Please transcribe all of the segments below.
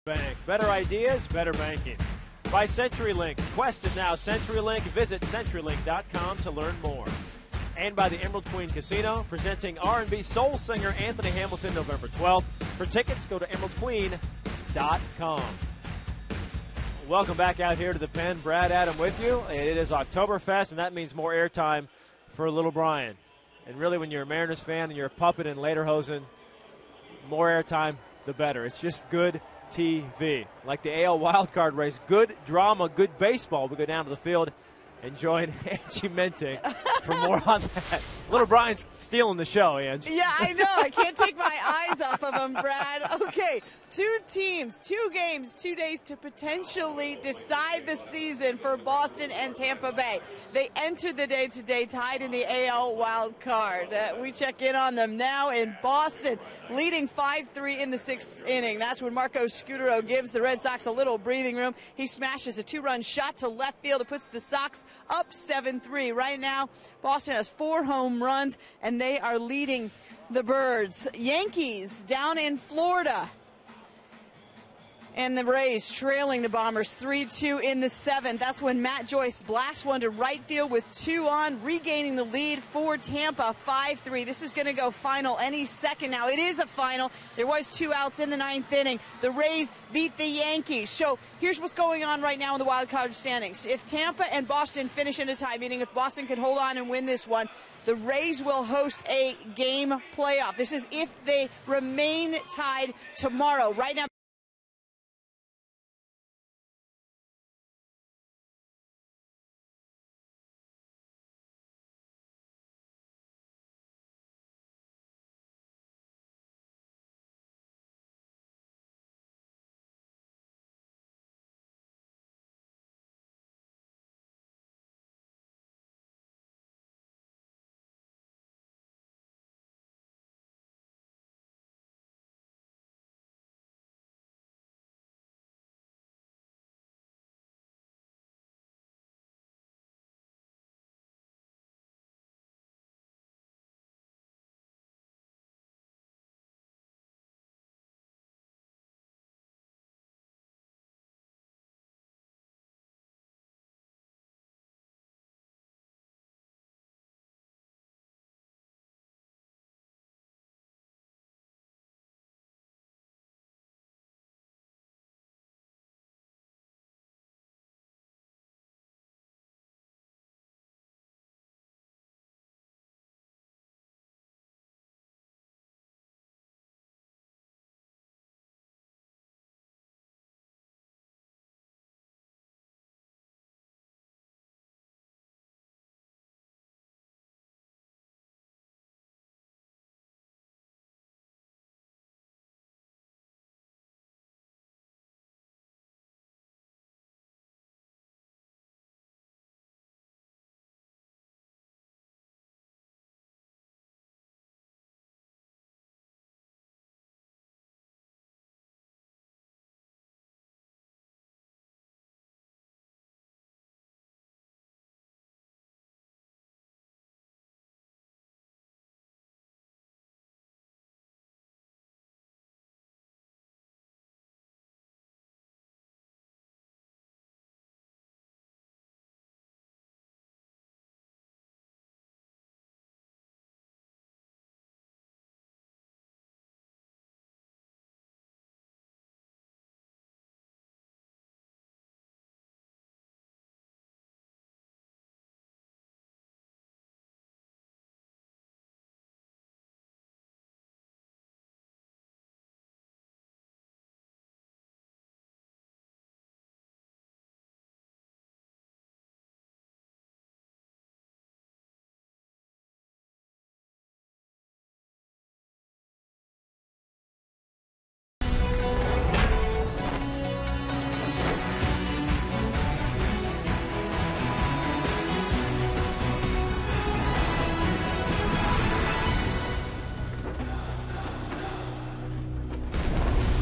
Bank. Better ideas, better banking. By CenturyLink. Quest is now CenturyLink. Visit CenturyLink.com to learn more. And by the Emerald Queen Casino, presenting R&B soul singer Anthony Hamilton November 12th. For tickets, go to emeraldqueen.com. Welcome back out here to the pen. Brad Adam with you. It is Oktoberfest, and that means more airtime for little Brian. And really, when you're a Mariners fan and you're a puppet in Lederhosen, more airtime, the better. It's just good TV. Like the AL wildcard race, good drama, good baseball. We go down to the field and join Angie Menting for more on that. Little Brian's stealing the show, Angie. Yeah, I know. I can't take my eyes off of him, Brad. Okay, 2 teams, 2 games, 2 days to potentially decide the season for Boston and Tampa Bay. They enter the day today tied in the AL wild card. We check in on them now in Boston, leading 5-3 in the 6th inning. That's when Marco Scutaro gives the Red Sox a little breathing room. He smashes a 2-run shot to left field. It puts the Sox up 7-3. Right now, Boston has 4 home runs, and they are leading the Birds. Yankees down in Florida. And the Rays trailing the Bombers 3-2 in the 7th. That's when Matt Joyce blasts one to right field with 2 on, regaining the lead for Tampa 5-3. This is going to go final any second now. It is a final. There was 2 outs in the 9th inning. The Rays beat the Yankees. So here's what's going on right now in the wild card standings. If Tampa and Boston finish in a tie, meaning if Boston can hold on and win this one, the Rays will host a game playoff. This is if they remain tied tomorrow. Right now,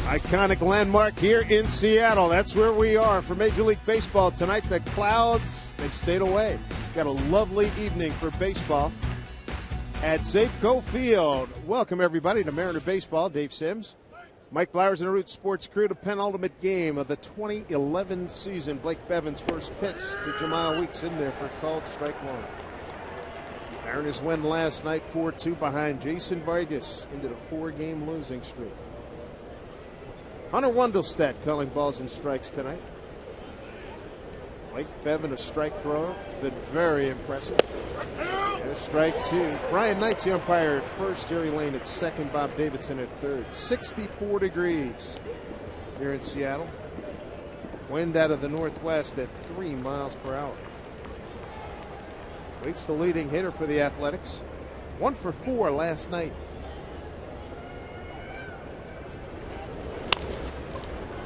iconic landmark here in Seattle. That's where we are for Major League Baseball tonight. The clouds, they've stayed away. Got a lovely evening for baseball at Safeco Field. Welcome, everybody, to Mariner Baseball. Dave Sims, Mike Blowers and the Root Sports crew, the penultimate game of the 2011 season. Blake Bevan's first pitch to Jamal Weeks in there for called strike one. Mariners win last night 4-2 behind Jason Vargas into the 4-game losing streak. Hunter Wendelstedt calling balls and strikes tonight. Blake Bevan, a strike thrower, been very impressive. There's strike two. Brian Knight's the umpire at first, Jerry Lane at second, Bob Davidson at third. 64 degrees here in Seattle. Wind out of the northwest at 3 miles per hour. Weeks the leading hitter for the Athletics. 1 for 4 last night.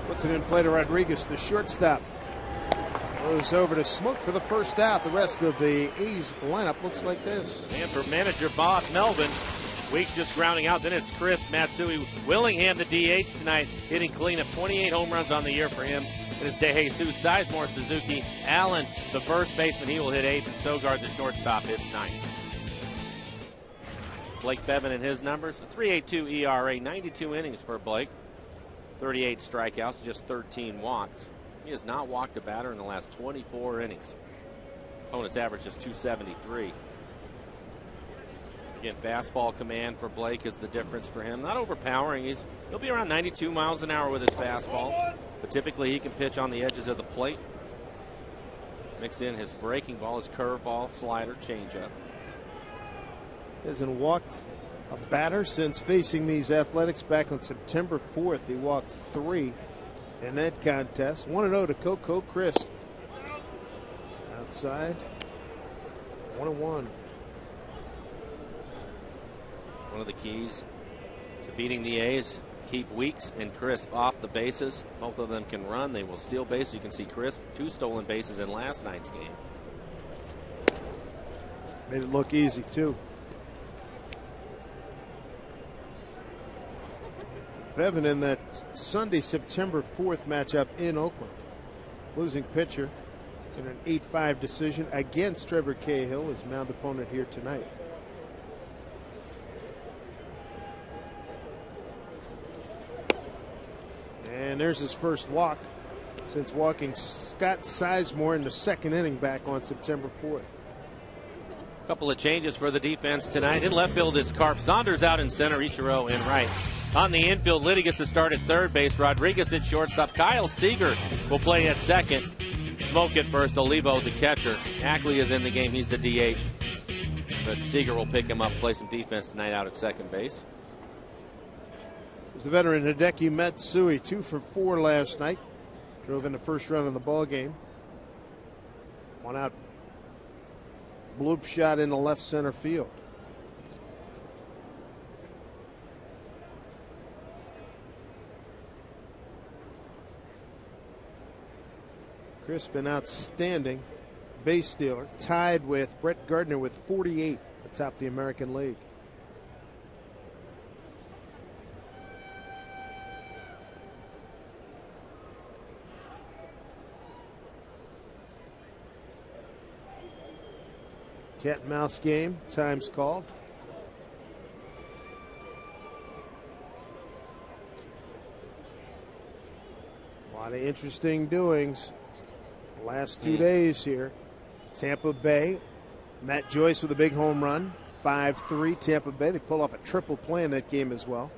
Puts it in play to Rodriguez, the shortstop. Goes over to Smoke for the first out. The rest of the A's lineup looks like this. And for manager Bob Melvin, Weeks just grounding out. Then it's Chris Matsui Willingham, the DH tonight, hitting cleanup. 28 home runs on the year for him. It is DeJesus, Sizemore, Suzuki, Allen, the first baseman. He will hit 8th, and Sogard, the shortstop, hits 9th. Blake Bevan and his numbers, a 3.82 ERA, 92 innings for Blake. 38 strikeouts, just 13 walks. He has not walked a batter in the last 24 innings. Opponent's average is 273. Again, fastball command for Blake is the difference for him. Not overpowering. He'll be around 92 miles an hour with his fastball, but typically he can pitch on the edges of the plate. Mix in his breaking ball, his curveball, slider, changeup. Hasn't walked a batter since facing these Athletics back on September 4th. He walked 3 in that contest. 1-0 to Coco Crisp. Outside. 1-1. One of the keys to beating the A's, keep Weeks and Crisp off the bases. Both of them can run. They will steal bases. You can see Crisp 2 stolen bases in last night's game. Made it look easy too. Bevan in that Sunday, September 4th matchup in Oakland. Losing pitcher in an 8-5 decision against Trevor Cahill, his mound opponent here tonight. And there's his first walk since walking Scott Sizemore in the 2nd inning back on September 4th. Couple of changes for the defense tonight. In left field, it's Carp. Saunders out in center, Ichiro in right. On the infield, Liddy gets to start at third base. Rodriguez at shortstop. Kyle Seager will play at second. Smoke at first. Olivo, the catcher. Ackley is in the game. He's the DH. But Seager will pick him up, play some defense tonight out at second base. There's the veteran Hideki Matsui, 2 for 4 last night. Drove in the first run of the ball game. 1 out. Bloop shot in the left center field. Chris been outstanding base stealer, tied with Brett Gardner with 48 atop the American League. Cat and mouse game, time's called. A lot of interesting doings last 2 days here. Tampa Bay, Matt Joyce with a big home run, 5-3 Tampa Bay. They pull off a triple play in that game as well.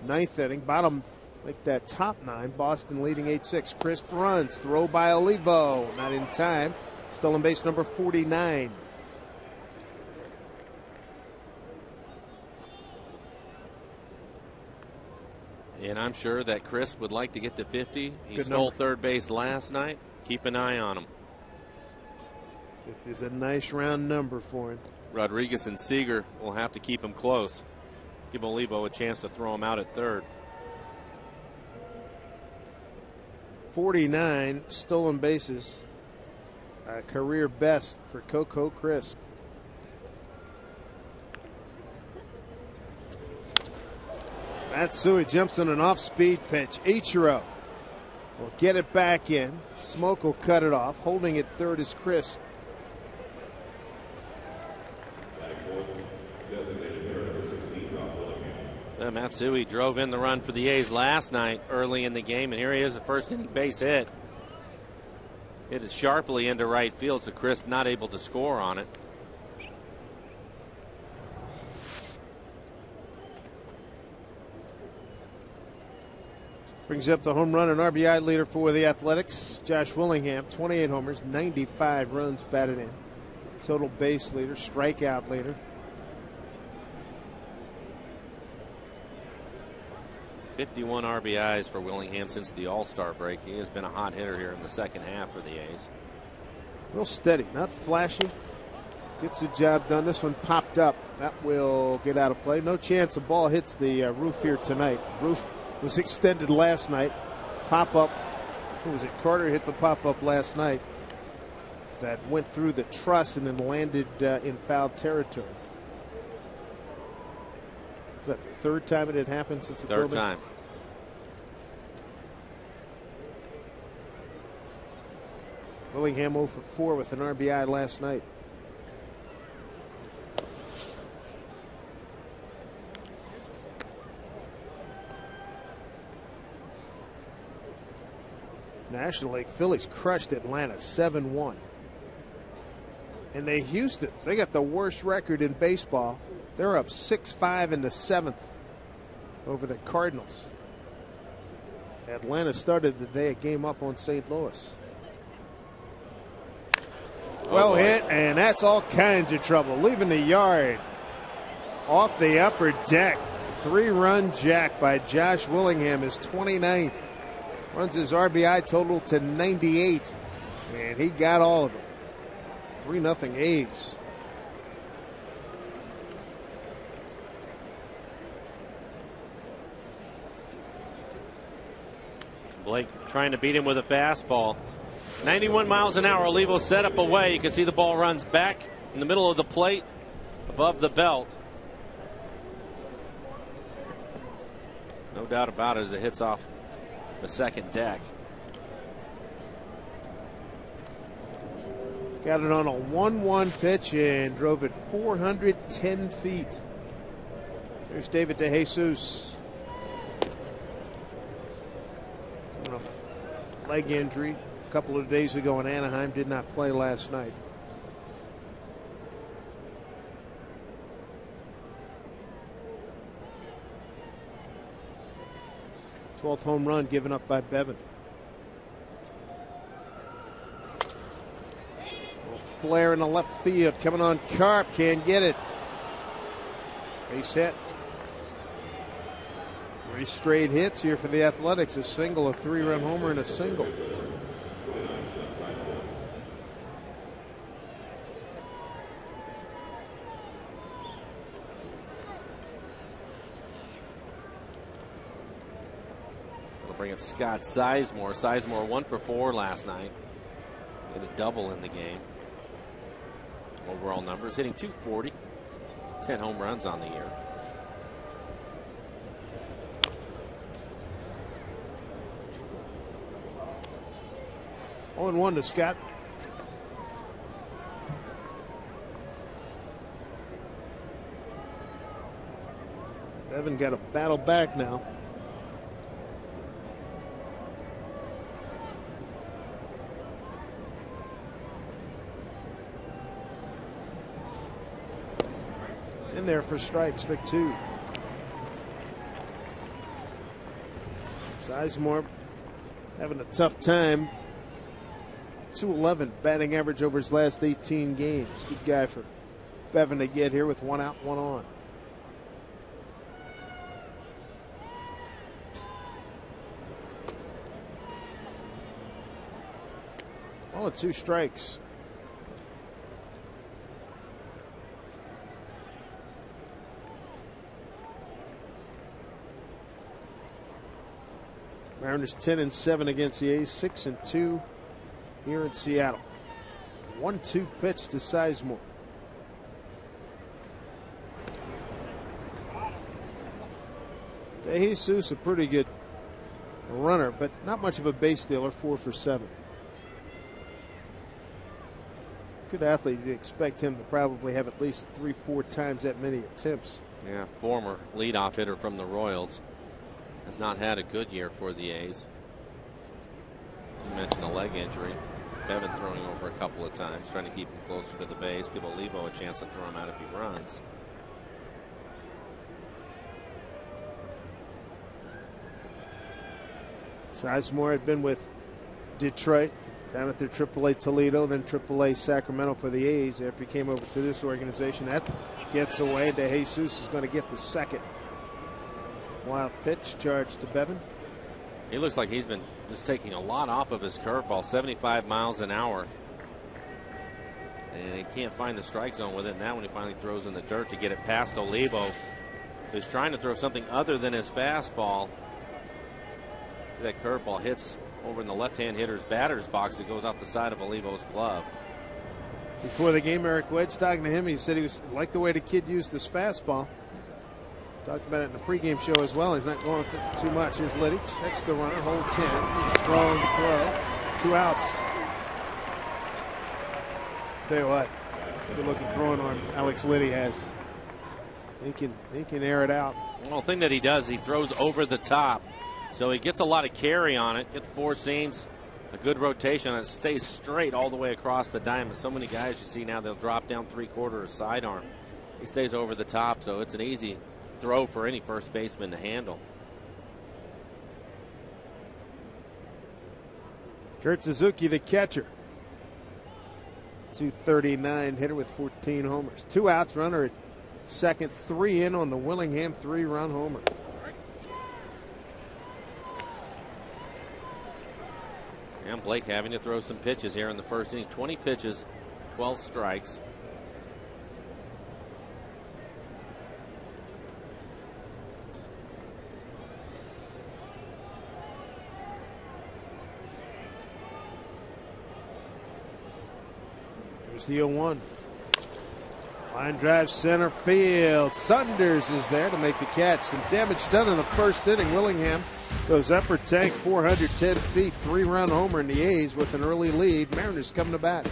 9th inning, bottom, like that top 9, Boston leading 8-6. Crisp runs, throw by Olivo, not in time. Still on base number 49. And I'm sure that Chris would like to get to 50. He stole third base last night. Keep an eye on him. 50 is a nice round number for him. Rodriguez and Seager will have to keep him close. Give Olivo a chance to throw him out at third. 49 stolen bases. A career best for Coco Crisp. Matsui jumps on an off-speed pitch. Ichiro will get it back in. Smoke will cut it off. Holding it third is Crisp. Matsui drove in the run for the A's last night early in the game, and here he is, a first inning base hit. Hit it sharply into right field, so Crisp not able to score on it. Brings up the home run and RBI leader for the Athletics, Josh Willingham, 28 homers, 95 runs batted in. Total base leader, strikeout leader. 51 RBIs for Willingham since the All-Star break. He has been a hot hitter here in the second half for the A's. Real steady, not flashy. Gets the job done. This one popped up. That will get out of play. No chance a ball hits the roof here tonight. Roof was extended last night. Pop up. Who was it? Carter hit the pop up last night. That went through the truss and then landed in foul territory. Was that the third time it had happened since the third time? Willingham 0 for 4 with an RBI last night. National League Phillies crushed Atlanta 7-1. And the Houstons, they got the worst record in baseball. They're up 6-5 in the 7th over the Cardinals. Atlanta started the day a game up on St. Louis. Well hit, and that's all kinds of trouble. Leaving the yard. Off the upper deck. 3-run jack by Josh Willingham, his 29th. Runs his RBI total to 98. And he got all of them. 3-0 A's. Blake trying to beat him with a fastball. 91 miles an hour. Olivo set up away. You can see the ball runs back in the middle of the plate above the belt. No doubt about it as it hits off the second deck. Got it on a 1-1 pitch and drove it 410 feet. There's David DeJesus. Leg injury a couple of days ago in Anaheim. Did not play last night. Twelfth home run given up by Bevan. Flare in the left field, coming on Carp, can't get it. Base hit. 3 straight hits here for the Athletics. A single, a 3-run homer, and a single. It'll bring up Scott Sizemore. Sizemore 1 for 4 last night. Hit a double in the game. Overall numbers, hitting .240, 10 home runs on the year. Oh, and 1 to Scott. Bevan got a battle back now. In there for strikes, pick 2. Sizemore having a tough time. 211 batting average over his last 18 games. Good guy for Bevan to get here with 1 out, 1 on. All at 2 strikes. Mariners 10-7 against the A's, 6-2 here in Seattle. 1-2 pitch to Sizemore. DeJesus, a pretty good runner, but not much of a base stealer, 4 for 7. Good athlete. You'd expect him to probably have at least 3-4 times that many attempts Yeah, former leadoff hitter from the Royals. Has not had a good year for the A's. You mentioned a leg injury. Bevan throwing over a couple of times, trying to keep him closer to the base, give Olivo a chance to throw him out if he runs. Sizemore had been with Detroit, down at their AAA Toledo, then AAA Sacramento for the A's. After he came over to this organization, that gets away. De Jesus is going to get the second. Wild pitch charged to Bevan. He looks like he's been just taking a lot off of his curveball, 75 miles an hour. And he can't find the strike zone with it. Now when he finally throws in the dirt to get it past Olivo, who's trying to throw something other than his fastball. That curveball hits over in the left-hand hitter's batter's box. It goes out the side of Olivo's glove. Before the game, Eric Wedge talking to him, he said he liked the way the kid used his fastball. Talked about it in the pregame show as well. He's not going too much. Here's Liddy, checks the runner, holds in, strong throw, 2 outs. Tell you what, good looking throwing arm Alex Liddy has. He can air it out. Well, the thing that he does, he throws over the top. So he gets a lot of carry on it, gets 4 seams, a good rotation, and it stays straight all the way across the diamond. So many guys you see now, they'll drop down 3/4 sidearm. He stays over the top, so it's an easy throw for any first baseman to handle. Kurt Suzuki, the catcher. 239 hitter with 14 homers. 2 outs, runner at second, 3 in on the Willingham 3-run homer. And Blake having to throw some pitches here in the first inning. 20 pitches, 12 strikes. Here's the 0-1. Line drive center field. Saunders is there to make the catch. Some damage done in the first inning. Willingham goes upper tank, 410 feet, 3-run homer in the A's with an early lead. Mariners coming to bat.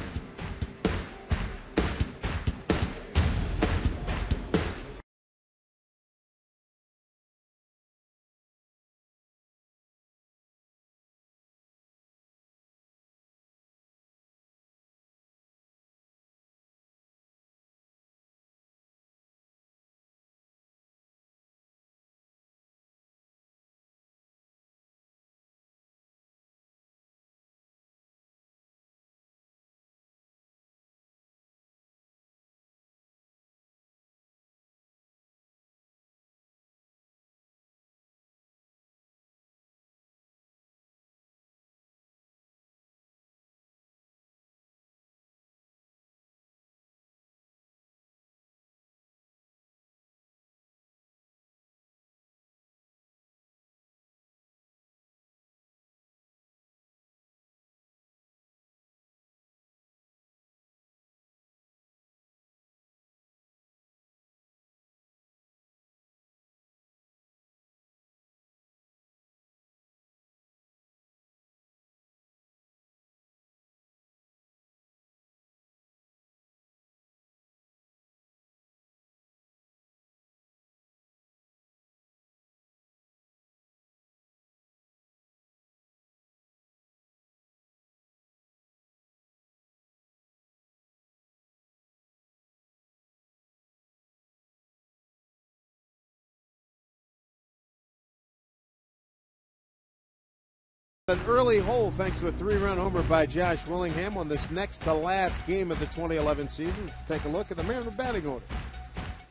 An early hole thanks to a 3-run homer by Josh Willingham on this next to last game of the 2011 season. Let's take a look at the Mariner batting order.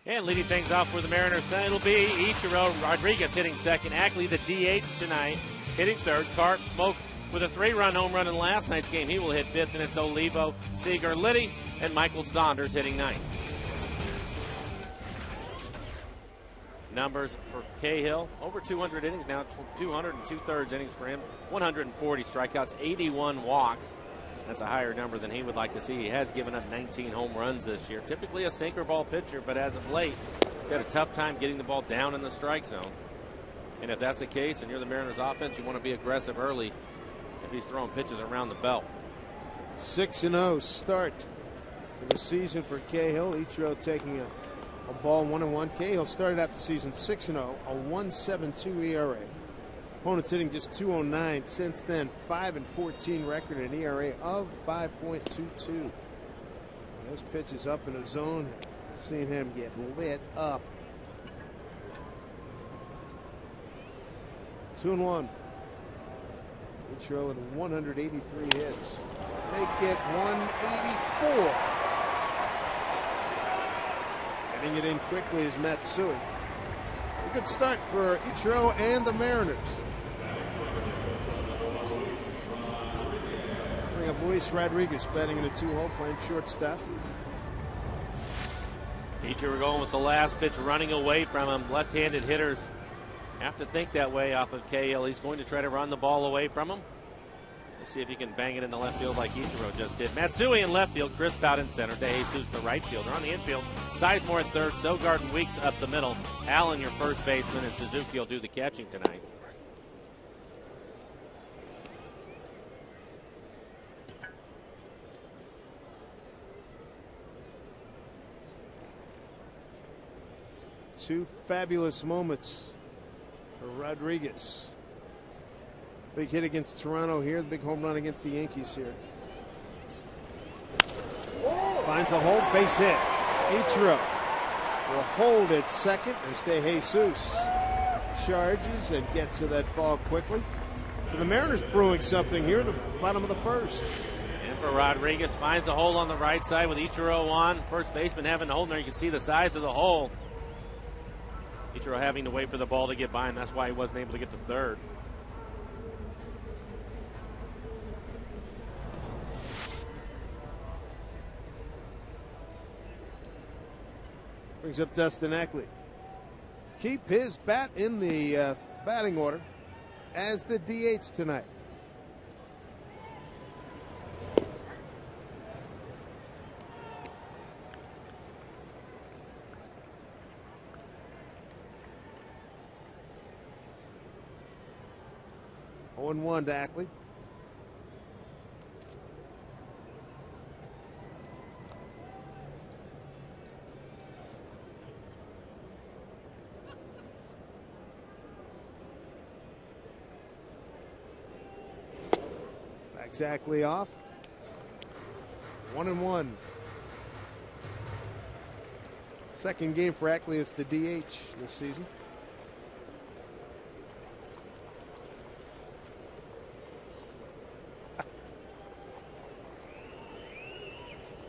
And leading things off for the Mariners tonight, it'll be Ichiro Rodriguez hitting second. Ackley, the DH tonight, hitting third. Carp Smoke with a 3-run home run in last night's game. He will hit fifth, and it's Olivo, Seager, Liddy, and Michael Saunders hitting ninth. Numbers for Cahill, over 200 innings now, 200 2/3 innings for him, 140 strikeouts, 81 walks. That's a higher number than he would like to see. He has given up 19 home runs this year. Typically a sinker ball pitcher, but as of late, he's had a tough time getting the ball down in the strike zone. And if that's the case and you're the Mariners offense, you want to be aggressive early if he's throwing pitches around the belt. 6-0 start for the season for Cahill. Ichiro taking a A ball 1-1. Cahill started out the season 6-0, a 1.72 ERA. Opponents hitting just 209 since then. 5-14 record, an ERA of 5.22. Those pitches up in the zone. Seen him get lit up. 2-1. Ichiro with 183 hits. Make it 184. Getting it in quickly is Matsui. A good start for Ichiro and the Mariners. Bring up Luis Rodriguez batting in a 2-hole, playing shortstop. Ichiro going with the last pitch, running away from him. Left-handed hitters have to think that way off of Cahill. He's going to try to run the ball away from him. Let's see if he can bang it in the left field like Ichiro just did. Matsui in left field, Crisp out in center, DeJesus the right fielder. On the infield, Sizemore at third, Sogard and Weeks up the middle. Allen your first baseman, and Suzuki will do the catching tonight. Two fabulous moments for Rodriguez. Big hit against Toronto here, the big home run against the Yankees here. Finds a hole, base hit. Ichiro will hold at second as DeJesus charges and gets to that ball quickly. So the Mariners brewing something here at the bottom of the first. And for Rodriguez, finds a hole on the right side with Ichiro on. First baseman having a hole in there. You can see the size of the hole. Ichiro having to wait for the ball to get by him. That's why he wasn't able to get to third. Brings up Dustin Ackley. Keep his bat in the batting order as the DH tonight. Oh, 1 to Ackley. Exactly off. 1-1. Second game for Ackley as the DH this season.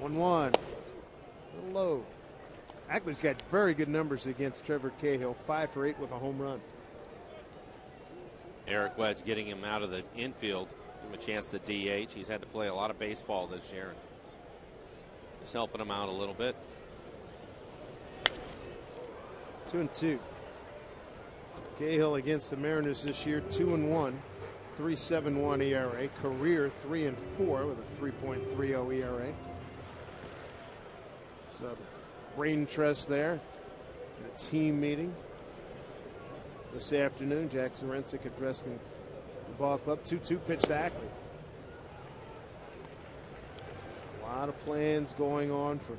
A little low. Ackley's got very good numbers against Trevor Cahill. 5 for 8 with a home run. Eric Wedge getting him out of the infield. Give him a chance to DH. He's had to play a lot of baseball this year. Just helping him out a little bit. 2-2. Cahill against the Mariners this year, 2-1, 3.71 ERA. Career 3-4 with a 3.30 ERA. So brain trust there. A team meeting this afternoon. Jack Zduriencik addressing the ball club. 2-2 pitch to Ackley. A lot of plans going on for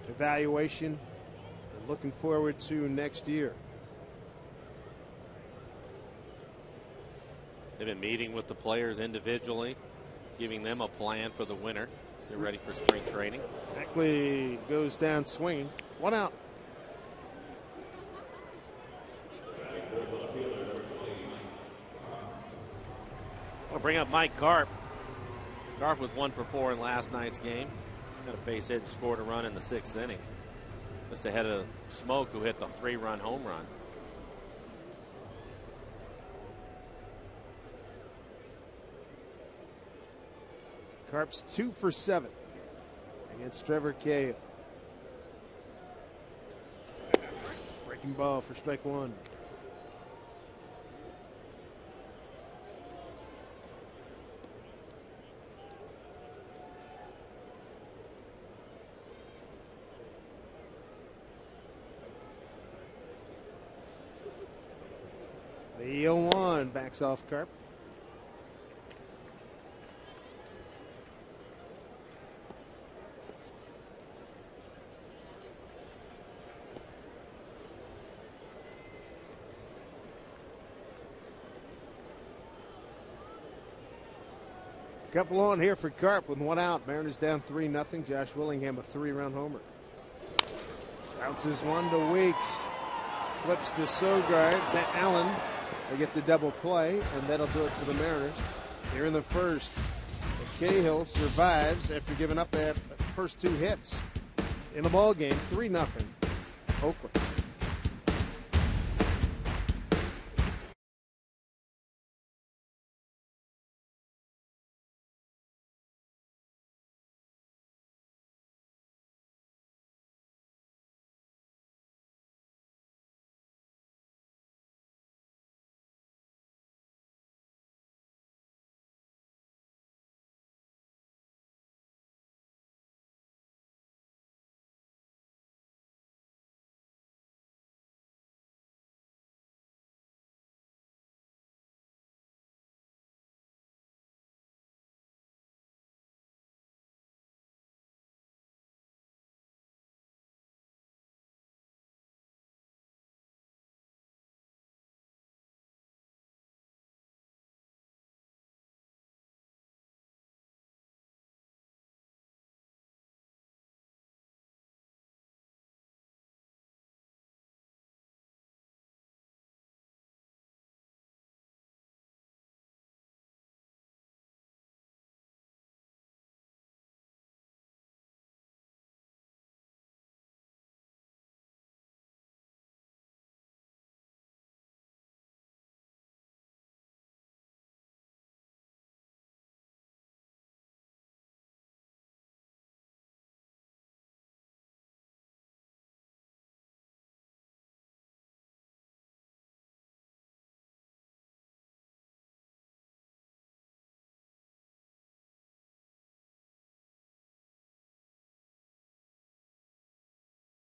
evaluation. And looking forward to next year. They've been meeting with the players individually, giving them a plan for the winter. They're ready for spring training. Ackley goes down swinging. 1 out. I'll bring up Mike Karp. Karp was 1 for 4 in last night's game. Got a base hit and scored a run in the 6th inning. Just ahead of Smoke, who hit the 3-run home run. Karp's 2 for 7 against Trevor Cahill. Breaking ball for strike 1. The 0-1 backs off Karp. Couple on here for Carp with one out. Mariners down 3-0. Josh Willingham a 3-run homer. Bounces one to Weeks. Flips to Sogard to Allen. They get the double play, and that'll do it for the Mariners. Here in the first, Cahill survives after giving up the first 2 hits in the ball game. 3-0 Oakland.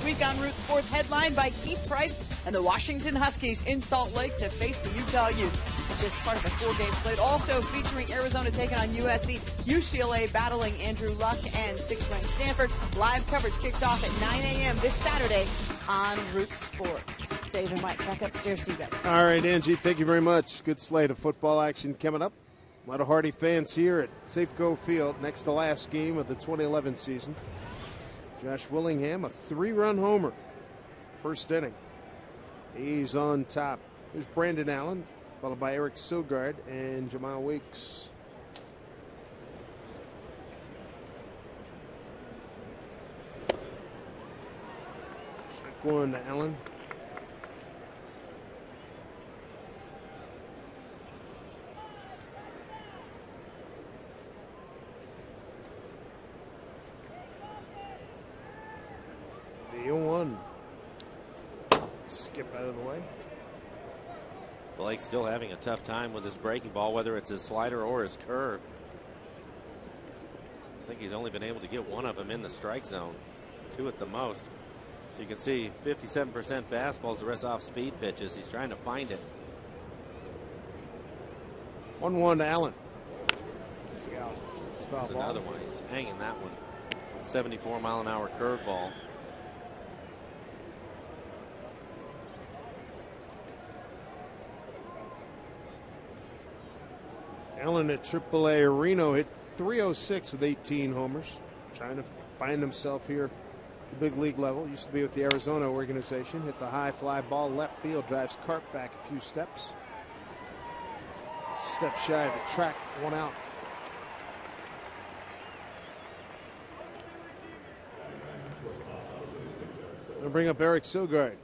Week on Root Sports, headlined by Keith Price and the Washington Huskies in Salt Lake to face the Utah Utes. It's just part of a 4-game slate. Also featuring Arizona taking on USC, UCLA battling Andrew Luck and 6th-ranked Stanford. Live coverage kicks off at 9 a.m. this Saturday on Root Sports. Dave and Mike, back upstairs to you guys. All right, Angie, thank you very much. Good slate of football action coming up. A lot of Hardy fans here at Safeco Field, next to last game of the 2011 season. Josh Willingham, a 3-run homer. First inning. He's on top. Here's Brandon Allen, followed by Eric Sogard and Jamal Weeks. Check one to Allen. The 0-1. Skip out of the way. Blake's still having a tough time with his breaking ball, whether it's his slider or his curve. I think he's only been able to get one of them in the strike zone, 2 at the most. You can see 57% fastballs, the rest off speed pitches. He's trying to find it. 1-1 to Allen. There's another one. He's hanging that one. 74-mile-an-hour curveball. Allen at AAA Reno hit .306 with 18 homers. Trying to find himself here at the big league level. Used to be with the Arizona organization. Hits a high fly ball left field. Drives Carp back a few steps. Step shy of the track. 1 out. Gonna bring up Eric Sogard.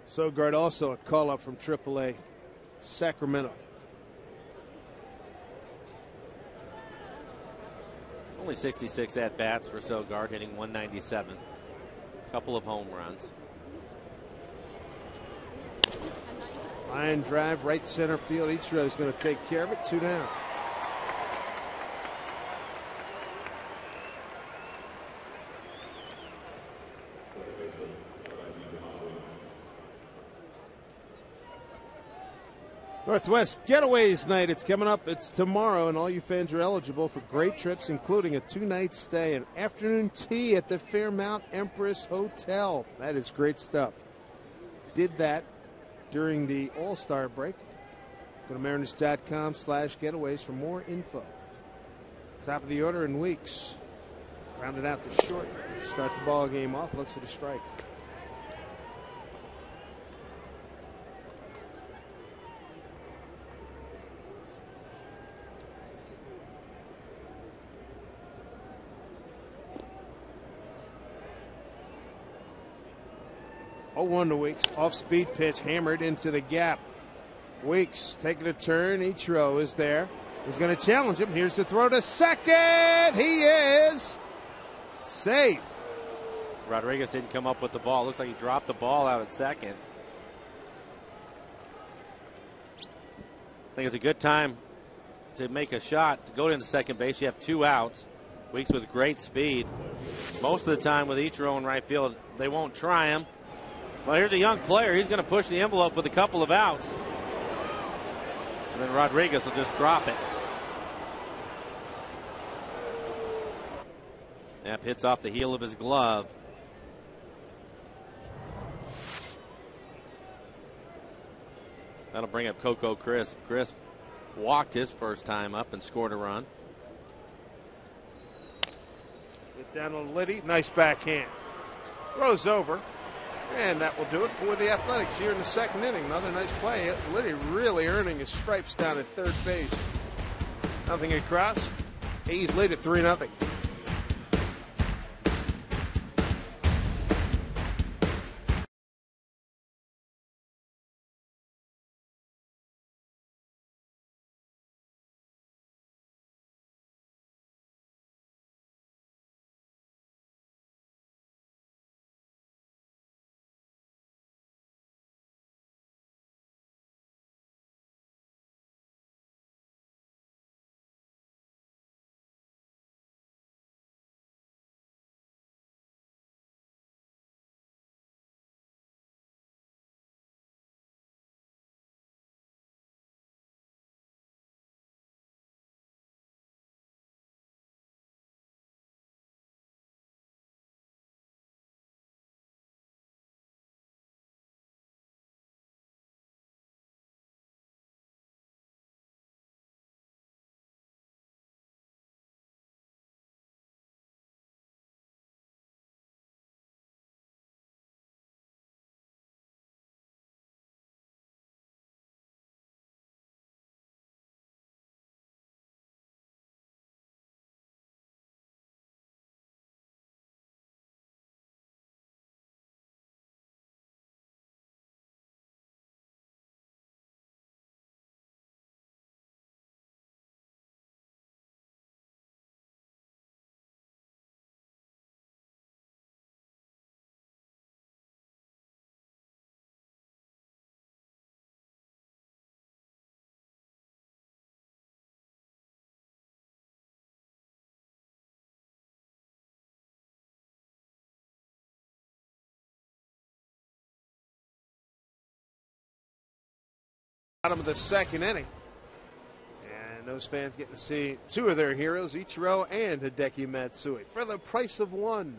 Sogard also a call-up from AAA Sacramento. Only 66 at-bats for Sogard, hitting .197. Couple of home runs. Line drive, right center field. Ichiro is going to take care of it. 2 down. Northwest Getaways Night. It's coming up. It's tomorrow, and all you fans are eligible for great trips, including a 2-night stay and afternoon tea at the Fairmount Empress Hotel. That is great stuff. Did that during the All-Star break. Go to mariners.com/getaways for more info. Top of the order in Weeks. Rounded out to short. Start the ball game off. Looks at a strike. Oh, 1 to Weeks. Off-speed pitch hammered into the gap. Weeks taking a turn. Ichiro is there. He's going to challenge him. Here's the throw to second. He is safe. Rodriguez didn't come up with the ball. Looks like he dropped the ball out at second. I think it's a good time to make a shot to go into second base. You have 2 outs. Weeks with great speed. Most of the time with Ichiro in right field, they won't try him. Well, here's a young player. He's going to push the envelope with a couple of outs. And then Rodriguez will just drop it. Knapp hits off the heel of his glove. That'll bring up Coco Crisp. Crisp walked his first time up and scored a run. Get down on Liddy. Nice backhand. Throws over. And that will do it for the Athletics here in the second inning. Another nice play. Liddy really earning his stripes down at third base. Nothing across. A's lead at 3-0. Bottom of the second inning. And those fans getting to see 2 of their heroes, Ichiro and Hideki Matsui, for the price of 1.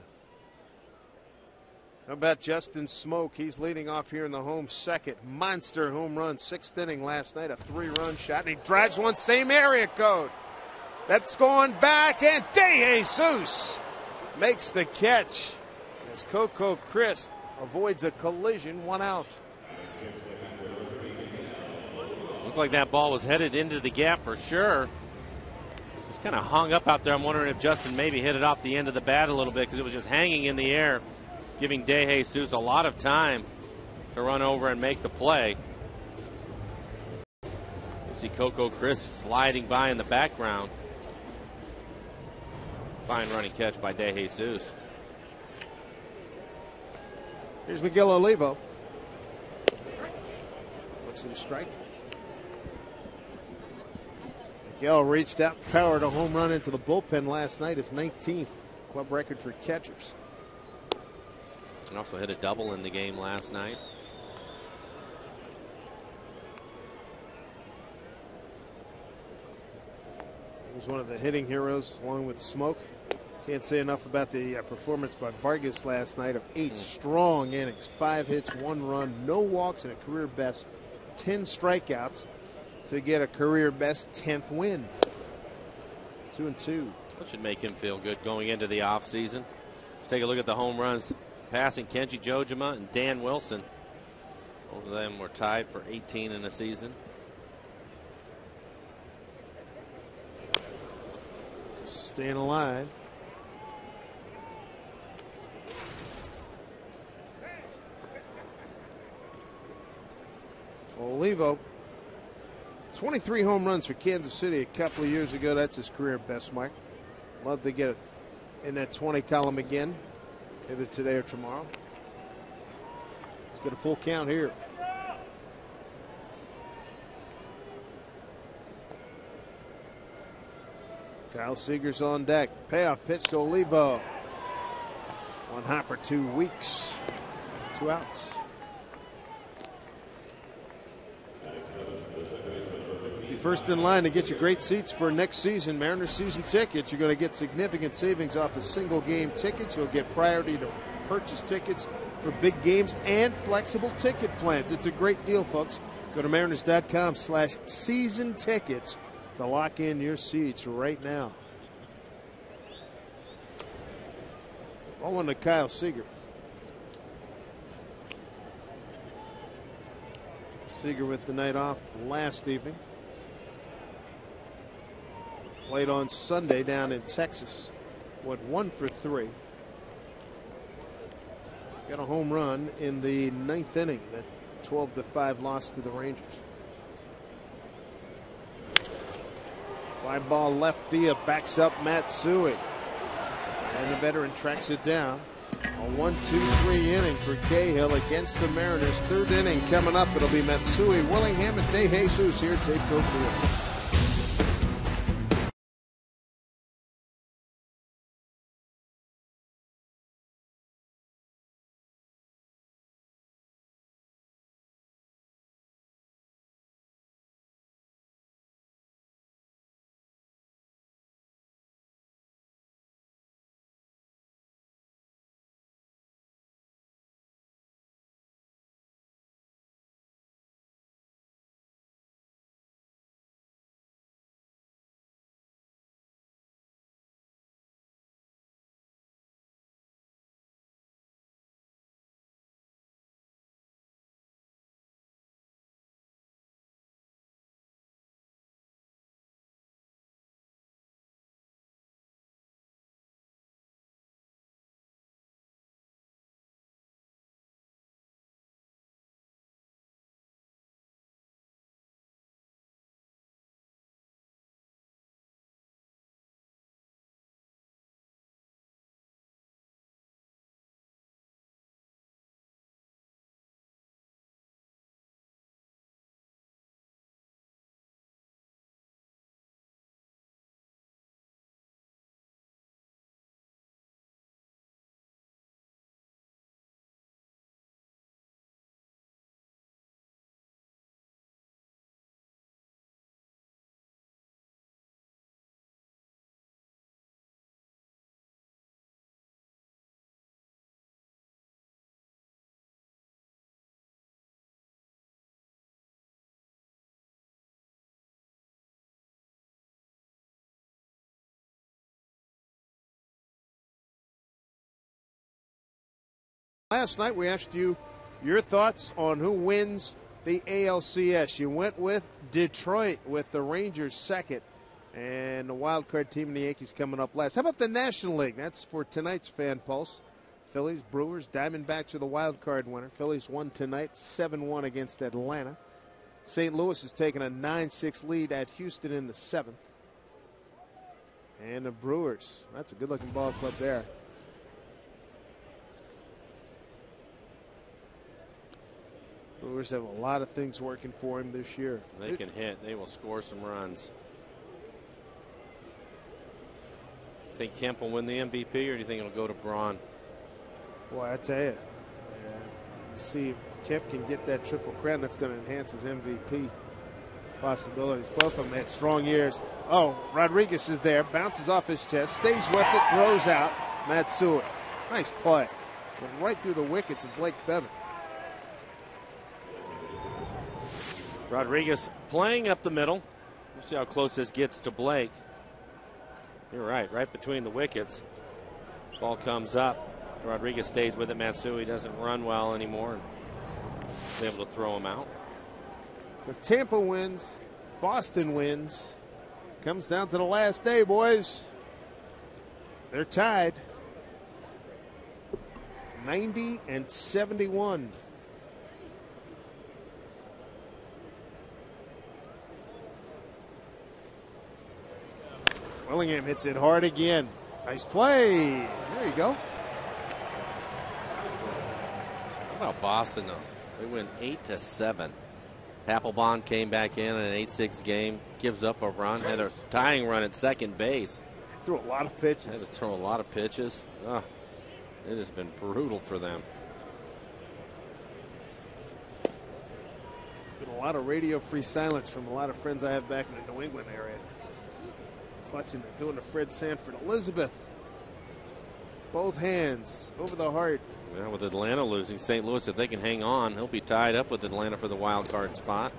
How about Justin Smoke? He's leading off here in the home second. Monster home run, 6th inning last night, a 3-run shot, and he drives one, same area code. That's going back, and DeJesus makes the catch as Coco Crisp avoids a collision, 1 out. Looked like that ball was headed into the gap for sure. Just kind of hung up out there. I'm wondering if Justin maybe hit it off the end of the bat a little bit because it was just hanging in the air, giving DeJesus a lot of time to run over and make the play. You see Coco Crisp sliding by in the background. Fine running catch by DeJesus. Here's Miguel Olivo. Looks at a strike. Miguel reached out, powered a home run into the bullpen last night. His 19th club record for catchers. And also hit a double in the game last night. was one of the hitting heroes along with Smoke. Can't say enough about the performance by Vargas last night of 8 strong innings, 5 hits, 1 run, no walks, and a career best 10 strikeouts to get a career best 10th win. 2-2. That should make him feel good going into the offseason. Let's take a look at the home runs. Passing Kenji Jojima and Dan Wilson. Both of them were tied for 18 in a season. Staying alive. Olivo, 23 home runs for Kansas City a couple of years ago. That's his career best mark. Love to get it in that 20 column again, either today or tomorrow. Let's get a full count here. Kyle Seager's on deck. Payoff pitch to Olivo. 1 hopper, 2 weeks, 2 outs. Be first in line to get you great seats for next season. Mariners season tickets. You're going to get significant savings off of single game tickets. You'll get priority to purchase tickets for big games and flexible ticket plans. It's a great deal, folks. Go to mariners.com/season tickets to lock in your seats right now. Rolling to Kyle Seager. Seager with the night off last evening. Played on Sunday down in Texas. Went 1 for 3. Got a home run in the 9th inning. That 12-5 loss to the Rangers. Fly ball left field, backs up Matsui. And the veteran tracks it down. A 1-2-3 inning for Cahill against the Mariners. 3rd inning coming up. It'll be Matsui, Willingham, and De Jesus here at Safeco Field. Last night we asked you your thoughts on who wins the ALCS. You went with Detroit with the Rangers second and the wild card team and the Yankees coming up last. How about the National League? That's for tonight's Fan Pulse. Phillies, Brewers, Diamondbacks are the wild card winner. Phillies won tonight 7-1 against Atlanta. St. Louis is taking a 9-6 lead at Houston in the 7th. And the Brewers, that's a good looking ball club there. Brewers have a lot of things working for him this year. They can hit. They will score some runs. Think Kemp will win the MVP, or do you think it'll go to Braun? Boy, I tell you, see if Kemp can get that triple crown, that's going to enhance his MVP possibilities. Both of them had strong years. Oh, Rodriguez is there, bounces off his chest, stays with it, throws out. Matsui. Nice play. Went right through the wicket to Blake Bevan. Rodriguez playing up the middle. We'll see how close this gets to Blake. You're right between the wickets. Ball comes up. Rodriguez stays with it. Matsui doesn't run well anymore. Is able to throw him out. So Tampa wins. Boston wins. Comes down to the last day, boys. They're tied. 90 and 71. Willingham hits it hard again. Nice play. There you go. How about Boston, though? They win 8-7. Papelbon came back in an 8-6 game, gives up a run, had a tying run at second base. Threw a lot of pitches. Had to throw a lot of pitches. Oh, it has been brutal for them. Been a lot of radio-free silence from a lot of friends I have back in the New England area. Clutching it, doing the Fred Sanford. Elizabeth. Both hands over the heart. Well, with Atlanta losing, St. Louis, if they can hang on, he'll be tied up with Atlanta for the wild card spot.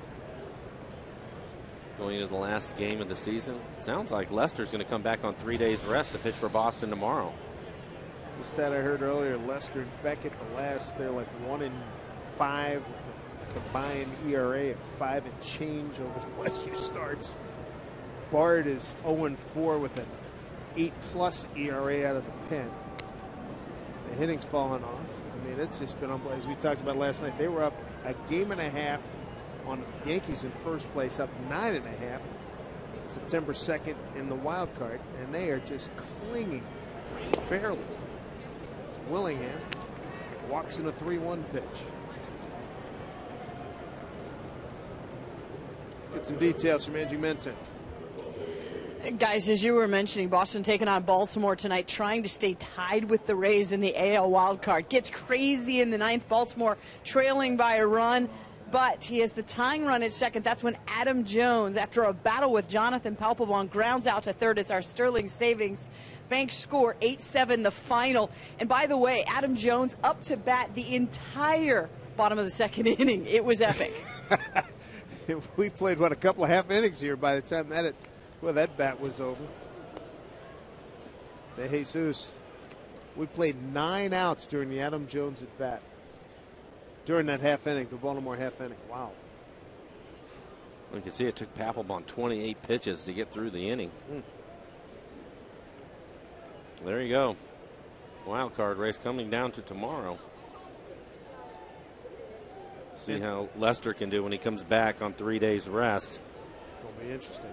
Going into the last game of the season. Sounds like Lester's going to come back on 3 days rest to pitch for Boston tomorrow. The stat I heard earlier, Lester and Beckett, the last, they're like 1-5 with a combined ERA of 5 and change over the last few starts. Bard is 0-4 with an 8+ ERA out of the pen. The hitting's fallen off. I mean, it's just been unbelievable. As we talked about last night, they were up a game and a half on the Yankees in first place, up 9.5. September 2nd in the wild card, and they are just clinging, barely. Willingham walks in a 3-1 pitch. Let's get some details from Angie Menton. Guys, as you were mentioning, Boston taking on Baltimore tonight, trying to stay tied with the Rays in the AL wildcard. Gets crazy in the ninth. Baltimore trailing by a run, but he has the tying run at second. That's when Adam Jones, after a battle with Jonathan Papelbon, grounds out to third. It's our Sterling Savings Bank score, 8-7 the final. And by the way, Adam Jones up to bat the entire bottom of the second inning. It was epic. We played, a couple of half innings here by the time that bat was over. De Jesus. We played 9 outs during the Adam Jones at bat. During that half inning, the Baltimore half inning. Wow. You can see it took Papelbon 28 pitches to get through the inning. There you go. Wild card race coming down to tomorrow. See how Lester can do when he comes back on 3 days rest. It'll be interesting.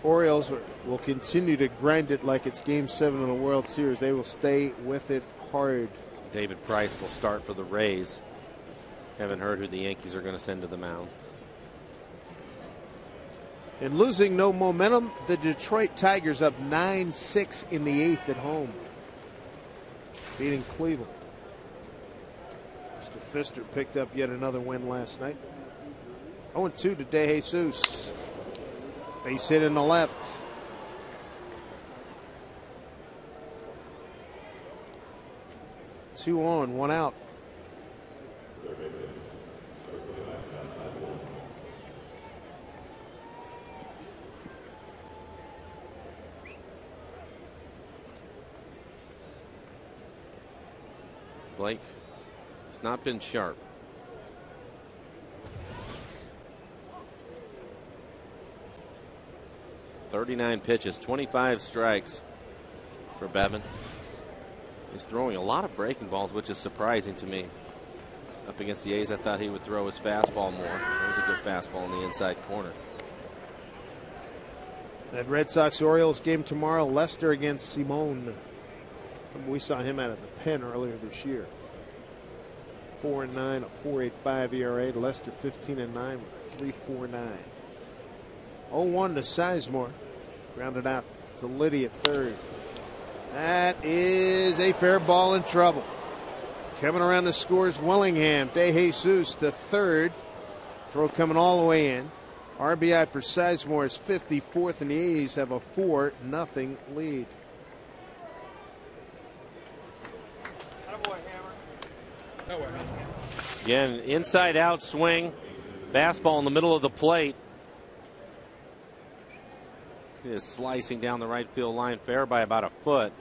Orioles will continue to grind it like it's Game 7 of the World Series. They will stay with it hard. David Price will start for the Rays. Haven't heard who the Yankees are going to send to the mound. And losing no momentum, the Detroit Tigers up 9-6 in the 8th at home, beating Cleveland. Mr. Pfister picked up yet another win last night. 0-2 to De Jesus. Base hit in the left. Two on, 1 out. Blake has not been sharp. .39 pitches, 25 strikes for Bevan. He's throwing a lot of breaking balls, which is surprising to me. Up against the A's, I thought he would throw his fastball more. That was a good fastball in the inside corner. That Red Sox-Orioles game tomorrow, Lester against Simone. We saw him out of the pen earlier this year. 4-9, a 4.85 ERA. Lester 15-9 with 3.49. 0-1 to Sizemore. Grounded out to Liddy at third. That is a fair ball in trouble. Coming around the scores, Willingham. De Jesus to third. Throw coming all the way in. RBI for Sizemore is 54th, and the A's have a 4-0 lead. Again, inside out swing. Fastball in the middle of the plate. He is slicing down the right field line, fair by about a foot.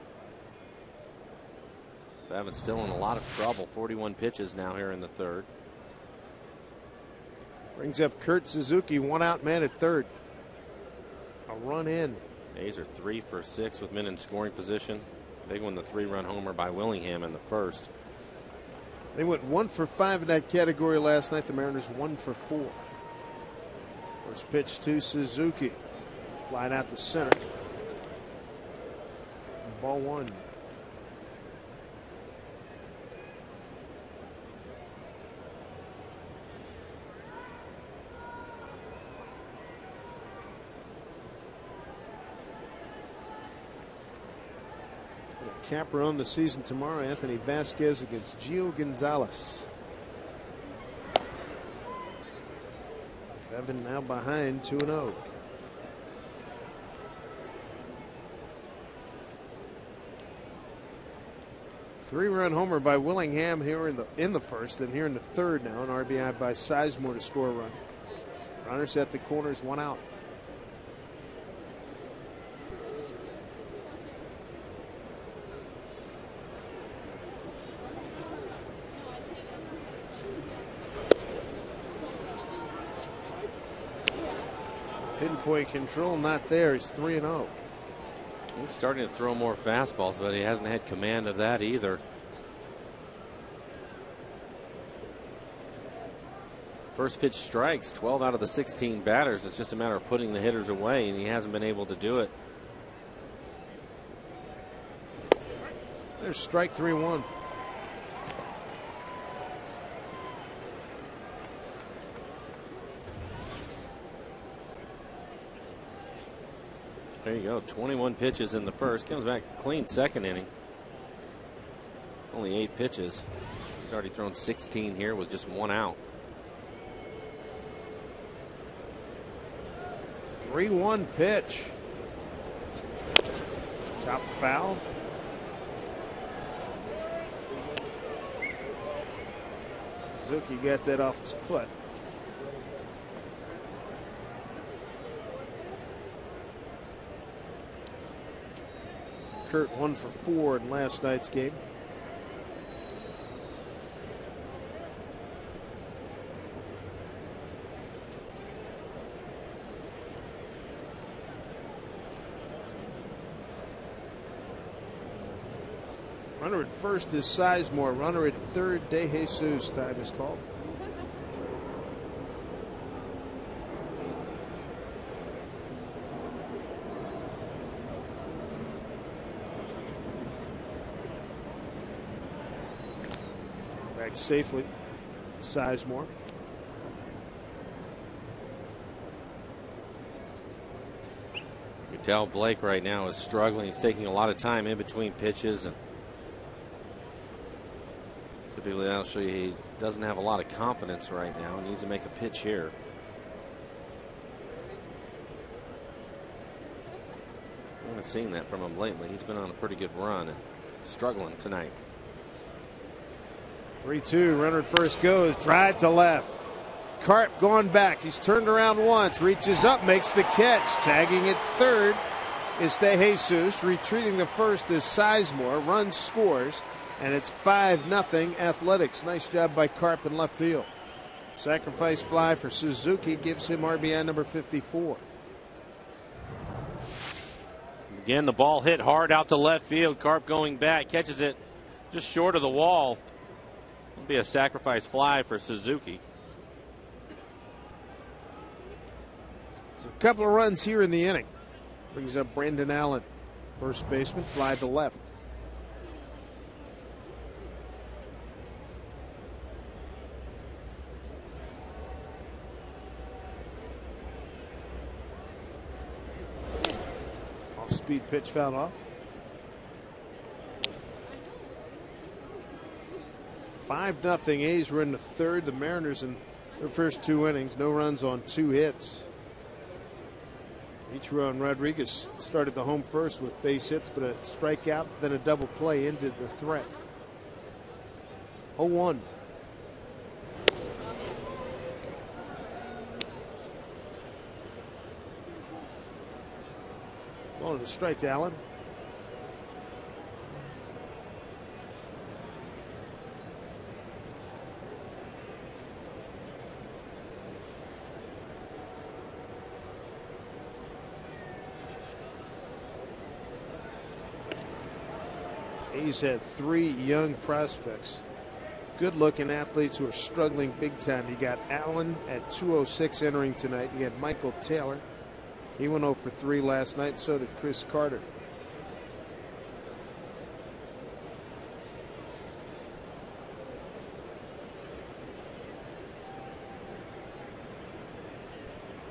Bevan's still in a lot of trouble. 41 pitches now here in the third. Brings up Kurt Suzuki, one out man at third. A run in. A's are 3 for 6 with men in scoring position. Big one, the 3-run homer by Willingham in the first. They went 1 for 5 in that category last night. The Mariners 1 for 4. First pitch to Suzuki. Flying out the center. Ball 1. Capper on the season tomorrow. Anthony Vasquez against Gio Gonzalez. Bevan now behind 2-0. Three-run homer by Willingham here in the first, and here in the third now. An RBI by Sizemore to score a run. Runners at the corners, one out. Pinpoint control not there. He's 3-0. He's starting to throw more fastballs, but he hasn't had command of that either. First pitch strikes 12 out of the 16 batters. It's just a matter of putting the hitters away, and he hasn't been able to do it. There's strike 3-1. There you go. 21 pitches in the first. Comes back clean second inning. Only 8 pitches. He's already thrown 16 here with just 1 out. 3-1 pitch. Chop foul. Suzuki got that off his foot. Kurt 1 for 4 in last night's game. Runner at first is Sizemore. Runner at third, De Jesus. Time is called. Back safely, Sizemore. You can tell Blake right now is struggling. He's taking a lot of time in between pitches, and typically that'll show you he doesn't have a lot of confidence right now. He needs to make a pitch here. I haven't seen that from him lately. He's been on a pretty good run and struggling tonight. 3-2, runner at first goes, drive to left. Carp going back. He's turned around once, reaches up, makes the catch. Tagging at third is De Jesus. Retreating the first is Sizemore. Run scores, and it's 5-0 Athletics. Nice job by Carp in left field. Sacrifice fly for Suzuki gives him RBI number 54. Again, the ball hit hard out to left field. Carp going back, catches it just short of the wall. It'll be a sacrifice fly for Suzuki. So a couple of runs here in the inning. Brings up Brandon Allen, first baseman, fly to left. Off-speed pitch fouled off. 5-0 A's were in the third. The Mariners in their first 2 innings, no runs on 2 hits. Ichiro and Rodriguez started the home first with base hits, but a strikeout, then a double play ended the threat. 0-1. Ball to the strike to Allen. A's had 3 young prospects, good-looking athletes who are struggling big time. You got Allen at 206 entering tonight. You got Michael Taylor. He went 0 for 3 last night. So did Chris Carter.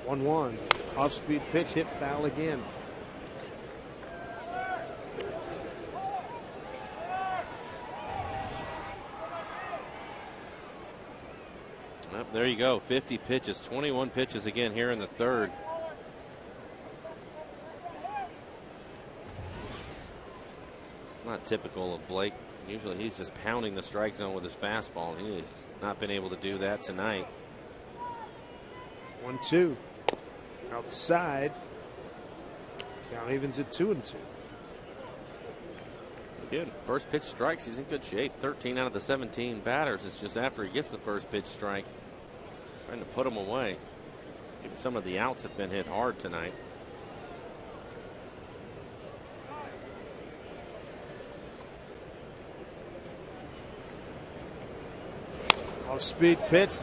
One off-speed pitch, hit foul again. There you go, 50 pitches, 21 pitches again here in the third. Not typical of Blake. Usually he's just pounding the strike zone with his fastball. He's not been able to do that tonight. 1-2. Outside. Count evens at 2-2. Good. First pitch strikes. He's in good shape. 13 out of the 17 batters. It's just after he gets the first pitch strike, trying to put him away. Even some of the outs have been hit hard tonight. Off-speed pitch.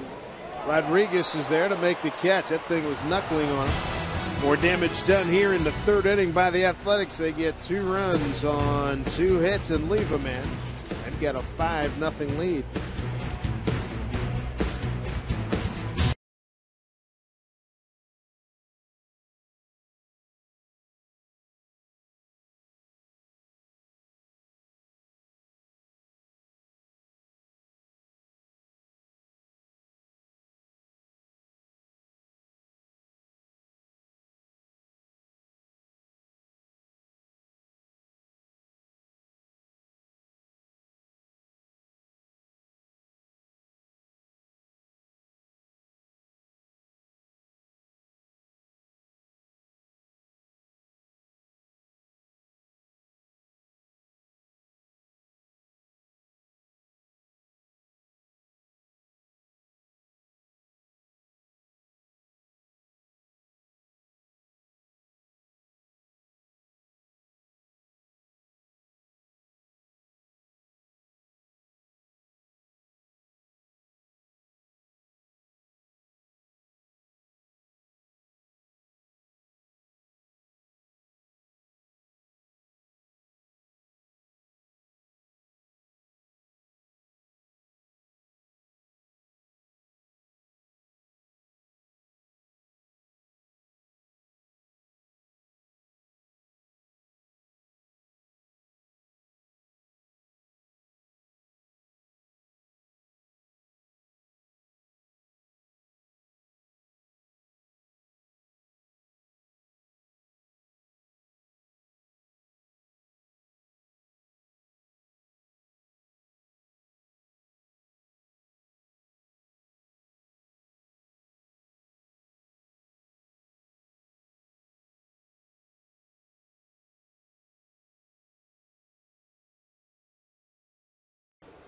Rodriguez is there to make the catch. That thing was knuckling on him. More damage done here in the third inning by the Athletics. They get 2 runs on 2 hits and leave a man. They've got a 5-0 lead.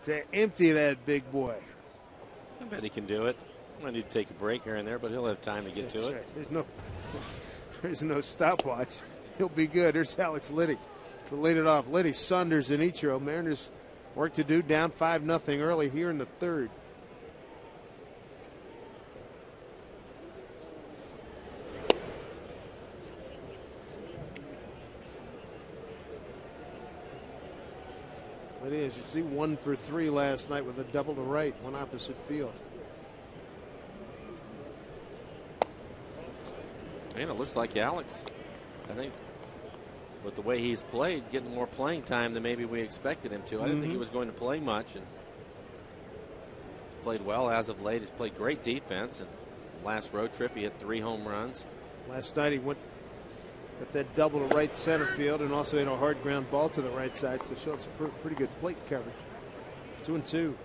To empty that big boy. I bet he can do it. Might need to take a break here and there, but he'll have time to get to it. Right. There's no stopwatch. He'll be good. There's Alex Liddy to lead it off. Liddy, Saunders, and Ichiro. Mariners work to do, down 5-0 early here in the third. Liddy, as you see, 1 for 3 last night with a double to right, one opposite field. And it looks like Alex, I think, with the way he's played, getting more playing time than maybe we expected him to. I didn't think he was going to play much. And played well as of late. He's played great defense. And last road trip, he hit 3 home runs. Last night he went with that double to right center field and also hit a hard ground ball to the right side. So showed some pretty good plate coverage. 2-2.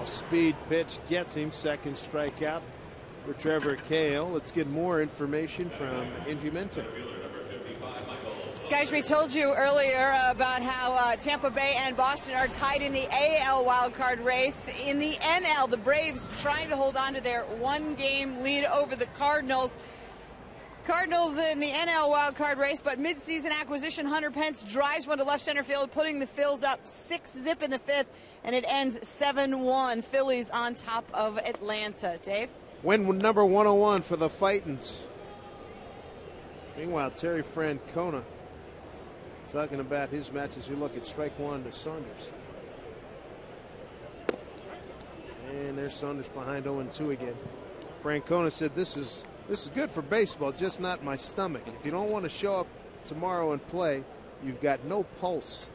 Speed pitch gets him. Second strikeout for Trevor Cahill. Let's get more information from Angie Minton. Guys, we told you earlier about how Tampa Bay and Boston are tied in the AL wildcard race. In the NL, the Braves trying to hold on to their 1-game lead over the Cardinals. Cardinals in the NL wildcard race, but midseason acquisition Hunter Pence drives one to left center field, putting the Phils up 6-zip in the 5th, and it ends 7-1. Phillies on top of Atlanta. Dave? Win number 101 for the Fightins. Meanwhile, Terry Francona talking about his match as we look at strike one to Saunders. And there's Saunders behind 0-2 again. Francona said this is good for baseball, just not my stomach. If you don't want to show up tomorrow and play, you've got no pulse.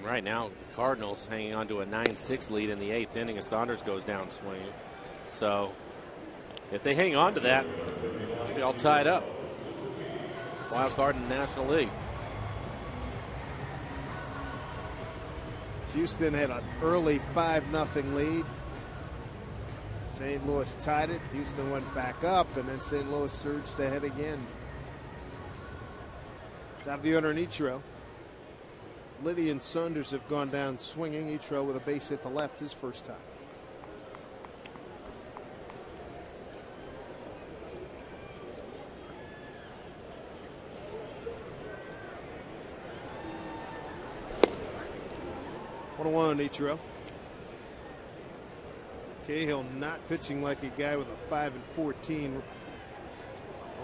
Right now, the Cardinals hanging on to a 9-6 lead in the 8th inning as Saunders goes down swinging. So if they hang on to that, they'll be all tied up. Wild card in the National League. Houston had an early 5-0 lead. St. Louis tied it. Houston went back up, and then St. Louis surged ahead again. Top of the order in Ichiro. Liddy and Saunders have gone down swinging. Ichiro with a base hit to left, his first time. One Ichiro. Cahill not pitching like a guy with a 5-14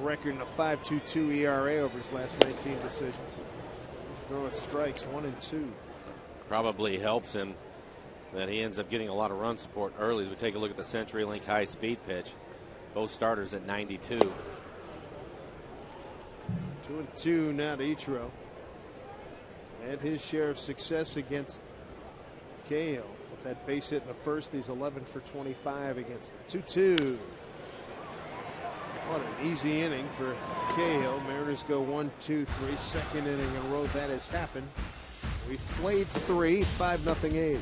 record and a 5.22 ERA over his last 19 decisions. He's throwing strikes 1-2. Probably helps him that he ends up getting a lot of run support early. As we take a look at the CenturyLink high speed pitch, both starters at 92. 2-2 now to Ichiro. And his share of success against Cahill. With that base hit in the first, he's 11 for 25 against 2-2. What an easy inning for Cahill. Mariners go 1-2-3, second inning in a row that has happened. We've played 3, 5-0 A's.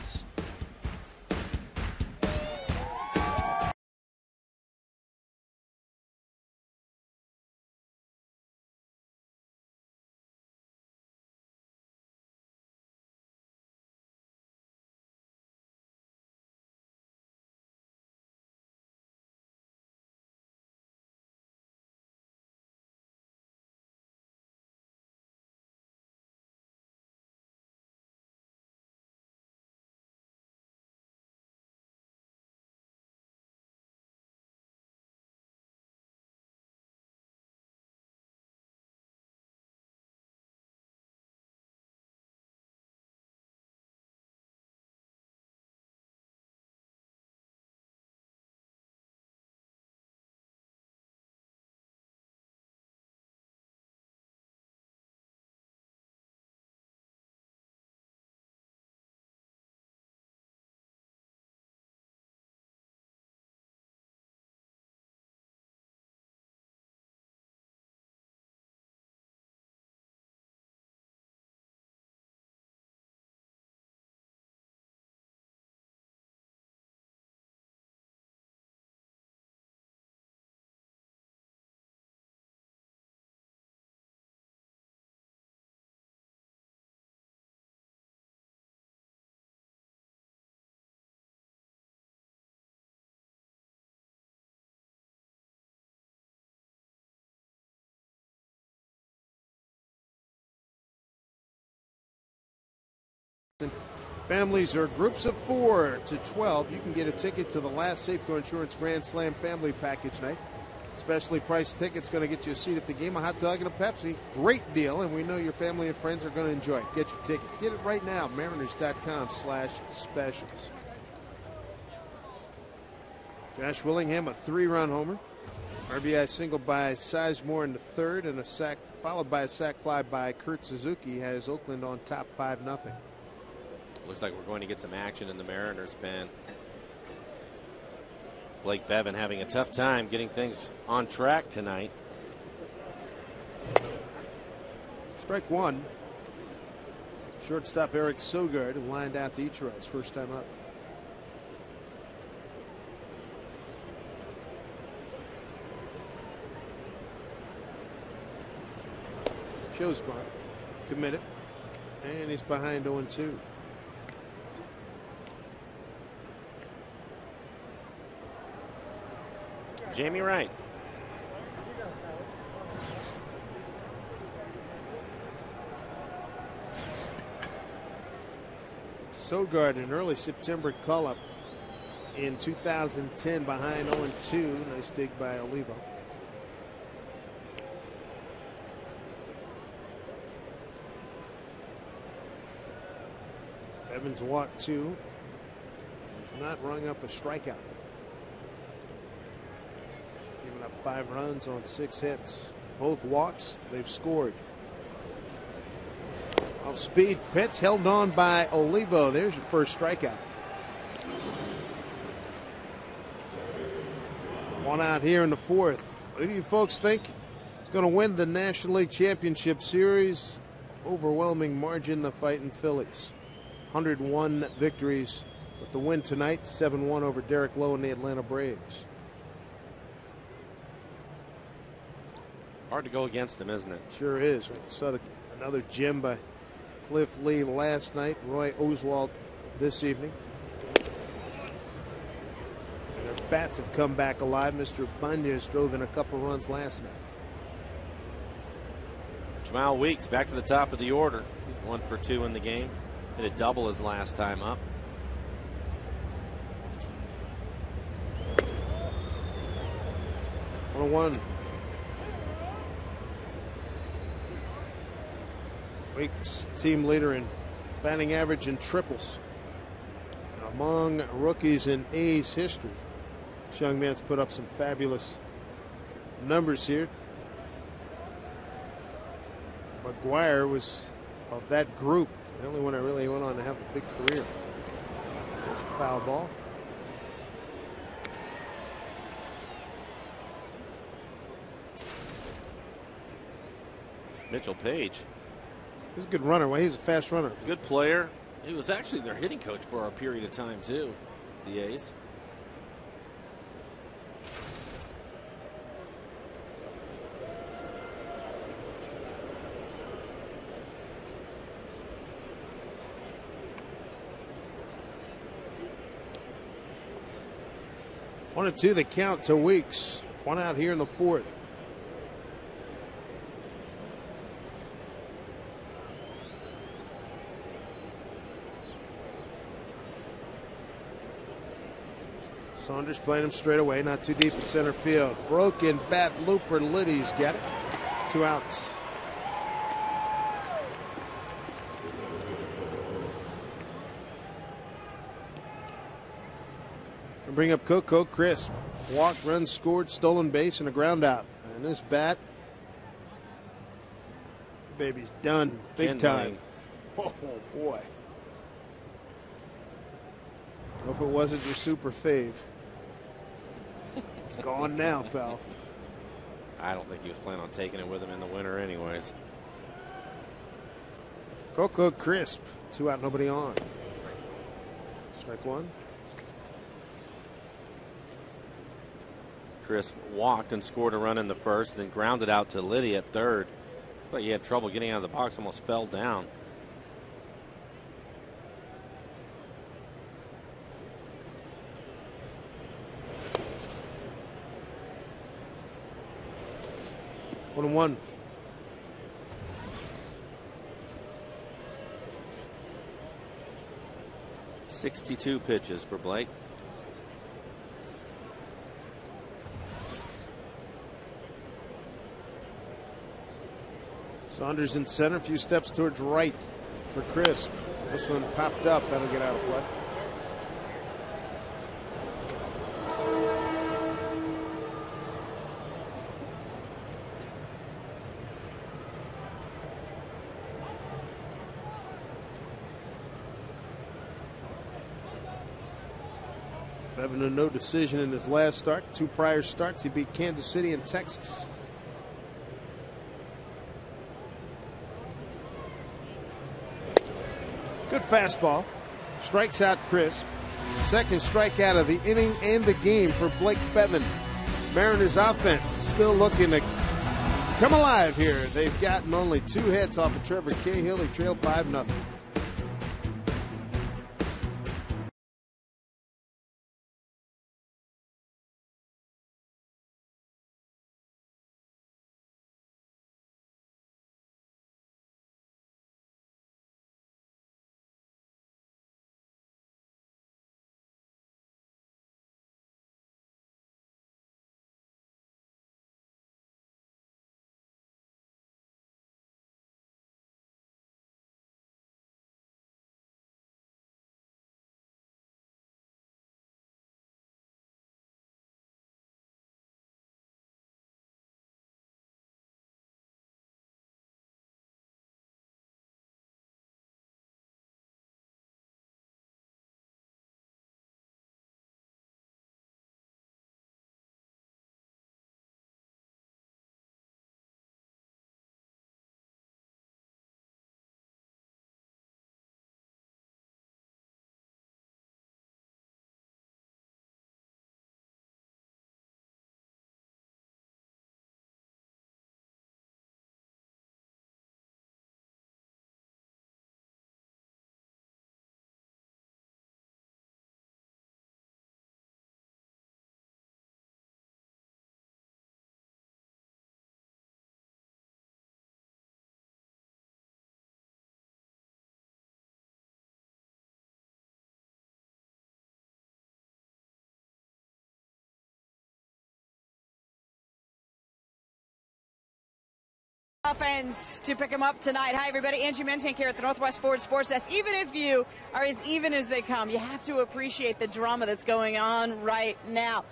Families are groups of 4 to 12. You can get a ticket to the last Safeco Insurance Grand Slam Family Package night. Specially priced tickets going to get you a seat at the game, a hot dog, and a Pepsi. Great deal, and we know your family and friends are going to enjoy it. Get your ticket. Get it right now, Mariners.com/specials. Josh Willingham, a 3-run homer. RBI single by Sizemore in the third, and a sac followed by a sac fly by Kurt Suzuki has Oakland on top 5-0. Looks like we're going to get some action in the Mariners pen. Blake Bevan having a tough time getting things on track tonight. Strike one. Shortstop Eric Sogard lined out to Ichiro his first time up. Shosbar committed, and he's behind 0-2. Jamie Wright. Sogard, an early September call-up in 2010 behind 0-2. Nice dig by Olivo. Evans walked 2. He's not rung up a strikeout. Giving up 5 runs on 6 hits. Both walks, they've scored. Off speed pitch held on by Olivo. There's your first strikeout. One out here in the fourth. Who do you folks think is going to win the National League Championship Series? Overwhelming margin, the Fighting Phillies. 101 victories with the win tonight, 7-1 over Derek Lowe and the Atlanta Braves. Hard to go against him, isn't it? Sure is. We saw another gem by Cliff Lee last night. Roy Oswalt this evening. And their bats have come back alive. Mr. Banez drove in a couple runs last night. Jamal Weeks back to the top of the order. 1 for 2 in the game. Hit a double his last time up. One. Weeks team leader in batting average and triples. And among rookies in A's history. This young man's put up some fabulous numbers here. McGuire was of that group the only one that really went on to have a big career. There's a foul ball. Mitchell Page. He's a good runner. Well, he's a fast runner. Good player. He was actually their hitting coach for a period of time, too, the A's. One and two, the count to Weeks. One out here in the fourth. Saunders playing him straight away, not too deep in center field. Broken bat looper, Liddy's got it. 2 outs. And bring up Coco Crisp. Walk, run, scored, stolen base, and a ground out. And this bat, baby's done big time. Oh boy. Hope it wasn't your super fave. It's gone now, pal. I don't think he was planning on taking it with him in the winter anyways. Coco Crisp. 2 out, nobody on. Strike one. Crisp walked and scored a run in the first, then grounded out to Liddy at third. But he had trouble getting out of the box, almost fell down. One and one. .62 pitches for Blake. Saunders in center, a few steps towards right for Crisp. This one popped up, that'll get out of play. Bevan a no decision in his last start. 2 prior starts, he beat Kansas City and Texas. Good fastball. Strikes out crisp. Second strikeout of the inning and the game for Blake Bevan. Mariners offense still looking to come alive here. They've gotten only 2 hits off of Trevor Cahill. They trail 5-0. Offense to pick him up tonight. Hi, everybody. Angie Mentank here at the Northwest Ford Sports Desk. Even if you are as even as they come, you have to appreciate the drama that's going on right now.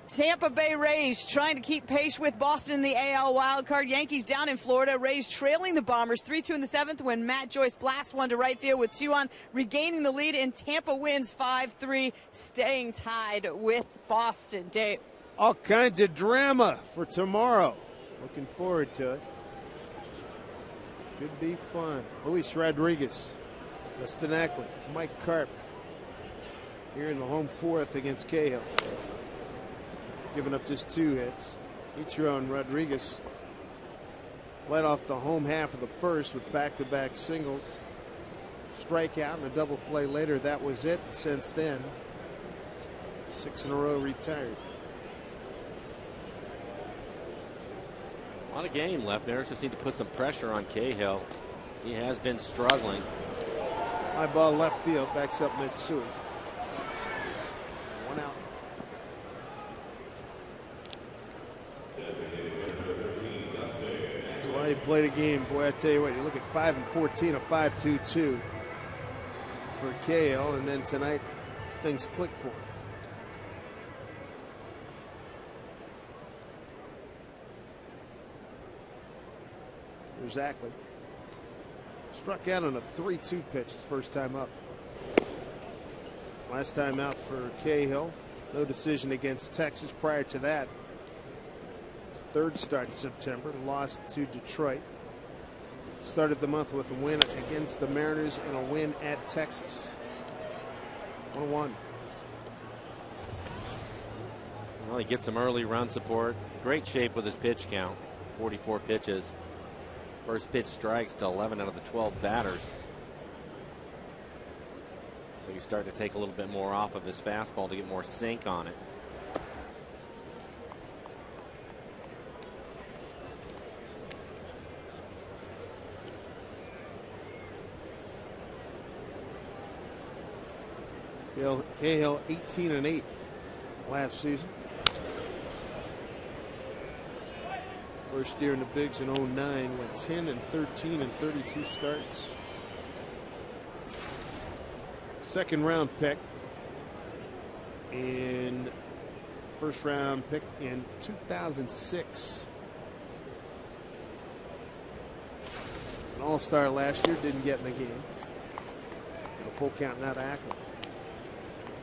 Tampa Bay Rays trying to keep pace with Boston in the AL wildcard. Yankees down in Florida. Rays trailing the Bombers 3-2 in the 7th when Matt Joyce blasts one to right field with 2 on, regaining the lead, and Tampa wins 5-3, staying tied with Boston. Dave. All kinds of drama for tomorrow. Looking forward to it. Should be fun. Luis Rodriguez, Justin Ackley, Mike Carp here in the home 4th against Cahill. Giving up just 2 hits. Ichiro and Rodriguez led off the home half of the 1st with back-to-back singles. Strikeout and a double play later. That was it. Since then, 6 in a row retired. A lot of game left. Mariners just need to put some pressure on Cahill. He has been struggling. High ball left field, backs up Mitsui. 1 out. That's why you play the game. Boy, I tell you what, you look at 5-14, a 5-2-2 for Cahill, and then tonight things click for him. There's Ackley. Struck out on a 3-2 pitch his first time up. Last time out for Cahill. No decision against Texas. Prior to that, his 3rd start in September. Lost to Detroit. Started the month with a win against the Mariners and a win at Texas. 1-1. Well, he gets some early run support. Great shape with his pitch count. 44 pitches. First pitch strikes to 11 out of the 12 batters. So he's starting to take a little bit more off of his fastball to get more sink on it. Cahill 18-8 last season. First year in the bigs in 09, went 10-13 in 32 starts. Second round pick in first round pick in 2006. An all-star last year, didn't get in the game. And a full count now to Ackley.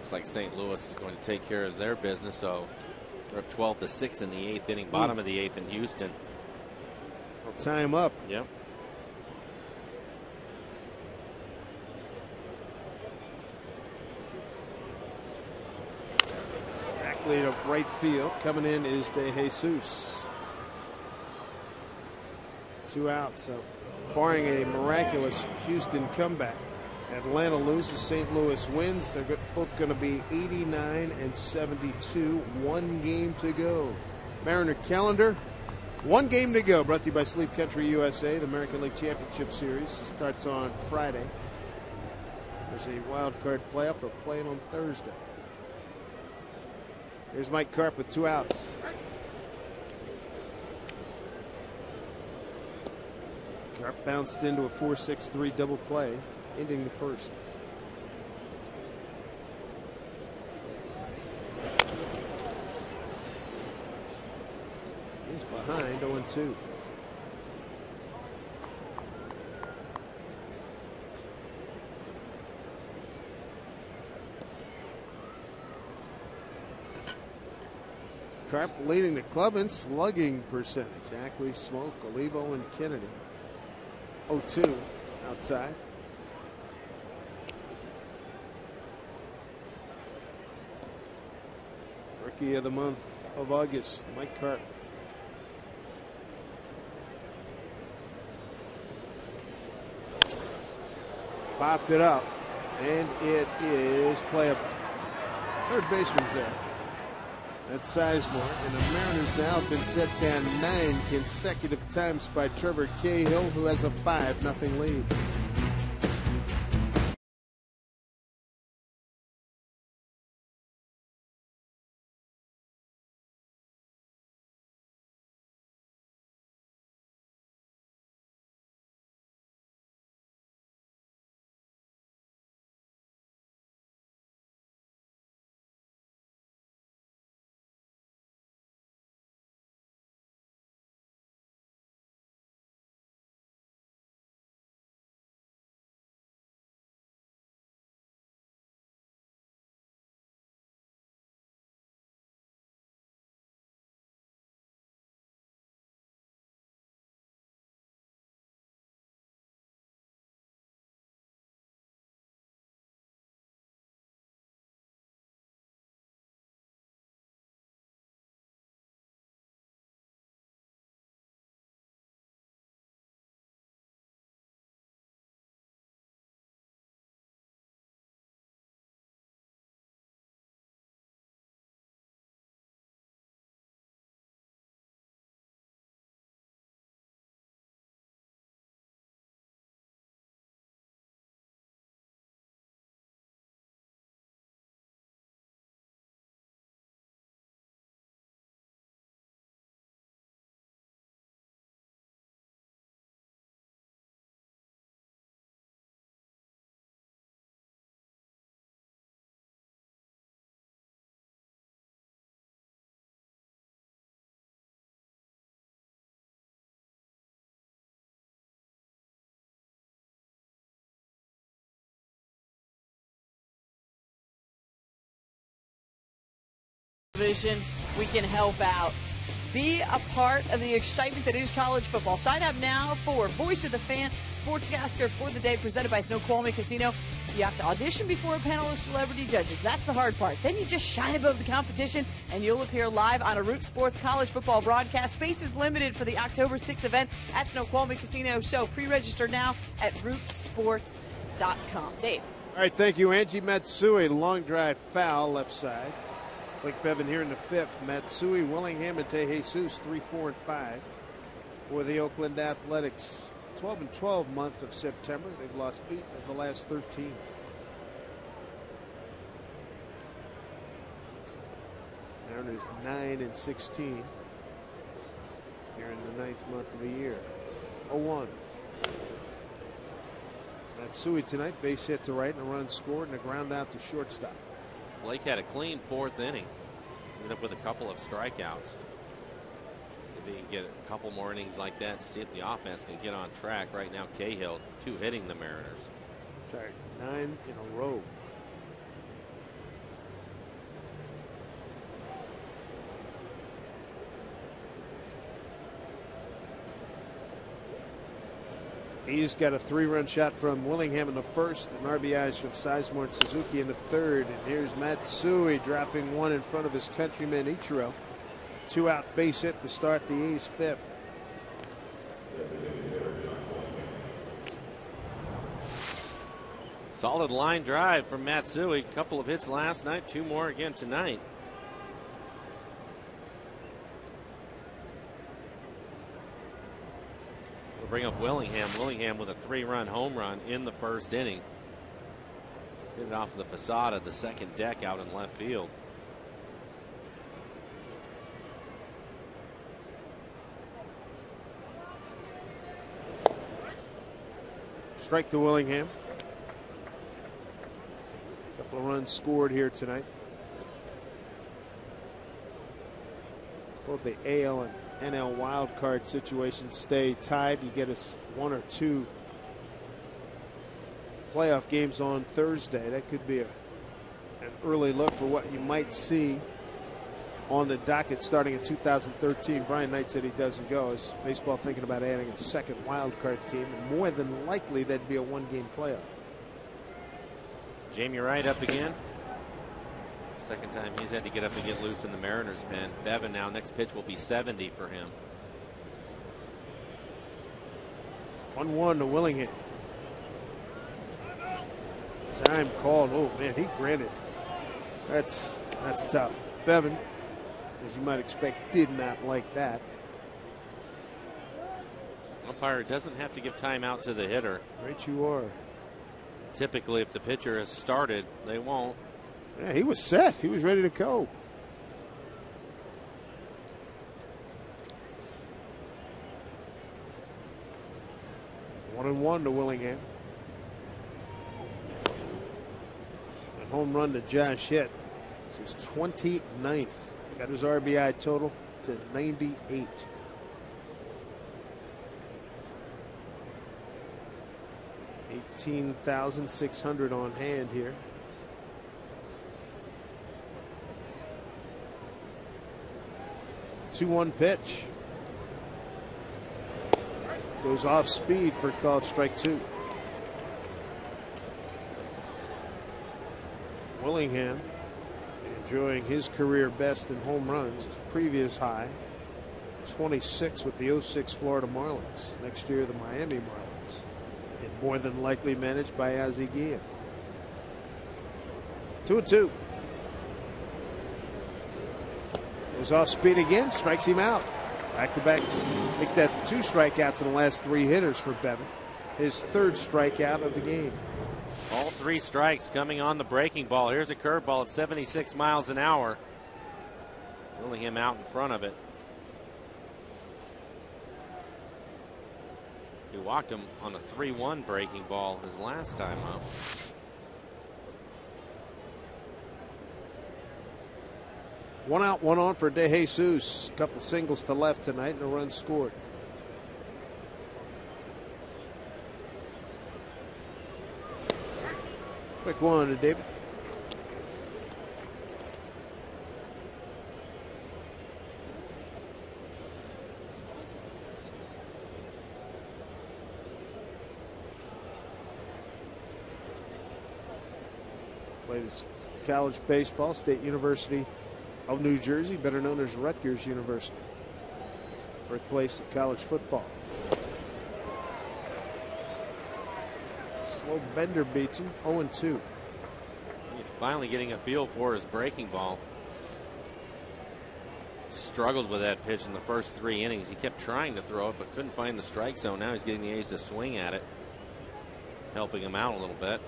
Looks like St. Louis is going to take care of their business, so they're up 12-6 in the 8th inning, bottom of the 8th in Houston. Time up. Yep. Back lead of right field. Coming in is De Jesus. 2 outs. So barring a miraculous Houston comeback, Atlanta loses, St. Louis wins. They're both going to be 89 and 72. 1 game to go. Mariner calendar. 1 game to go. Brought to you by Sleep Country USA. The American League Championship Series starts on Friday. There's a wild card playoff. They'll play it on Thursday. Here's Mike Carp with 2 outs. Carp bounced into a 4-6-3 double play, ending the first. He's behind 0-2. Carp leading the club in slugging percentage. Ackley, Smoke, Olivo, and Kennedy. 0-2 outside. Rookie of the month of August, Mike Carp. Popped it up, and it is playable. Third baseman's there. That's Sizemore, and the Mariners now have been set down 9 consecutive times by Trevor Cahill, who has a 5-0 lead. Division, we can help out. Be a part of the excitement that is college football. Sign up now for Voice of the Fan, sportscaster for the day, presented by Snoqualmie Casino. You have to audition before a panel of celebrity judges. That's the hard part. Then you just shine above the competition, and you'll appear live on a Root Sports college football broadcast. Space is limited for the October 6th event at Snoqualmie Casino. So pre-register now at rootsports.com. Dave. All right, thank you, Angie Matsui. Long drive foul left side. Blake Bevan here in the 5th. Matsui, Willingham, and DeJesus 3, 4, and 5 for the Oakland Athletics. 12-12 month of September. They've lost 8 of the last 13. Mariners 9-16 here in the 9th month of the year. 0-1. Matsui tonight, base hit to right and a run scored and a ground out to shortstop. Blake had a clean 4th inning. Ended up with a couple of strikeouts. If he can get a couple more innings like that, see if the offense can get on track. Right now, Cahill 2 hitting the Mariners. Sorry, 9 in a row. He's got a 3-run shot from Willingham in the first, and RBIs from Sizemore and Suzuki in the third. And here's Matsui dropping one in front of his countryman Ichiro. 2-out base hit to start the A's fifth. Solid line drive from Matsui. Couple of hits last night, 2 more again tonight. We'll bring up Willingham. Willingham with a 3-run home run in the first inning. Hit it off the facade of the second deck out in left field. Strike to Willingham. Couple of runs scored here tonight. Both the AL and NL wild card situations stay tied. You get us 1 or 2 playoff games on Thursday. That could be an early look for what you might see on the docket starting in 2013. Brian Knight said he doesn't go. Is baseball thinking about adding a second wild card team? And more than likely, that'd be a 1-game playoff. Jamie Wright up again. Second time he's had to get up and get loose in the Mariners pen. Bevan now, next pitch will be 70 for him. 1-1 to Willingham. Time called. Oh man, he granted. That's tough. Bevan, as you might expect, did not like that. Umpire doesn't have to give time out to the hitter. Right you are. Typically, if the pitcher has started, they won't. Yeah, he was set. He was ready to go. One and one to Willingham. A home run to Josh Hitt. It's his 29th. Got his RBI total to 98. $18,600 on hand here. Two-one pitch. Goes off speed for called strike 2. Willingham enjoying his career best in home runs. His previous high, 26 with the 06 Florida Marlins. Next year, the Miami Marlins. And more than likely managed by Ozzie Guillen. 2-2. Goes off speed again, strikes him out. Back to back, make that 2 strikeouts in the last 3 hitters for Bevan. His 3rd strikeout of the game. All 3 strikes coming on the breaking ball. Here's a curveball at 76 miles an hour. Willingham out in front of it. He walked him on a 3-1 breaking ball his last time up. One out, one on for De Jesus. Couple singles to left tonight and a run scored. Quick one to David. Played his college baseball, State University of New Jersey, better known as Rutgers University. Birthplace of college football. Slow bender beats him, 0-2. He's finally getting a feel for his breaking ball. Struggled with that pitch in the first 3 innings. He kept trying to throw it, but couldn't find the strike zone. Now he's getting the A's to swing at it, helping him out a little bit.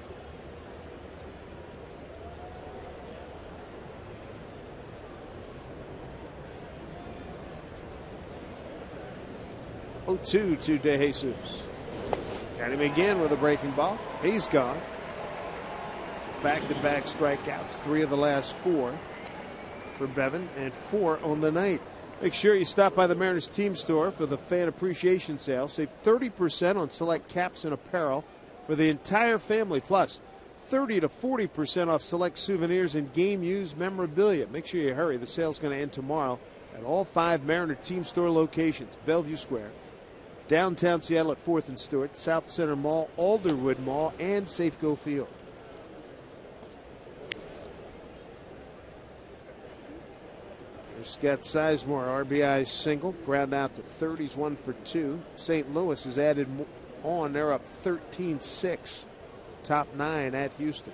To De Jesus. Got him again with a breaking ball. He's gone. Back-to-back strikeouts. 3 of the last 4 for Bevan and 4 on the night. Make sure you stop by the Mariners team store for the fan appreciation sale. Save 30% on select caps and apparel for the entire family. Plus 30 to 40% off select souvenirs and game-used memorabilia. Make sure you hurry. The sale's going to end tomorrow at all 5 Mariner team store locations. Bellevue Square, Downtown Seattle at 4th and Stewart, South Center Mall, Alderwood Mall, and Safeco Field. There's Scott Sizemore, RBI single, ground out to third. He's 1 for 2. St. Louis has added on. They're up 13-6. Top 9 at Houston.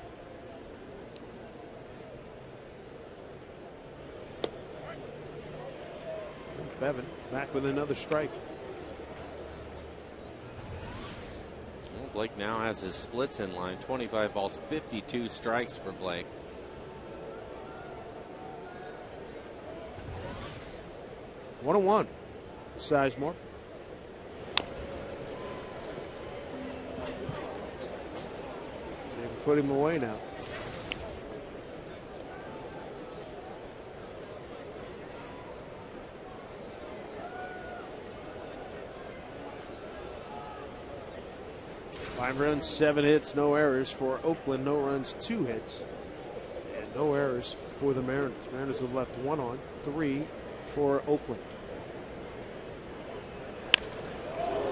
Bevan back with another strike. Well, Blake now has his splits in line. 25 balls, 52 strikes for Blake. One on one. Sizemore. So you can put him away now. Five runs, 7 hits, no errors for Oakland. No runs, 2 hits, and no errors for the Mariners. Mariners have left 1 on, 3 for Oakland.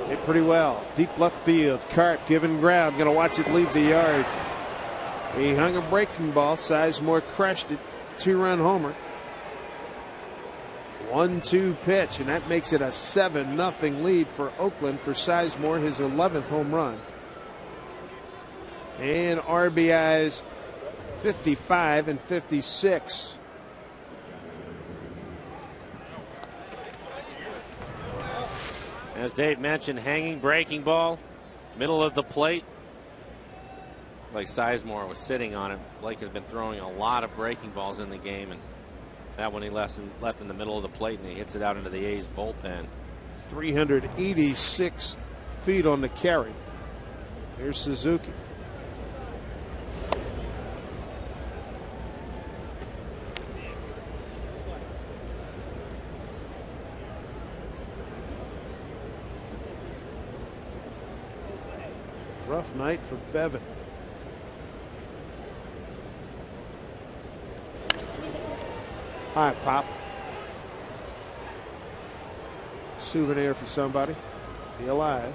Hit pretty well. Deep left field. Carp giving ground. Going to watch it leave the yard. He hung a breaking ball. Sizemore crushed it. 2-run homer. 1-2 pitch, and that makes it a 7-0 lead for Oakland for Sizemore, his 11th home run. And RBIs 55 and 56. As Dave mentioned, hanging breaking ball, middle of the plate. Like Sizemore was sitting on it. Blake has been throwing a lot of breaking balls in the game, and that one he left in the middle of the plate, and he hits it out into the A's bullpen. 386 feet on the carry. Here's Suzuki. Rough night for Bevan. Hi, Pop. Souvenir for somebody. Be alive.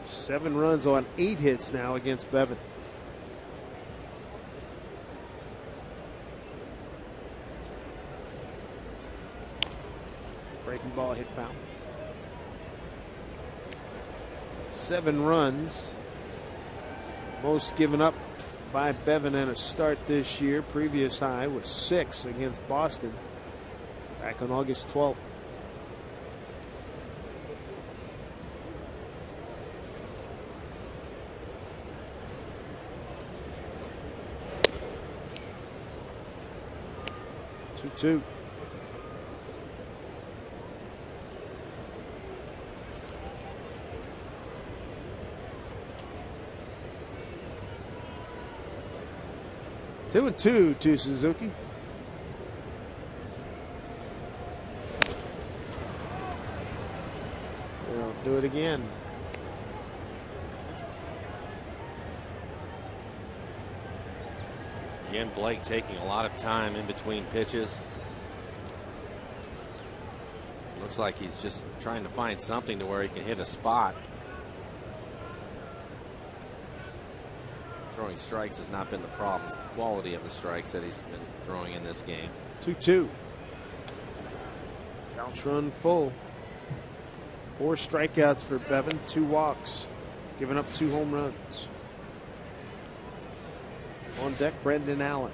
Seven runs on 8 hits now against Bevan. Breaking ball hit foul. 7 runs. Most given up by Bevan in a start this year. Previous high was 6 against Boston back on August 12th. Two. Two and two to Suzuki. They'll do it again. Again, Blake taking a lot of time in between pitches. Looks like he's just trying to find something to where he can hit a spot. Throwing strikes has not been the problem. It's the quality of the strikes that he's been throwing in this game. 2-2. Count run full. 4 strikeouts for Bevan, 2 walks, giving up 2 home runs. On deck, Brendan Allen.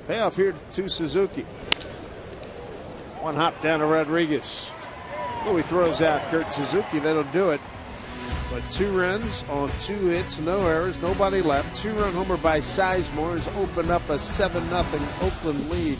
Payoff here to Suzuki. One hop down to Rodriguez. Oh, he throws out Kurt Suzuki. That'll do it. But 2 runs on 2 hits, no errors, nobody left. 2-run homer by Sizemore has opened up a 7-0 Oakland lead.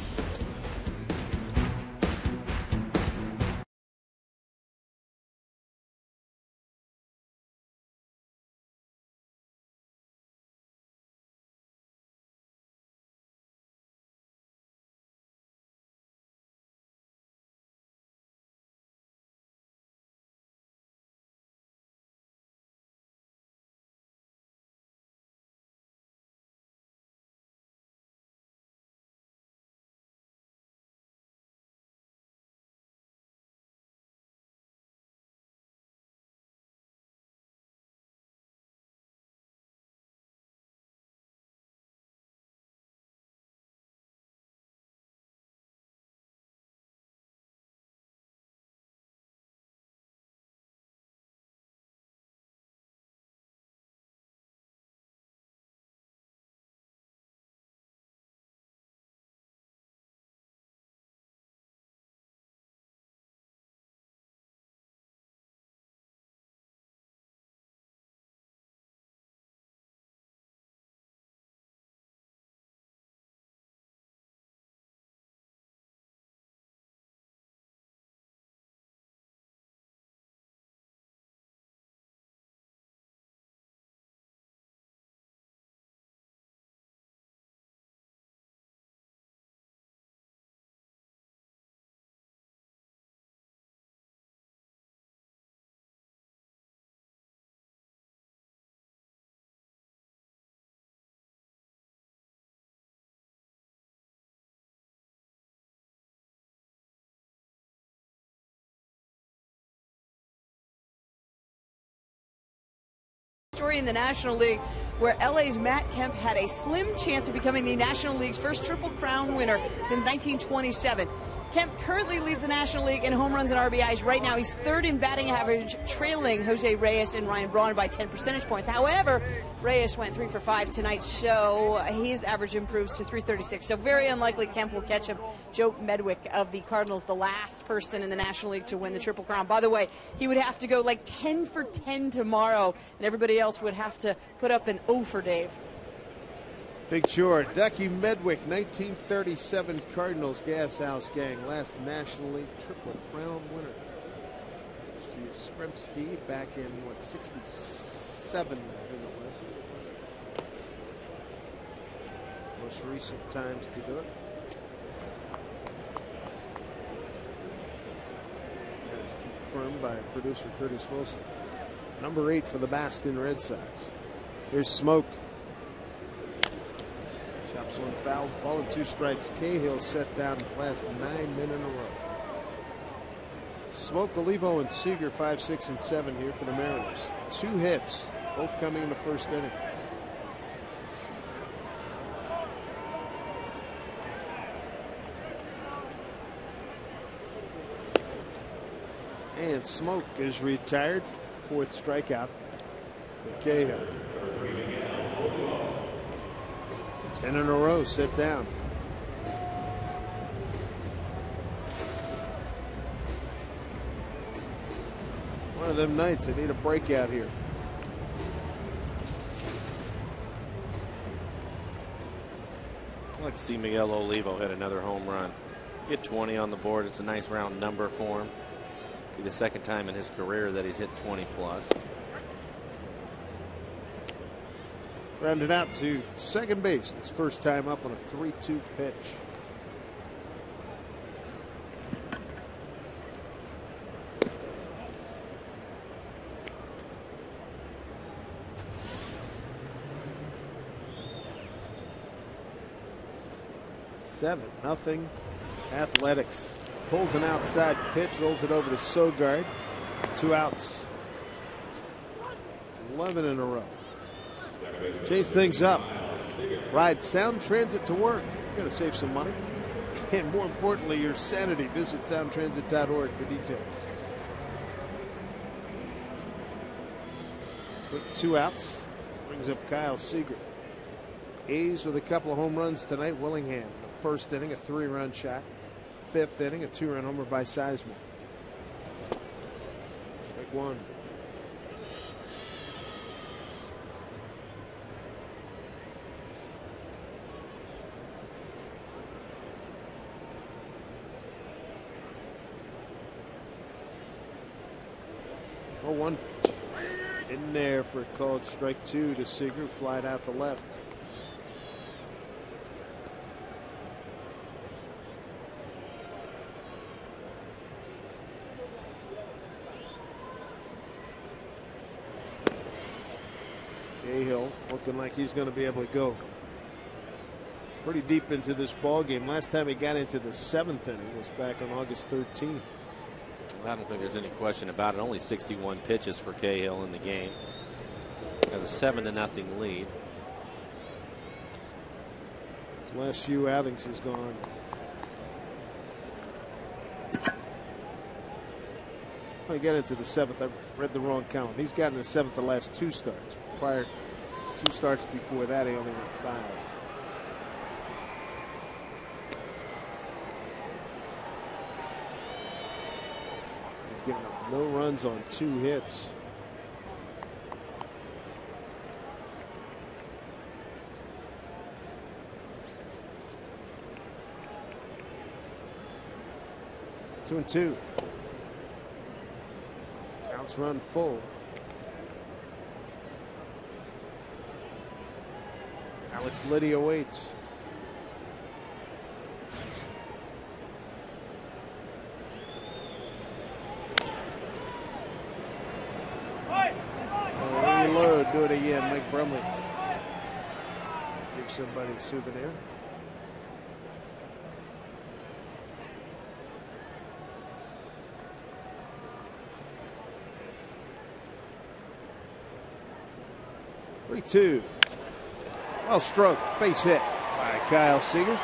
story in the National League where LA's Matt Kemp had a slim chance of becoming the National League's first Triple Crown winner since 1927. Kemp currently leads the National League in home runs and RBIs. Right now, he's third in batting average, trailing Jose Reyes and Ryan Braun by 10 percentage points. However, Reyes went 3 for 5 tonight's show. His average improves to 336, so very unlikely Kemp will catch him. Joe Medwick of the Cardinals, the last person in the National League to win the Triple Crown. By the way, he would have to go like 10 for 10 tomorrow, and everybody else would have to put up an O for Dave. Big Shore, Ducky Medwick, 1937 Cardinals Gas House Gang, last National League Triple Crown winner. Stu Yastrzemski back in, 67, I think it was. Most recent times to do it. That's confirmed by producer Curtis Wilson. Number 8 for the Boston Red Sox. Here's Smoke. Chops one foul, ball and 2 strikes. Cahill set down the last 9 men in a row. Smoke, Olivo, and Seager 5, 6, and 7 here for the Mariners. 2 hits, both coming in the first inning. And Smoke is retired. 4th strikeout for Cahill. 10 in a row, sit down. One of them nights, they need a breakout here. I'd like to see Miguel Olivo hit another home run. Get 20 on the board. It's a nice round number for him. Be the second time in his career that he's hit 20 plus. Grounded out to second base. His first time up on a 3-2 pitch. Seven, nothing. Athletics. Pulls an outside pitch, rolls it over to Sogard. 2 outs. 11 in a row. Chase things up. Ride Sound Transit to work. You're going to save some money. And more importantly, your sanity. Visit soundtransit.org for details. Quick 2 outs. Brings up Kyle Seager. A's with a couple of home runs tonight. Willingham, the first inning, a 3-run shot. 5th inning, a 2-run homer by Sizemore. Strike 1. Oh, 1 in there for a called strike 2 to Seager. Flied out to left. Cahill looking like he's going to be able to go pretty deep into this ball game. Last time he got into the 7th inning was back on August 13th. I don't think there's any question about it. Only 61 pitches for Cahill in the game. Has a 7-0 lead. Last few outings he's gone. I got into the 7th. I read the wrong count. He's gotten the 7th the last 2 starts. Prior 2 starts before that, he only went 5. He's given up no runs on 2 hits. Two and 2. Counts run full. Alex Liddy awaits. Reload, do it again. Mike Brumley. Give somebody a souvenir. 3-2. Well stroked. Face hit by Kyle Seager.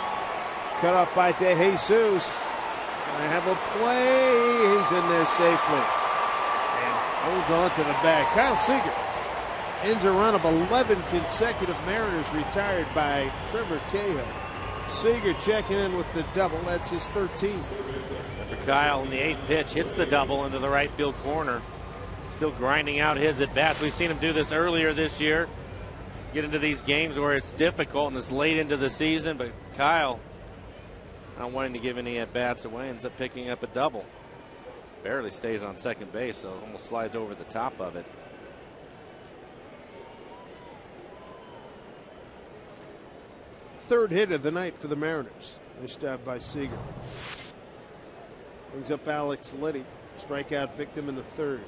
Cut off by De Jesus. Gonna have a play. He's in there safely. And holds on to the bag. Kyle Seager ends a run of 11 consecutive Mariners retired by Trevor Cahill. Seager checking in with the double. That's his 13th. After Kyle in the 8th pitch hits the double into the right field corner. Still grinding out his at-bats. We've seen him do this earlier this year. Get into these games where it's difficult and it's late into the season, but Kyle, not wanting to give any at-bats away, ends up picking up a double. Barely stays on second base, so almost slides over the top of it. Third hit of the night for the Mariners. Nice job by Seager. Brings up Alex Liddy. Strikeout victim in the third.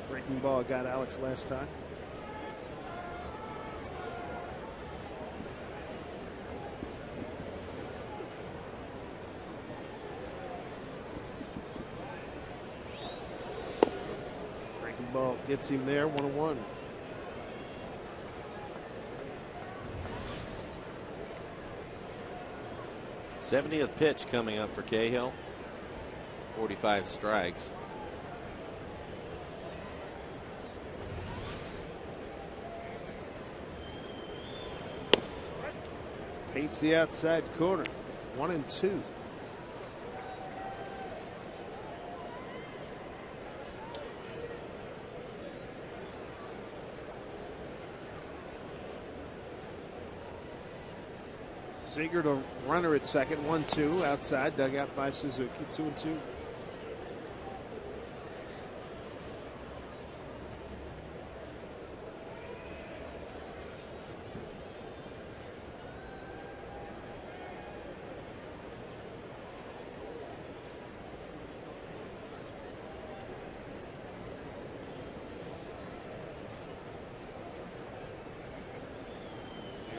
Breaking ball got Alex last time. Breaking ball gets him there, 1-1. '70th pitch coming up for Cahill. 45 strikes. Paints the outside corner. 1-2. Seager to runner at second. 1-2 outside. Dug out by Suzuki. 2-2.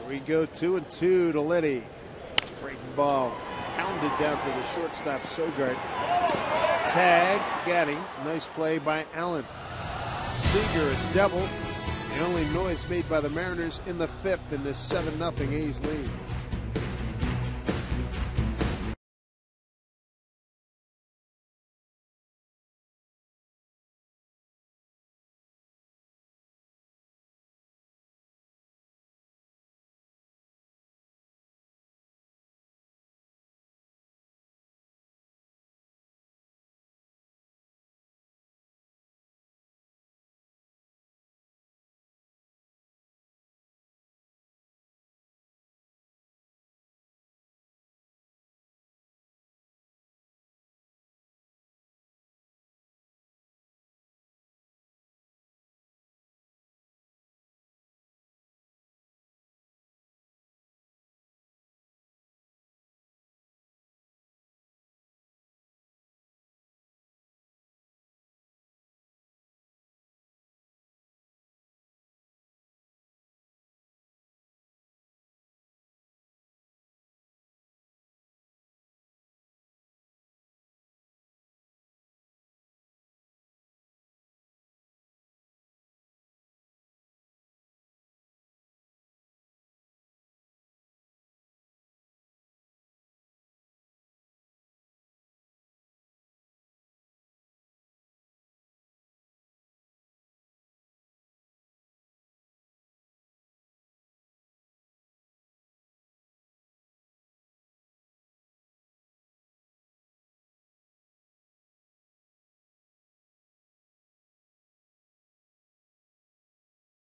We go 2-2 to Liddy. Breaking ball pounded down to the shortstop Sogard. Tag, got him. Nice play by Allen. Seager a double. The only noise made by the Mariners in the fifth in this 7-0 A's lead.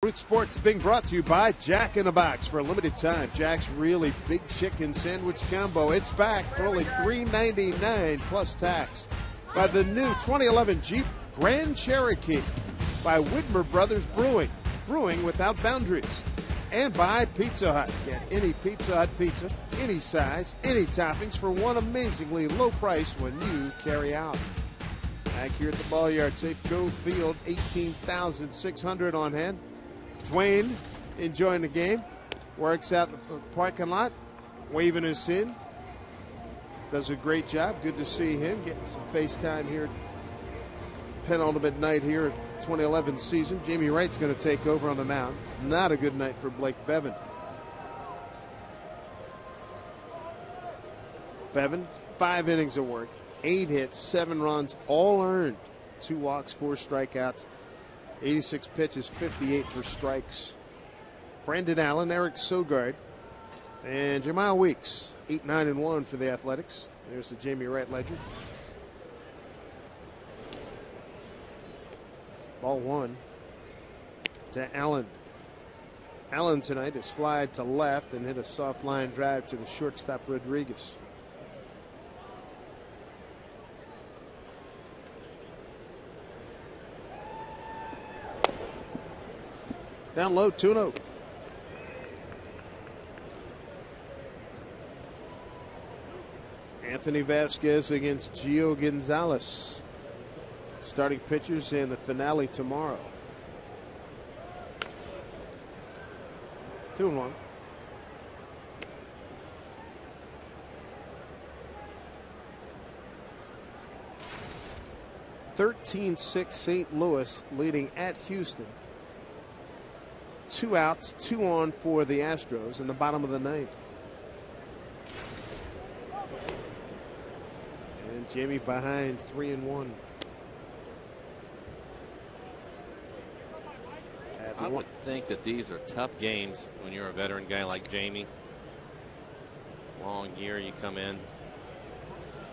Root Sports being brought to you by Jack in the Box. For a limited time, Jack's really big chicken sandwich combo. It's back for only $3.99 plus tax. By the new 2011 Jeep Grand Cherokee. By Widmer Brothers Brewing. Brewing without boundaries. And by Pizza Hut. Get any Pizza Hut pizza, any size, any toppings for one amazingly low price when you carry out. Back here at the Ball Yard, Safeco Field, 18,600 on hand. Dwayne enjoying the game. Works out in the parking lot, waving us in. does a great job. Good to see him getting some FaceTime here. Penultimate night here at 2011 season. Jamie Wright's going to take over on the mound. Not a good night for Blake Bevan. Bevan, 5 innings of work, 8 hits, 7 runs, all earned. 2 walks, 4 strikeouts, 86 pitches, 58 for strikes. Brandon Allen, Eric Sogard, and Jamal Weeks, 8-9-1 for the Athletics. There's the Jamie Wright ledger. Ball 1 to Allen. Allen tonight has flied to left and hit a soft line drive to the shortstop Rodriguez. Down low, 2-0. Anthony Vasquez against Gio Gonzalez. Starting pitchers in the finale tomorrow. 2-1. (13-6) St. Louis leading at Houston. 2 outs, 2 on for the Astros in the bottom of the 9th. And Jamie behind 3-1. I would think that these are tough games when you're a veteran guy like Jamie. Long year, you come in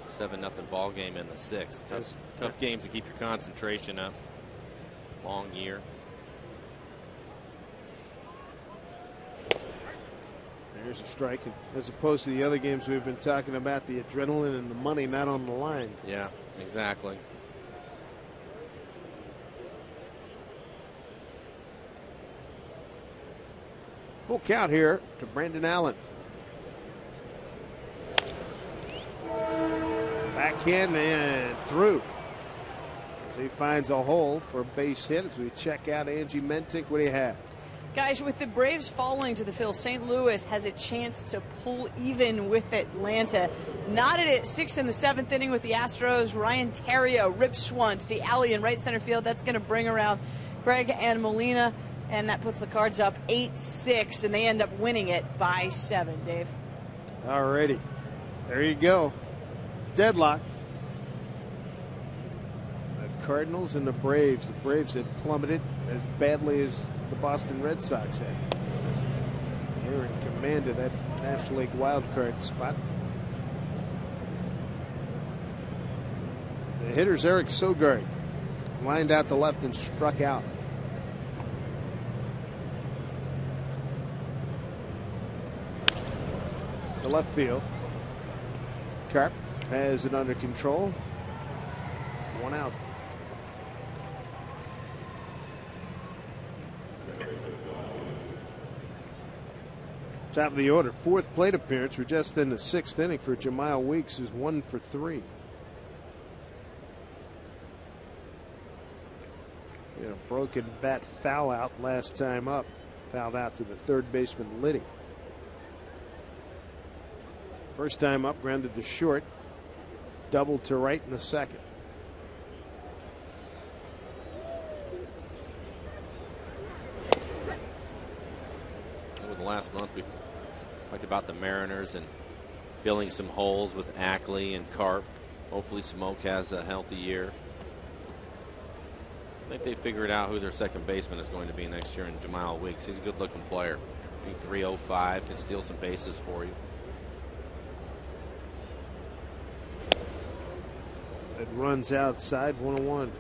7-0 ball game in the 6th. Tough games to keep your concentration up. Long year. There's a strike, and as opposed to the other games we've been talking about, the adrenaline and the money not on the line. Yeah, exactly. Full count here to Brandon Allen. Back in and through. As he finds a hole for a base hit as we check out Angie Mentink. What do you have? Guys, with the Braves falling to the field, St. Louis has a chance to pull even with Atlanta. Knotted at 6 in the 7th inning with the Astros. Ryan Theriot rips one to the alley in right center field. That's going to bring around Craig and Molina, and that puts the Cards up 8-6, and they end up winning it by 7, Dave. All righty. There you go. Deadlocked. The Cardinals and the Braves. The Braves had plummeted as badly as the Boston Red Sox had. They're in command of that National League wild card spot. The hitter's Eric Sogard. Lined out to left and struck out. To left field. Carp has it under control. 1 out. Top of the order, 4th plate appearance. We're just in the 6th inning for Jamal Weeks, who's 1 for 3. You know, broken bat foul out last time up. Fouled out to the 3rd baseman Liddy. First time up, grounded to short. Doubled to right in the 2nd. Over the last month, we talked about the Mariners and filling some holes with Ackley and Carp. Hopefully Smoke has a healthy year. I think they figured out who their second baseman is going to be next year in Jamal Weeks. He's a good-looking player. I think 305 can steal some bases for you. It runs outside, 1-1.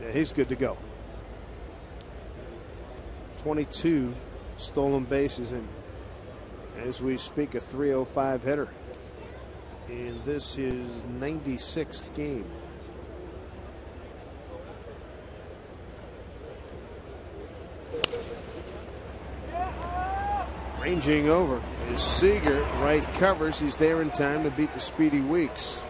Yeah, he's good to go. 22 stolen bases, and as we speak, a 305 hitter. And this is 96th game. Ranging over is Seager. Right covers. He's there in time to beat the speedy Weeks.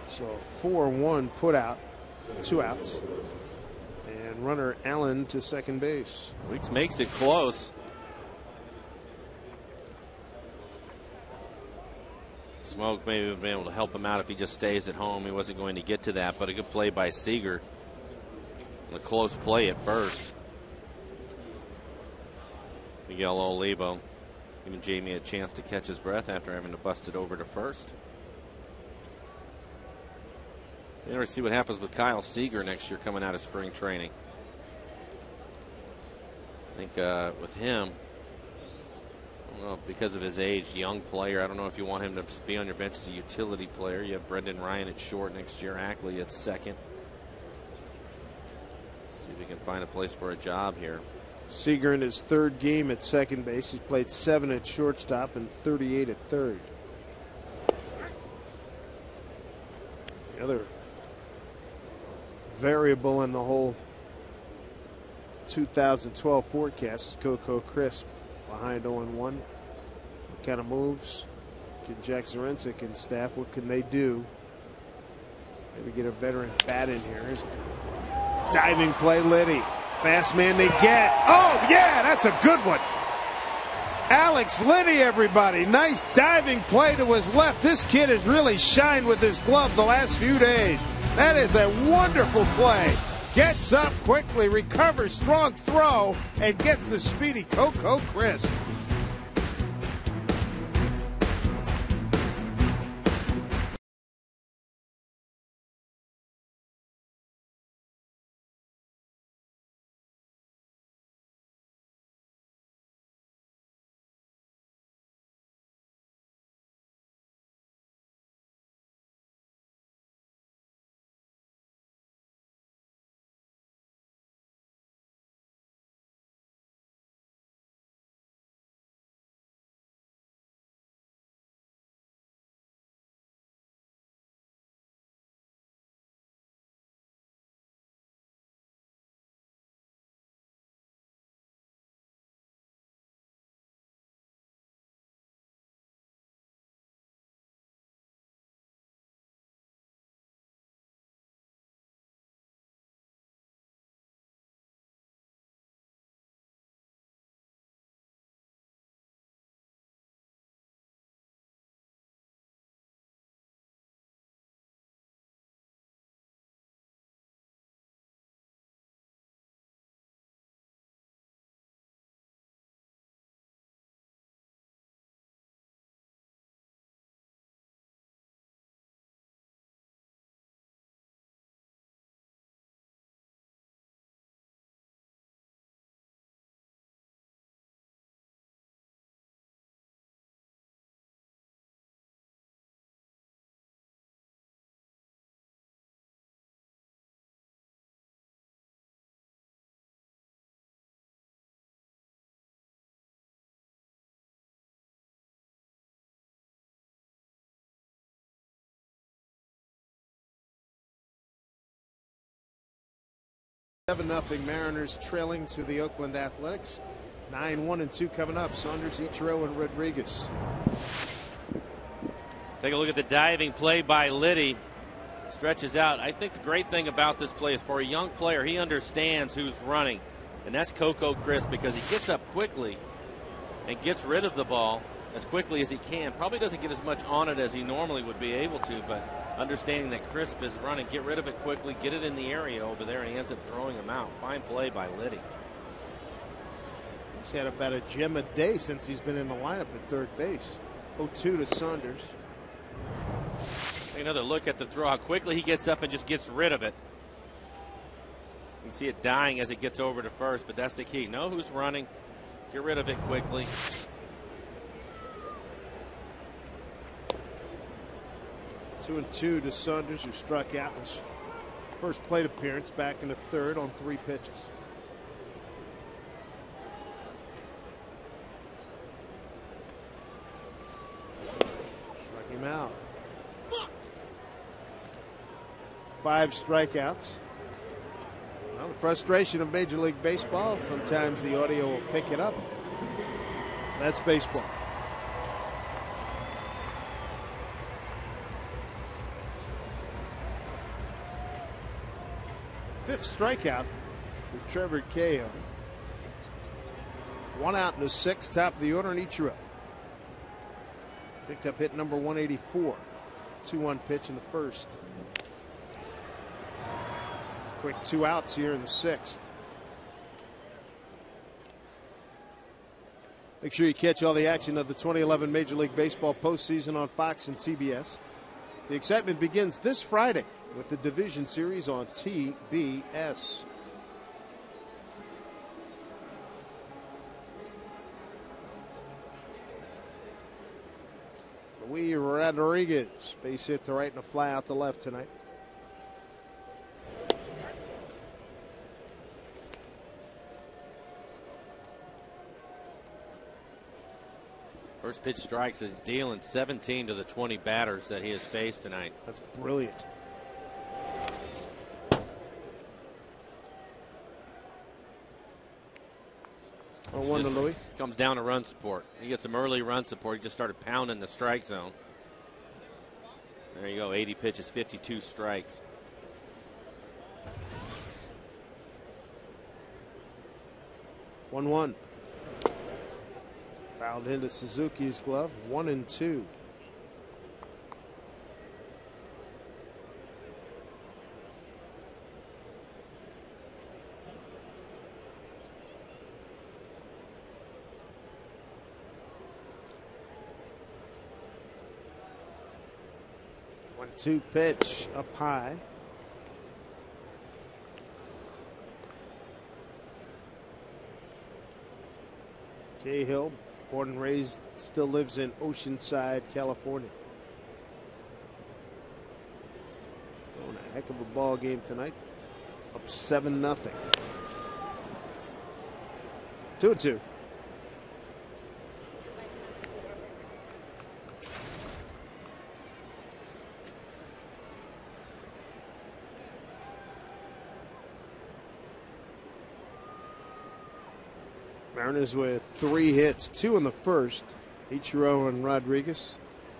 So 4-1 put out, 2 outs. And runner Allen to second base. Weeks makes it close. Smoke maybe would have been able to help him out if he just stays at home. He wasn't going to get to that, but a good play by Seeger. A close play at first. Miguel Olivo giving Jamie a chance to catch his breath after having to bust it over to first. You never see what happens with Kyle Seeger next year coming out of spring training. I think with him, I don't know, because of his age, young player, I don't know if you want him to be on your bench as a utility player. You have Brendan Ryan at short next year, Ackley at second. See if we can find a place for a job here. Seeger in his third game at second base. He's played 7 at shortstop and 38 at third. The other variable in the whole 2012 forecast is Coco Crisp behind 0-1. What kind of moves can Jack Zarenzek and staff, what can they do? Maybe get a veteran bat in here. Diving play, Liddy. Fast man they get. Oh, yeah, that's a good one. Alex Liddy, everybody. Nice diving play to his left. This kid has really shined with his glove the last few days. That is a wonderful play. Gets up quickly, recovers, strong throw, and gets the speedy Coco Crisp. Nothing Mariners trailing to the Oakland Athletics. 9-1-2 coming up. Saunders, Ichiro, and Rodriguez. Take a look at the diving play by Liddy. Stretches out. I think the great thing about this play is for a young player, he understands who's running. And that's Coco Crisp because he gets up quickly and gets rid of the ball as quickly as he can. Probably doesn't get as much on it as he normally would be able to, but understanding that Crisp is running, get rid of it quickly, get it in the area over there, and he ends up throwing him out. Fine play by Liddy. He's had about a gem a day since he's been in the lineup at third base. 0-2 to Saunders. Another look at the throw, how quickly he gets up and just gets rid of it. You can see it dying as it gets over to first, but that's the key. Know who's running, get rid of it quickly. 2-2 to Saunders, who struck out in his first plate appearance back in the third on 3 pitches. Struck him out. 5 strikeouts. Well, the frustration of Major League Baseball, sometimes the audio will pick it up. That's baseball. Fifth strikeout with Trevor Cahill. 1 out in the 6th, top of the order, and Ichiro. Picked up hit number 184. 2-1 pitch in the first. Quick 2 outs here in the sixth. Make sure you catch all the action of the 2011 Major League Baseball postseason on Fox and TBS. The excitement begins this Friday with the Division Series on TBS. Luis Rodriguez, base hit to right and a fly out to left tonight. First pitch strikes is dealing 17 to the 20 batters that he has faced tonight. That's brilliant. Oh, one to Louis. Comes down to run support. He gets some early run support. He just started pounding the strike zone. There you go. 80 pitches, 52 strikes. One. Fouled into Suzuki's glove. 1-2. One-two pitch up high. Cahill, born and raised, still lives in Oceanside, California. Going a heck of a ball game tonight. Up 7-0. 2-2. Mariners with 3 hits, 2 in the first. Ichiro and Rodriguez.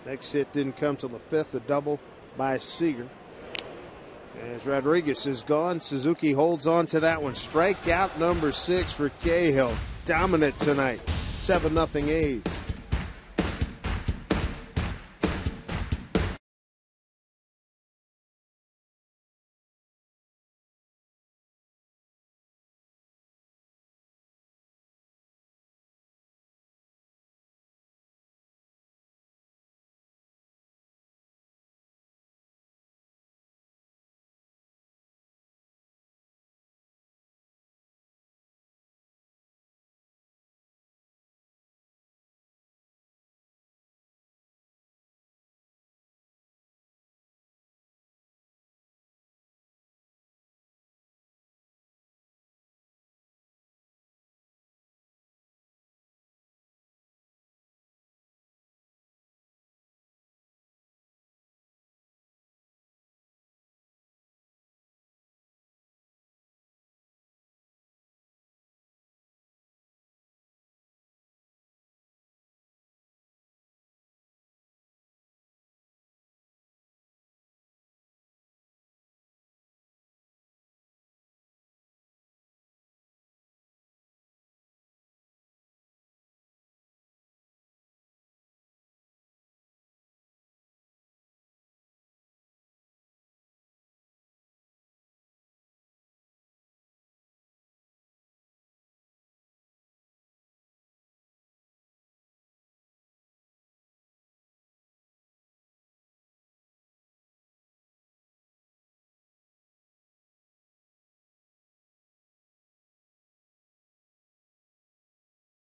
Next hit didn't come till the 5th, a double by Seager. As Rodriguez is gone, Suzuki holds on to that one. Strikeout number 6 for Cahill. Dominant tonight. 7-0 A's.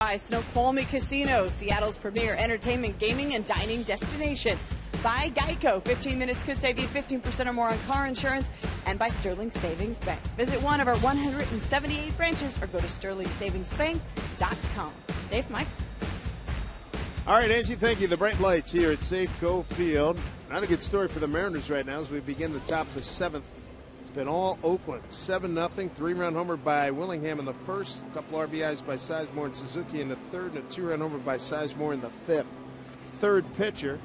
By Snoqualmie Casino, Seattle's premier entertainment, gaming, and dining destination. By Geico, 15 minutes could save you 15% or more on car insurance. And by Sterling Savings Bank. Visit one of our 178 branches or go to sterlingsavingsbank.com. Dave, Mike. All right, Angie, thank you. The bright lights here at Safeco Field. Not a good story for the Mariners right now as we begin the top of the 7th. It's been all Oakland. 7-0. 3-run homer by Willingham in the first. A couple RBIs by Sizemore and Suzuki in the third. And a 2-run homer by Sizemore in the 5th. Third pitcher.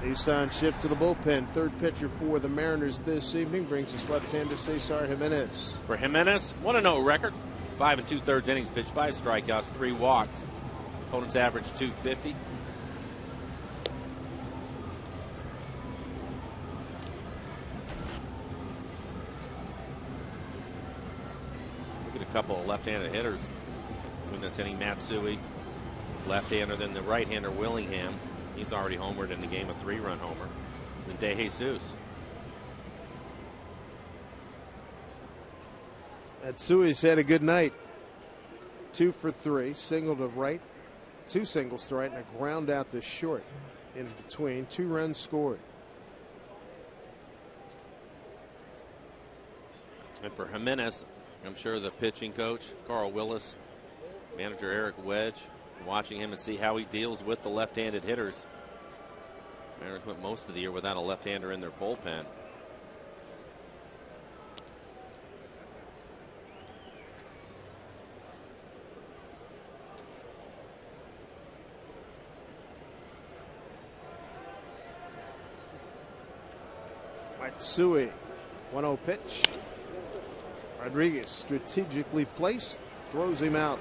Asan shift to the bullpen. Third pitcher for the Mariners this evening brings us left-hander Cesar Jimenez. For Jimenez, 1-0 record. 5 2/3 innings pitched, 5 strikeouts, 3 walks. Opponents average 250. couple of left-handed hitters in this inning. Matsui, left-hander, then the right-hander Willingham. He's already homered in the game, a 3-run homer. And DeJesus. Matsui's had a good night. 2 for 3, single to right, 2 singles to right, and a ground out to short in between. 2 runs scored. And for Jimenez, I'm sure the pitching coach, Carl Willis, manager Eric Wedge, watching him and see how he deals with the left-handed hitters. Mariners went most of the year without a left-hander in their bullpen. Matsui, 1-0 pitch. Rodriguez strategically placed, throws him out.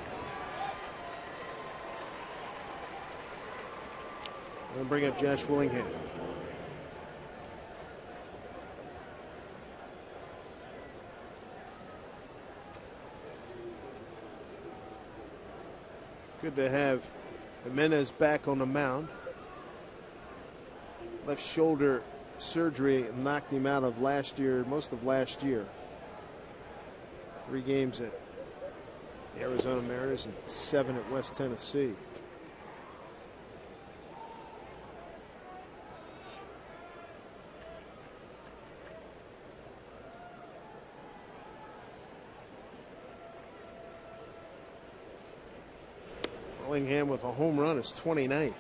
And bring up Josh Willingham. Good to have Jimenez back on the mound. Left shoulder surgery knocked him out of most of last year. 3 games at the Arizona Mariners and 7 at West Tennessee. Willingham with a home run, is 29th.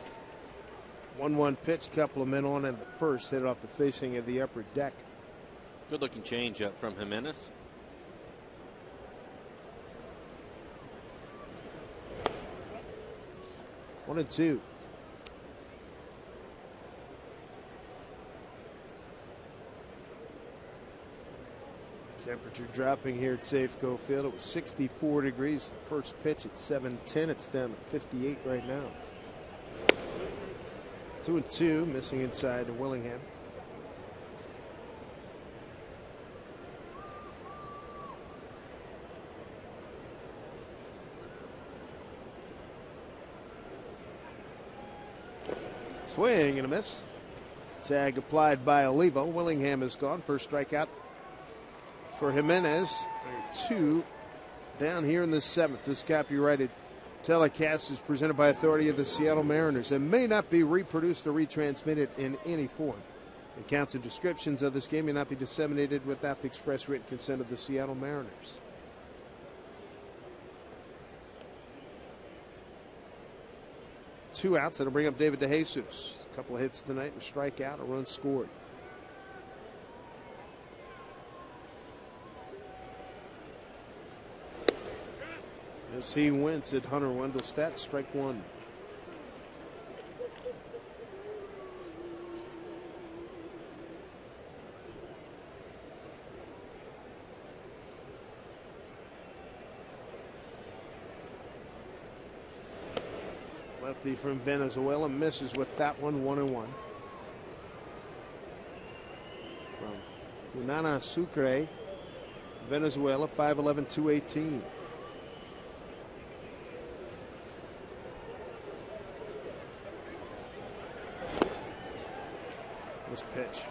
1-1 pitch, couple of men on in the first, hit off the facing of the upper deck. Good looking change up from Jimenez. One and two. Temperature dropping here at Safeco Field. It was 64 degrees the first pitch at 7:10. It's down to 58 right now. 2-2, missing inside to Willingham. Swing and a miss. Tag applied by Olivo. Willingham is gone. First strikeout for Jimenez. 2 down here in the 7th. This copyrighted telecast is presented by authority of the Seattle Mariners and may not be reproduced or retransmitted in any form. Accounts and descriptions of this game may not be disseminated without the express written consent of the Seattle Mariners. Two outs. That'll bring up David DeJesus. A couple of hits tonight and a strikeout, a run scored. As he wins at Hunter Wendelstedt, strike one. Lefty from Venezuela misses with that one, 1-1. From Unana Sucre, Venezuela, 5'11", 218. This pitch.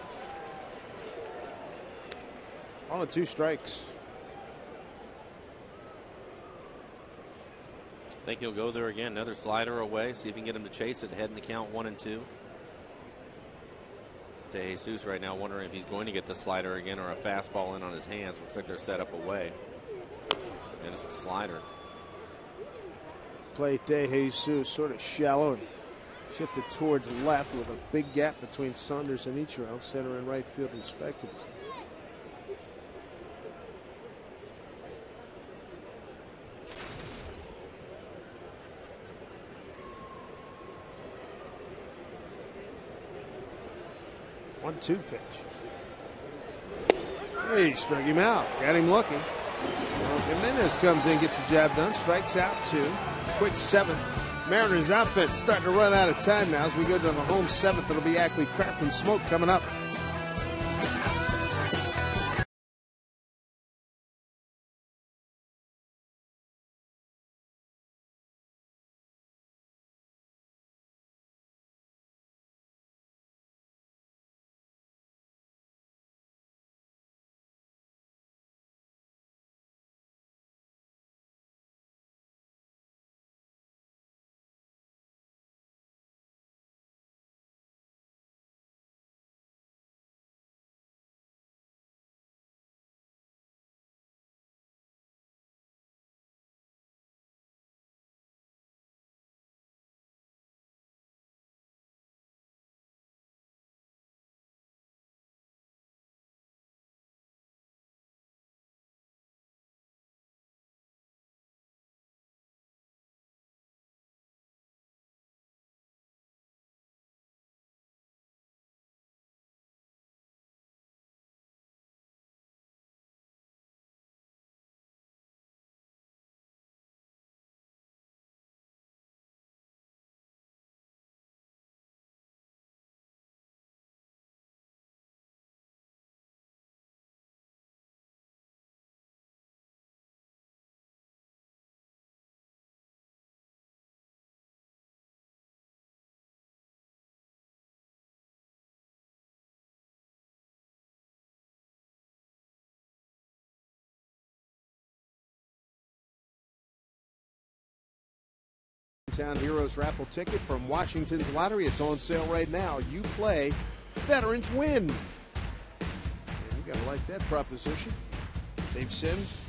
On and 2 strikes. I think he'll go there again. Another slider away. See if he can get him to chase it. Head in the count 1-2. DeJesus right now wondering if he's going to get the slider again or a fastball in on his hands. Looks like they're set up away. And it's the slider. Play DeJesus sort of shallow and shifted towards left with a big gap between Saunders and Ichiro, center and right field respectively. One-two pitch. Hey, struck him out. Got him looking. Well, Jimenez comes in, gets the job done, strikes out 2. Quick 7th. Mariners offense starting to run out of time now as we go to the home 7th. It'll be Ackley Crap and Smoke coming up. Hometown Heroes raffle ticket from Washington's Lottery. It's on sale right now. You play, veterans win. You got to like that proposition. Dave Sims,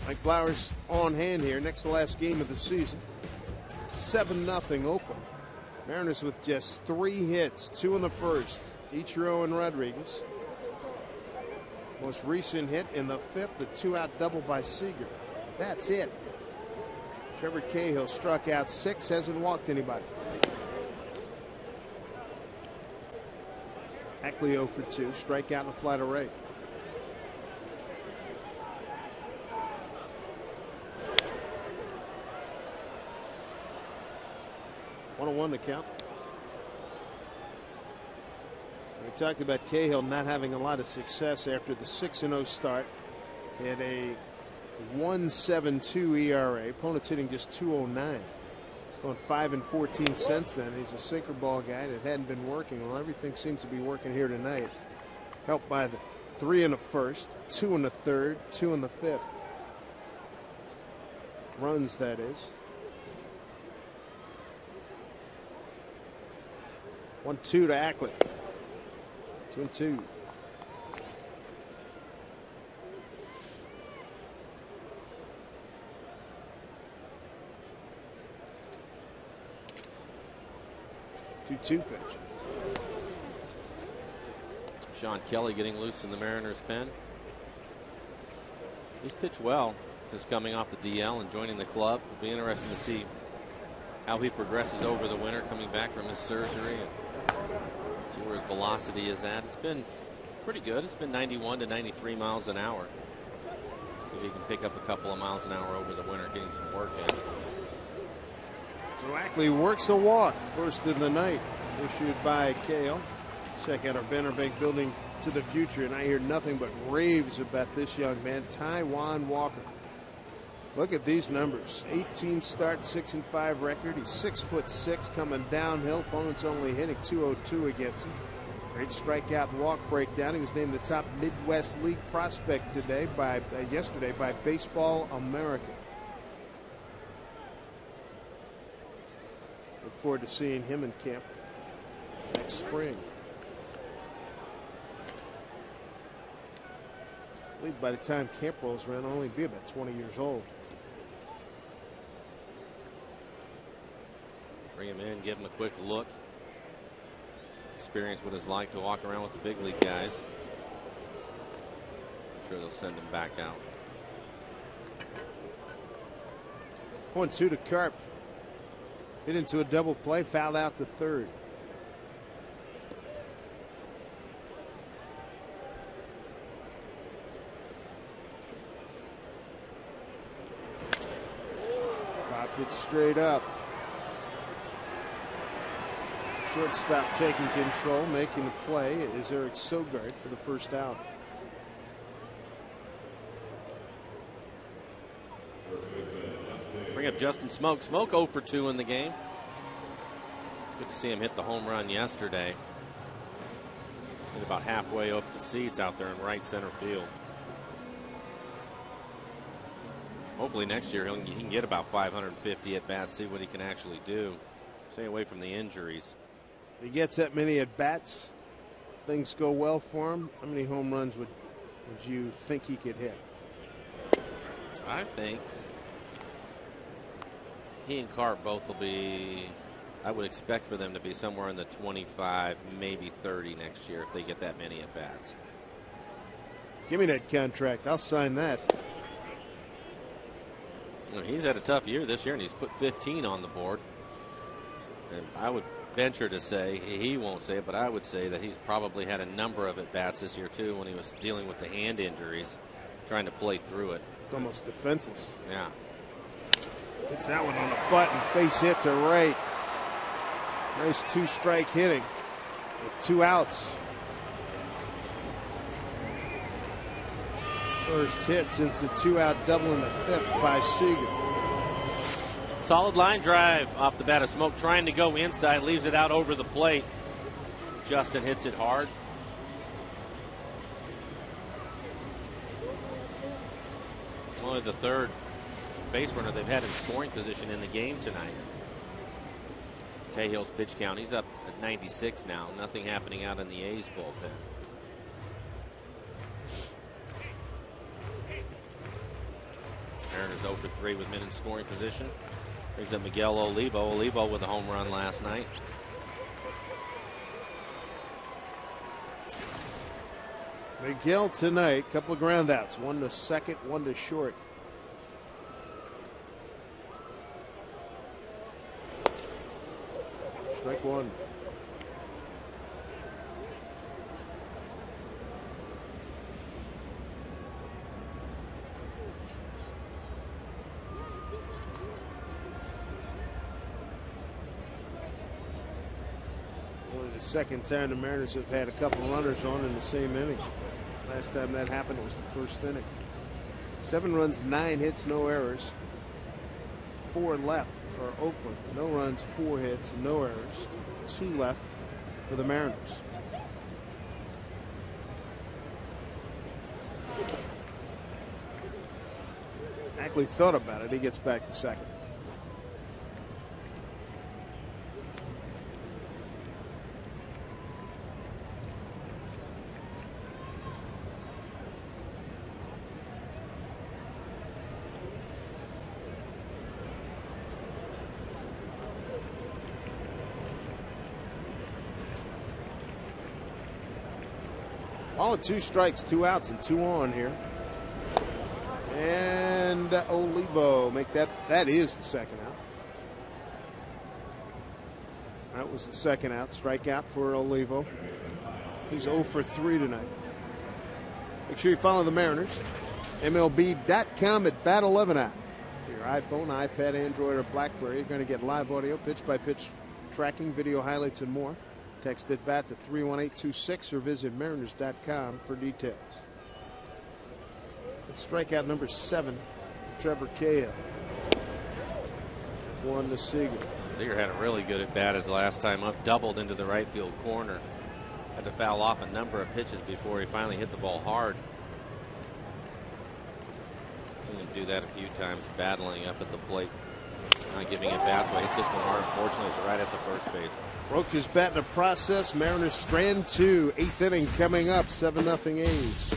Mike Flowers on hand here. Next to last game of the season. 7-0 Oakland. Mariners with just 3 hits, 2 in the first. Ichiro and Rodriguez. Most recent hit in the 5th, the 2-out double by Seager. That's it. Trevor Cahill struck out 6, hasn't walked anybody. Ackley 0 for 2, strikeout and a fly to right. One to count. We talked about Cahill not having a lot of success after the 6-0 start. He had a 1.72 ERA. Opponents hitting just 2.09. He's gone 5-14 since then. He's a sinker ball guy that hadn't been working. Well, everything seems to be working here tonight. Helped by the 3 in the first, 2 in the third, 2 in the 5th. Runs, that is. 1-2 to Ackley. 2-2. Pitch. Sean Kelly getting loose in the Mariners pen. He's pitched well since coming off the DL and joining the club. It'll be interesting to see how he progresses over the winter, coming back from his surgery, and see where his velocity is at. It's been pretty good. It's been 91 to 93 miles an hour. See if he can pick up a couple of miles an hour over the winter, getting some work in. So Ackley works a walk, first in the night, issued by Cahill. Check out our Banner Bank Building to the Future, and I hear nothing but raves about this young man, Taijuan Walker. Look at these numbers. 18 start, 6-5 record. He's 6'6", coming downhill. Opponents only hitting .202 against him. Great strikeout and walk breakdown. He was named the top Midwest League prospect yesterday by Baseball America. Look forward to seeing him in camp next spring. I believe by the time camp rolls around, I'll only be about 20 years old. Bring him in, give him a quick look. Experience what it's like to walk around with the big league guys. I'm sure they'll send him back out. 1-2 to Carp. Hit into a double play, fouled out the third. Popped it straight up. Shortstop taking control, making the play is Eric Sogard for the first out. Bring up Justin Smoak. Smoak 0 for 2 in the game. It's good to see him hit the home run yesterday. Hit about halfway up the seats out there in right center field. Hopefully next year he can get about 550 at bats, see what he can actually do. Stay away from the injuries. If he gets that many at bats, things go well for him. How many home runs would you think he could hit? I think he and Carp both will be, I would expect for them to be somewhere in the 25, maybe 30 next year if they get that many at bats. Give me that contract. I'll sign that. Well, he's had a tough year this year, and he's put 15 on the board. And I would venture to say, he won't say it, but I would say that he's probably had a number of at-bats this year, too, when he was dealing with the hand injuries, trying to play through it. It's almost defenseless. Yeah. Hits that one on the button. Face hit to right. Nice 2-strike hitting with 2 outs. First hit since the 2-out double in the 5th by Seager. Solid line drive off the bat of Smoak, trying to go inside, leaves it out over the plate. Justin hits it hard. Only the third base runner they've had in scoring position in the game tonight. Cahill's pitch count. He's up at 96 now. Nothing happening out in the A's bullpen. Mariners 0 for 3 with men in scoring position. Brings up Miguel Olivo. Olivo with a home run last night. Miguel tonight, couple of ground outs. One to second, one to short. Strike one. Only the second time the Mariners have had a couple runners on in the same inning. Last time that happened was the first inning. 7 runs, 9 hits, no errors. 4 left for Oakland. No runs, 4 hits, no errors. 2 left for the Mariners. Ackley thought about it. He gets back to second. All at 2 strikes, 2 outs, and 2 on here. And Olivo make that. That is the second out. That was the second out. Strikeout for Olivo. He's 0 for 3 tonight. Make sure you follow the Mariners. MLB.com at Bat 11 out. For your iPhone, iPad, Android, or BlackBerry, you're going to get live audio, pitch-by-pitch tracking, video highlights, and more. Text at BAT to 31826 or visit Mariners.com for details. It's strikeout number 7, Trevor Cahill. 1 to Seager. Seager had a really good at bat his last time up, doubled into the right field corner. Had to foul off a number of pitches before he finally hit the ball hard. Seen him do that a few times, battling up at the plate, not giving it bats away. Hits this one hard. Unfortunately, it's right at the first base. Broke his bat in the process. Mariners strand 2. 8th inning coming up. 7-0 A's.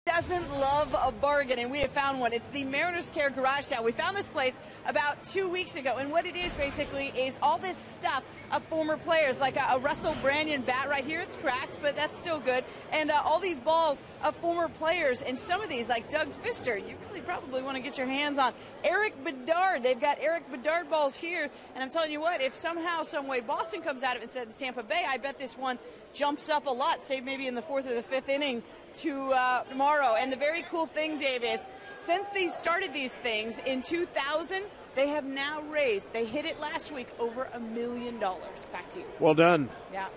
Doesn't love a bargain, and we have found one. It's the Mariners Care Garage Sale. We found this place about 2 weeks ago, and what it is basically is all this stuff of former players, like a Russell Branyan bat right here. It's cracked, but that's still good. And all these balls of former players, and some of these, like Doug Fister, you really probably want to get your hands on. Eric Bedard, they've got Eric Bedard balls here, and I'm telling you what, if somehow, some way Boston comes out of it instead of Tampa Bay, I bet this one jumps up a lot, say maybe in the 4th or the 5th inning tomorrow. And the very cool thing, Dave, is since they started these things in 2000, they have now raised, they hit it last week, over $1 million. Back to you. Well done. Yeah.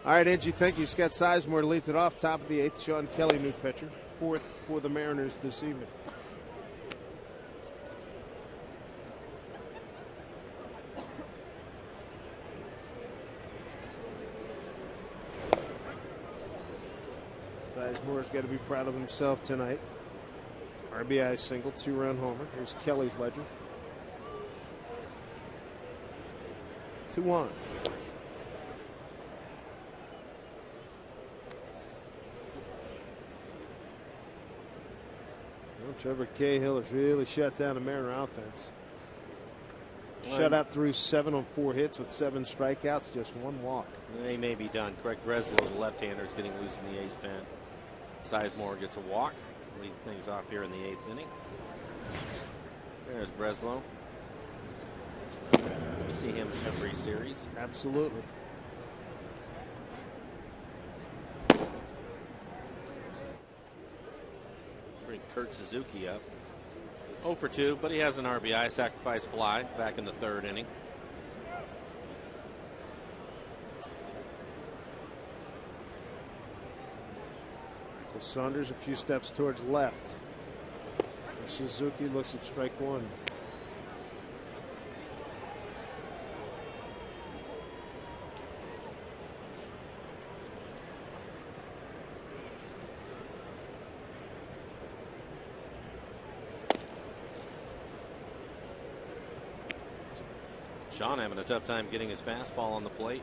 All right, Angie, thank you. Scott Sizemore leads it off, top of the 8th. Sean Kelly, new pitcher, 4th for the Mariners this evening. Sizemore's got to be proud of himself tonight. RBI single, 2-run homer. Here's Kelly's ledger. 2-1. Trevor Cahill has really shut down the Mariner offense. Shutout through 7 on 4 hits with 7 strikeouts, just 1 walk. They may be done. Craig Breslow, the left-hander, is getting loose in the ace pen. Sizemore gets a walk. Lead things off here in the 8th inning. There's Breslow. We see him every series. Absolutely. Bring Kurt Suzuki up. 0 for 2, but he has an RBI sacrifice fly back in the 3rd inning. Saunders a few steps towards left. Suzuki looks at strike 1. Sean having a tough time getting his fastball on the plate.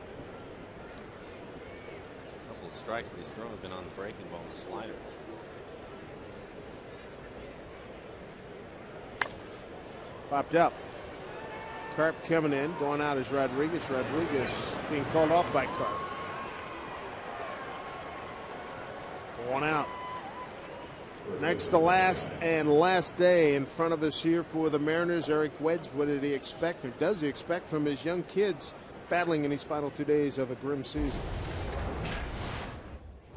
A couple of strikes that he's thrown have been on the breaking ball, slider. Popped up. Carp coming in, going out is Rodriguez. Rodriguez being called off by Carp. 1 out. Next to last and last day in front of us here for the Mariners. Eric Wedge, what did he expect, or does he expect from his young kids battling in these final 2 days of a grim season?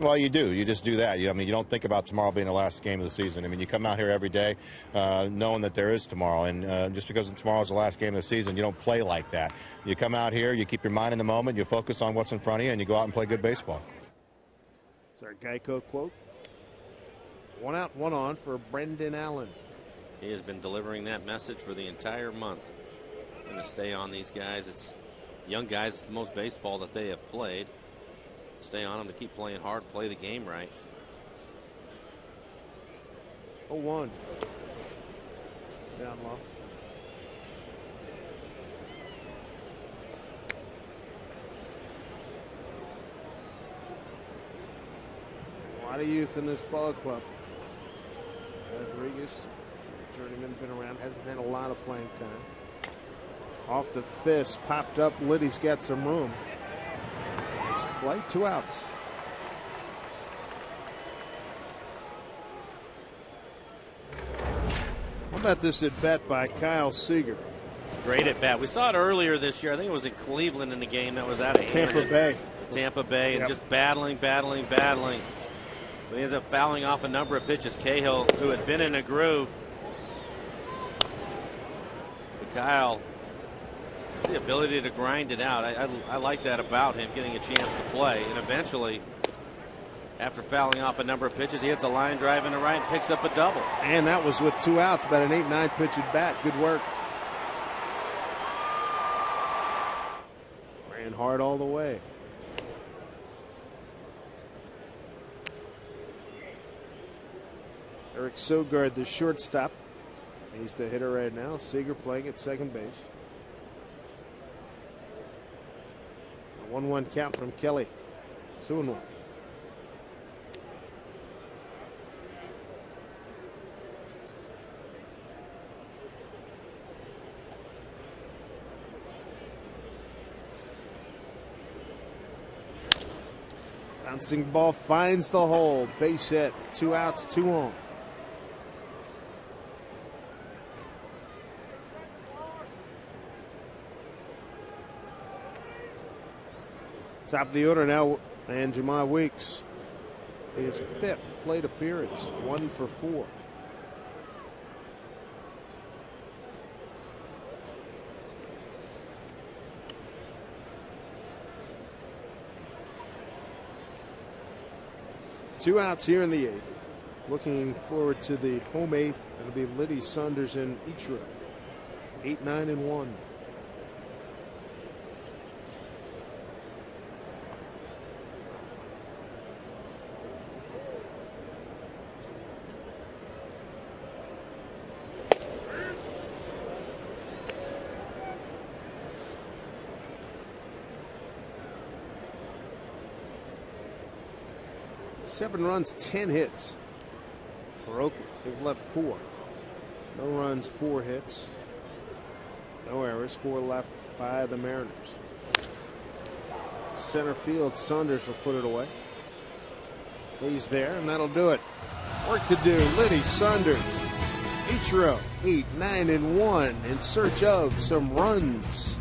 Well, you do. You just do that. I mean, you don't think about tomorrow being the last game of the season. I mean, you come out here every day knowing that there is tomorrow. And just because tomorrow's the last game of the season, you don't play like that. You come out here, you keep your mind in the moment, you focus on what's in front of you, and you go out and play good baseball. It's our Geico quote. 1 out, 1 on for Brendan Allen. He has been delivering that message for the entire month. Going to stay on these guys. It's young guys. It's the most baseball that they have played. Stay on them to keep playing hard, play the game right. 0-1. Down low. A lot of youth in this ball club. Rodriguez, journeyman, been around, hasn't had a lot of playing time. Off the fist, popped up. Liddy's got some room. Next play, 2 outs. How about this at bat by Kyle Seager? Great at bat. We saw it earlier this year. I think it was in Cleveland in the game that was out of Tampa Bay. Tampa Bay, and just battling. But he ends up fouling off a number of pitches. Cahill, who had been in a groove. But Kyle has the ability to grind it out. I like that about him, getting a chance to play. And eventually, after fouling off a number of pitches, he hits a line drive in the right and picks up a double. And that was with 2 outs, about an 8-9 pitch at bat. Good work. Ran hard all the way. Eric Sogard, the shortstop. He's the hitter right now. Seager playing at second base. A 1-1 count from Kelly. 2-1. Bouncing ball finds the hole. Base hit. 2 outs, 2 on. Top of the order now, and Jemai Weeks. his 5th plate appearance, 1 for 4. Two outs here in the 8th. Looking forward to the home 8th. It'll be Liddy, Saunders, and Ichiro. 8, 9, and 1. Seven runs, 10 hits for Oakland. They've left 4. No runs, 4 hits. No errors, 4 left by the Mariners. Center field, Saunders will put it away. He's there, and that'll do it. Work to do. Liddy, Saunders, Ichiro, 8, 9, and 1 in search of some runs.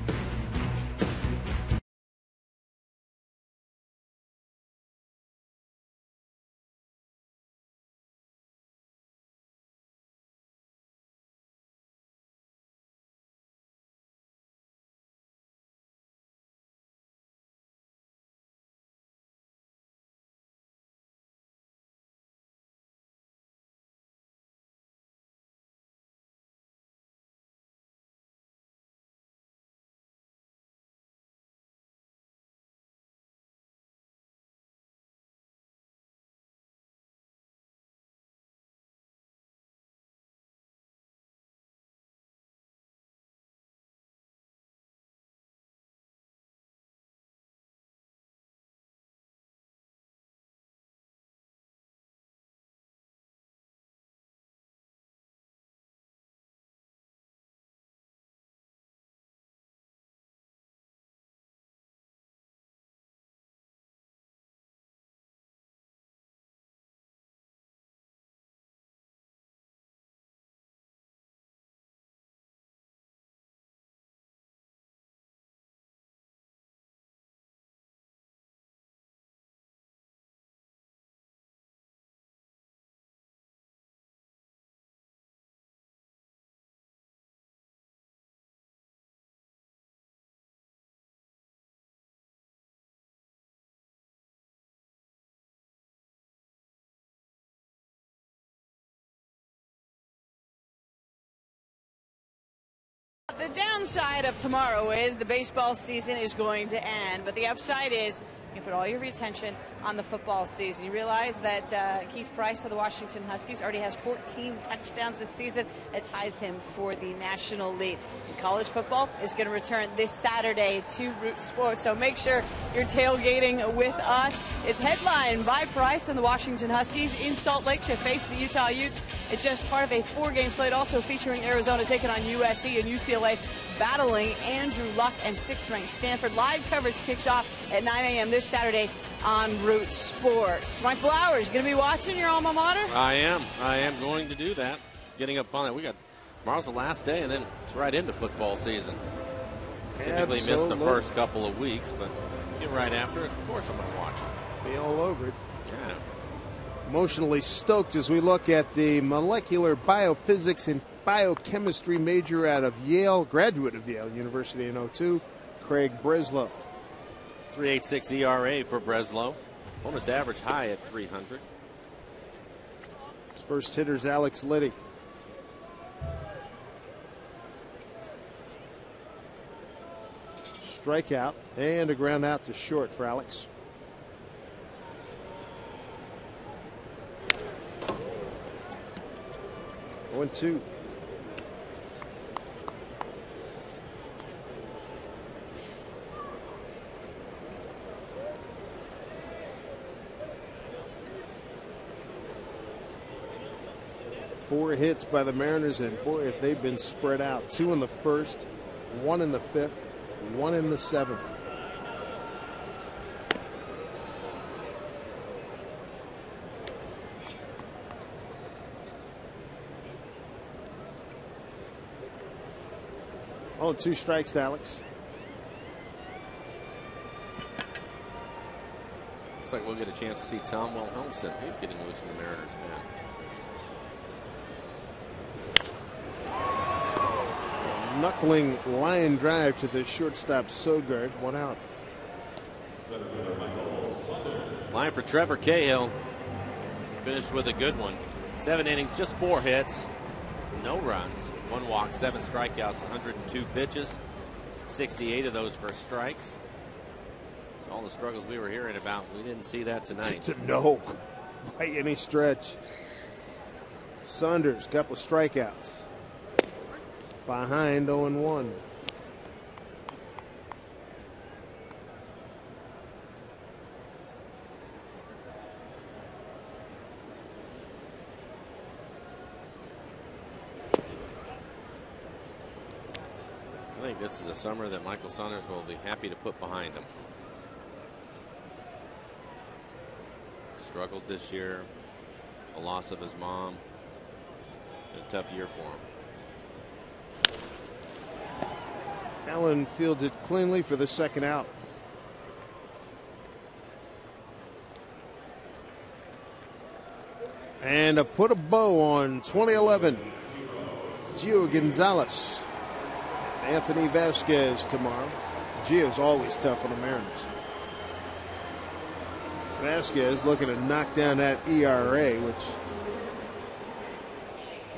The downside of tomorrow is the baseball season is going to end, but the upside is you put all your attention on the football season. You realize that Keith Price of the Washington Huskies already has 14 touchdowns this season. It ties him for the national lead. And college football is going to return this Saturday to Root Sports, so make sure you're tailgating with us. It's headlined by Price and the Washington Huskies in Salt Lake to face the Utah Utes. It's just part of a 4-game slate, also featuring Arizona taking on USC and UCLA battling Andrew Luck and 6th-ranked Stanford. Live coverage kicks off at 9 a.m. this Saturday on Root Sports. Mike Blowers, going to be watching your alma mater? I am going to do that. Getting up on that. Tomorrow's the last day, and then it's right into football season. Typically miss the first couple of weeks, but get right after it. Of course I'm going to watch it. Be all over it. Yeah. Emotionally stoked as we look at the molecular biophysics and biochemistry major out of Yale, graduate of Yale University in 02, Craig Breslow. 3.86 ERA for Breslow. Bonus average high at 300. His first hitter's Alex Liddy. Strikeout and a ground out to short for Alex. One, two. Four hits by the Mariners, and boy, if they've been spread out. 2 in the first, 1 in the 5th, 1 in the 7th. Oh, 2 strikes to Alex. Looks like we'll get a chance to see Tom Wilhelmsen. He's getting loose in the Mariners pen. Knuckling line drive to the shortstop Sogard. 1 out. Line for Trevor Cahill. Finished with a good one. 7 innings, just 4 hits, no runs, 1 walk, 7 strikeouts, 102 pitches, 68 of those for strikes. So all the struggles we were hearing about, we didn't see that tonight. No, by any stretch. Saunders, couple of strikeouts. Behind 0-1. I think this is a summer that Michael Saunders will be happy to put behind him. Struggled this year, the loss of his mom, a tough year for him. Allen fields it cleanly for the 2nd out. And put a bow on 2011. Gio Gonzalez. Anthony Vasquez tomorrow. Gio's always tough on the Mariners. Vasquez looking to knock down that ERA, which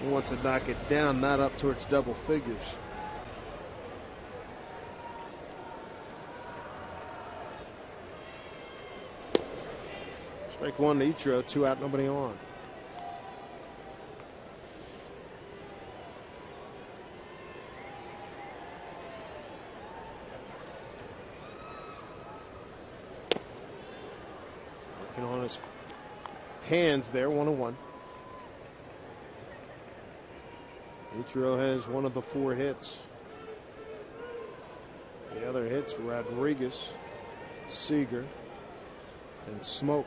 he wants to knock it down, not up towards double figures. Strike 1 to Ichiro, 2 out, nobody on. On his hands there, 1-1. Ichiro has 1 of the 4 hits. The other hits, Rodriguez, Seager, and Smoke.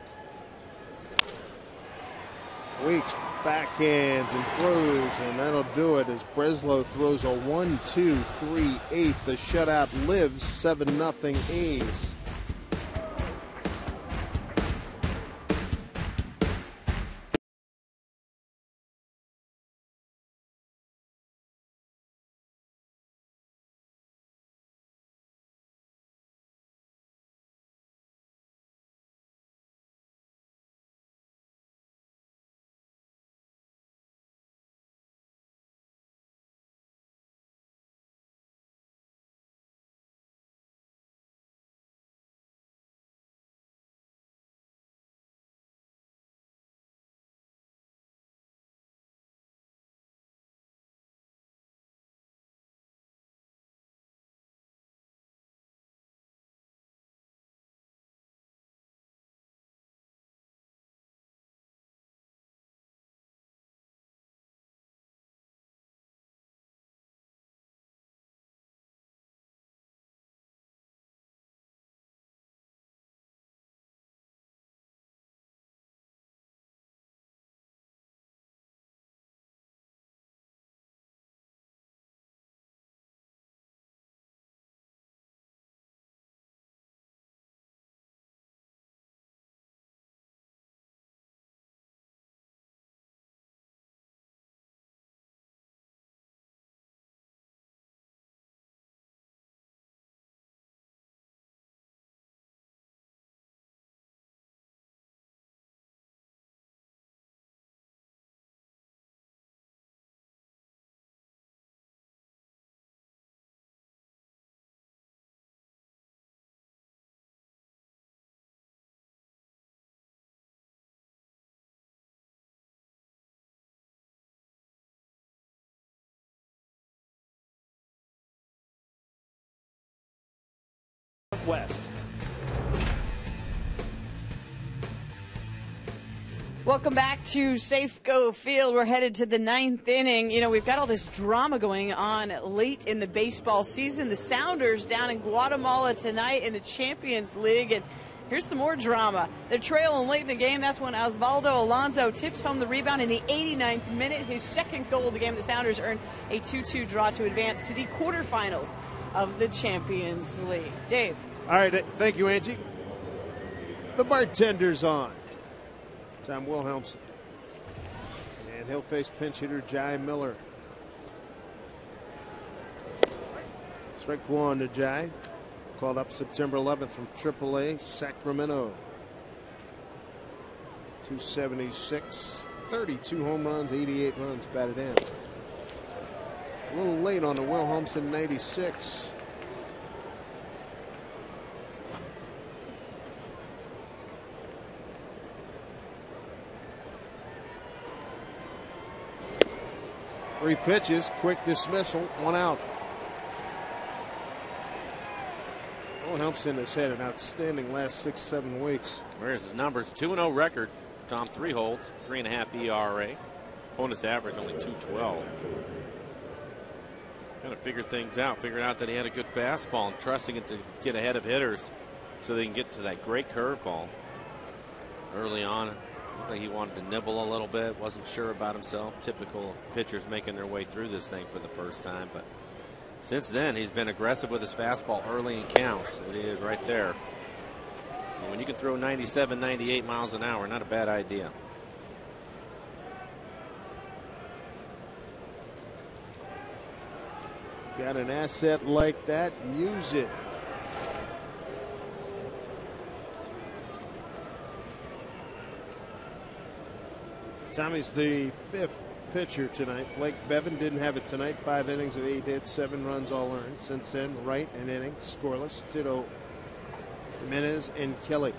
Weeks backhands and throws, and that'll do it as Breslow throws a 1-2-3-8. The shutout lives, 7-0 A's. West. Welcome back to Safeco Field. We're headed to the 9th inning. You know, we've got all this drama going on late in the baseball season. The Sounders down in Guatemala tonight in the Champions League. And here's some more drama. They're trailing late in the game. That's when Osvaldo Alonso tips home the rebound in the 89th minute. His 2nd goal of the game. The Sounders earned a 2-2 draw to advance to the quarterfinals of the Champions League. Dave. All right, thank you, Angie. The bartender's on. Tom Wilhelmsen. And he'll face pinch hitter Jai Miller. Strike one to Jai. Called up September 11th from AAA Sacramento. 276, 32 home runs, 88 runs batted in. A little late on the Wilhelmsen 96. Three pitches, quick dismissal, one out. Wilhelmsen has had an outstanding last 6-7 weeks. Where's his numbers? 2-0 record. Tom, 3 holds, 3.5 ERA. Bonus average only 2.12. Kind of figured things out. Figured out that he had a good fastball and trusting it to get ahead of hitters so they can get to that great curveball. Early on, looked like he wanted to nibble a little bit. Wasn't sure about himself. Typical pitchers making their way through this thing for the first time. But since then, he's been aggressive with his fastball early in counts, as he did right there. And when you can throw 97, 98 miles an hour, not a bad idea. Got an asset like that, use it. Tommy's the 5th pitcher tonight. Blake Bevan didn't have it tonight. 5 innings of 8 hits, 7 runs all earned. Since then, Wright an inning, scoreless. Ditto Jimenez and Kelly.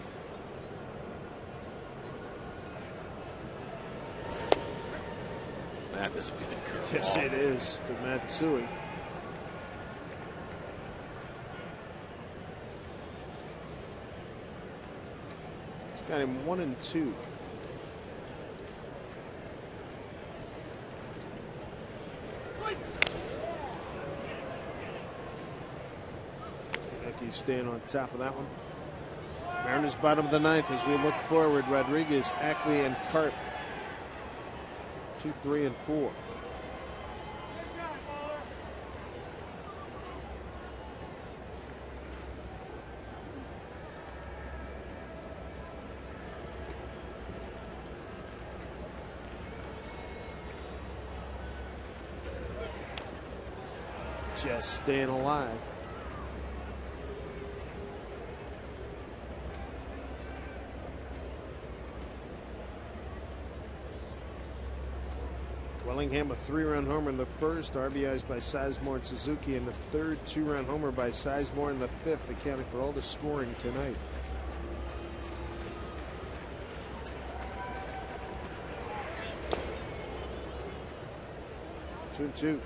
That is a good curveball. Yes, it is to Matsui. He's got him 1-2. Yankees staying on top of that one. Mariners bottom of the 9th as we look forward. Rodriguez, Ackley, and Carp. 2, 3, and 4. Just staying alive. Wellingham a 3-run homer in the first, RBIs by Sizemore and Suzuki in the third, 2-run homer by Sizemore in the 5th, accounting for all the scoring tonight. Two.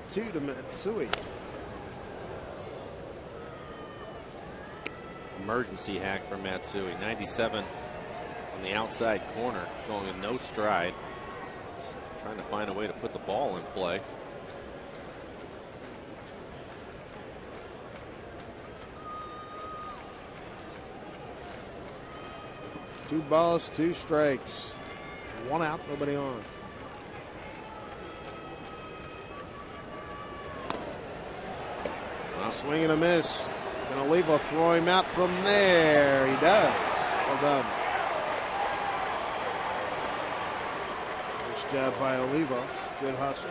Two to Matsui. Emergency hack from Matsui. 97 on the outside corner, going with no stride. Just trying to find a way to put the ball in play. Two balls, 2 strikes. 1 out, nobody on. Swing and a miss. Gonna Olivo throw him out from there. He does. Well done. Nice job by Olivo. Good hustle.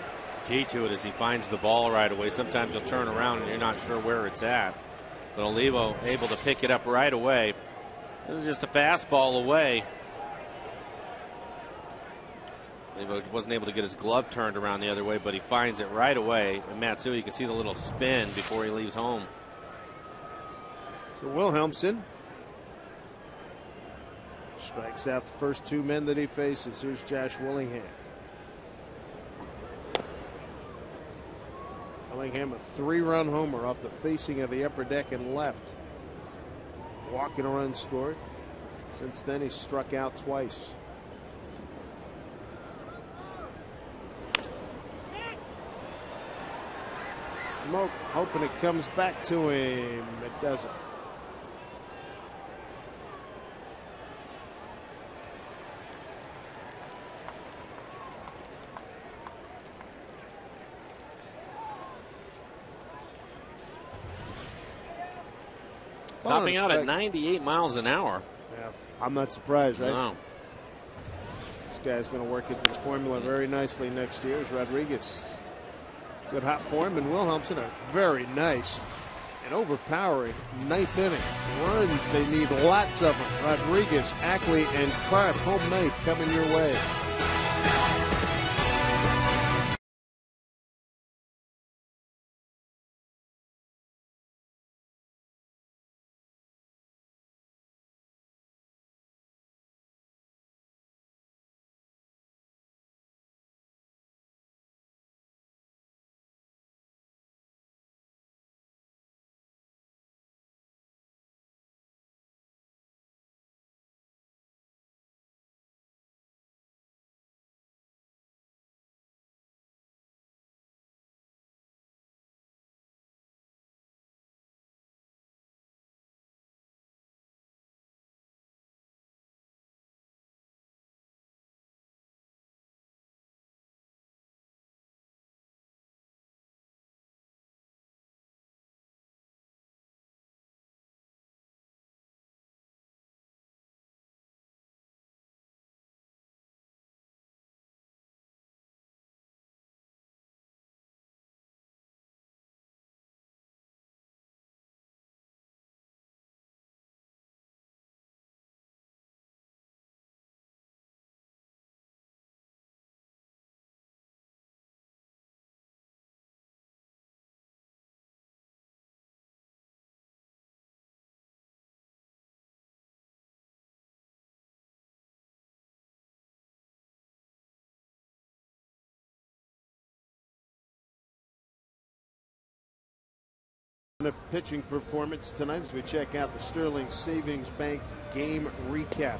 Key to it is he finds the ball right away. Sometimes you'll turn around and you're not sure where it's at. But Olivo able to pick it up right away. It was just a fastball away. Olivo wasn't able to get his glove turned around the other way, but he finds it right away. And Matsui, you can see the little spin before he leaves home. Wilhelmsen strikes out the first 2 men that he faces. Here's Josh Willingham. Willingham a 3-run homer off the facing of the upper deck and left. Walk and a run scored. Since then, he's struck out twice. smoke, hoping it comes back to him. It doesn't. Topping out at 98 miles an hour. Yeah, I'm not surprised, right? No. This guy's going to work into the formula very nicely next year as Rodriguez. Good hot form, and Wilhelmsen a very nice and overpowering ninth inning. Runs, they need lots of them. Rodriguez, Ackley, and Karp, home ninth coming your way. A pitching performance tonight as we check out the Sterling Savings Bank game recap.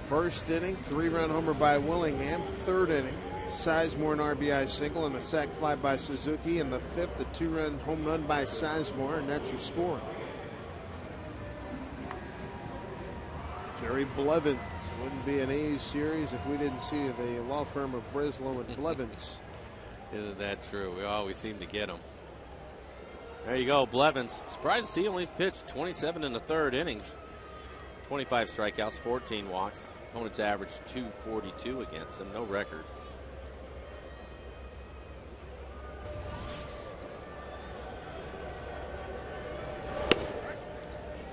First inning, 3-run homer by Willingham. Third inning, Sizemore an RBI single and a sac fly by Suzuki. In the fifth, a 2-run home run by Sizemore, and that's your score. Jerry Blevins. Wouldn't be an A's series if we didn't see the law firm of Breslow and Blevins. Isn't that true? We always seem to get them. There you go, Blevins. Surprised to see only pitched 27 in the third innings. 25 strikeouts, 14 walks. Opponents averaged 242 against him. No record.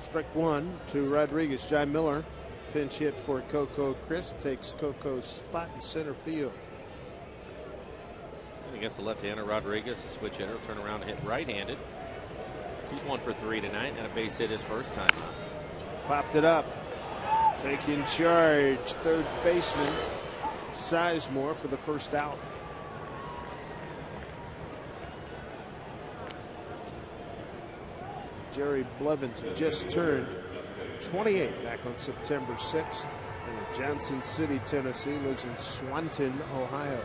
Strike one to Rodriguez. Jai Miller, pinch hit for Coco Crisp, takes Coco's spot in center field. And against the left-hander, Rodriguez, the switch hitter, turn around and hit right-handed. He's 1 for 3 tonight, and a base hit his first time out. Popped it up. Taking charge, third baseman Sizemore for the first out. Jerry Blevins just turned 28 back on September 6th in Johnson City, Tennessee. Lives in Swanton, Ohio.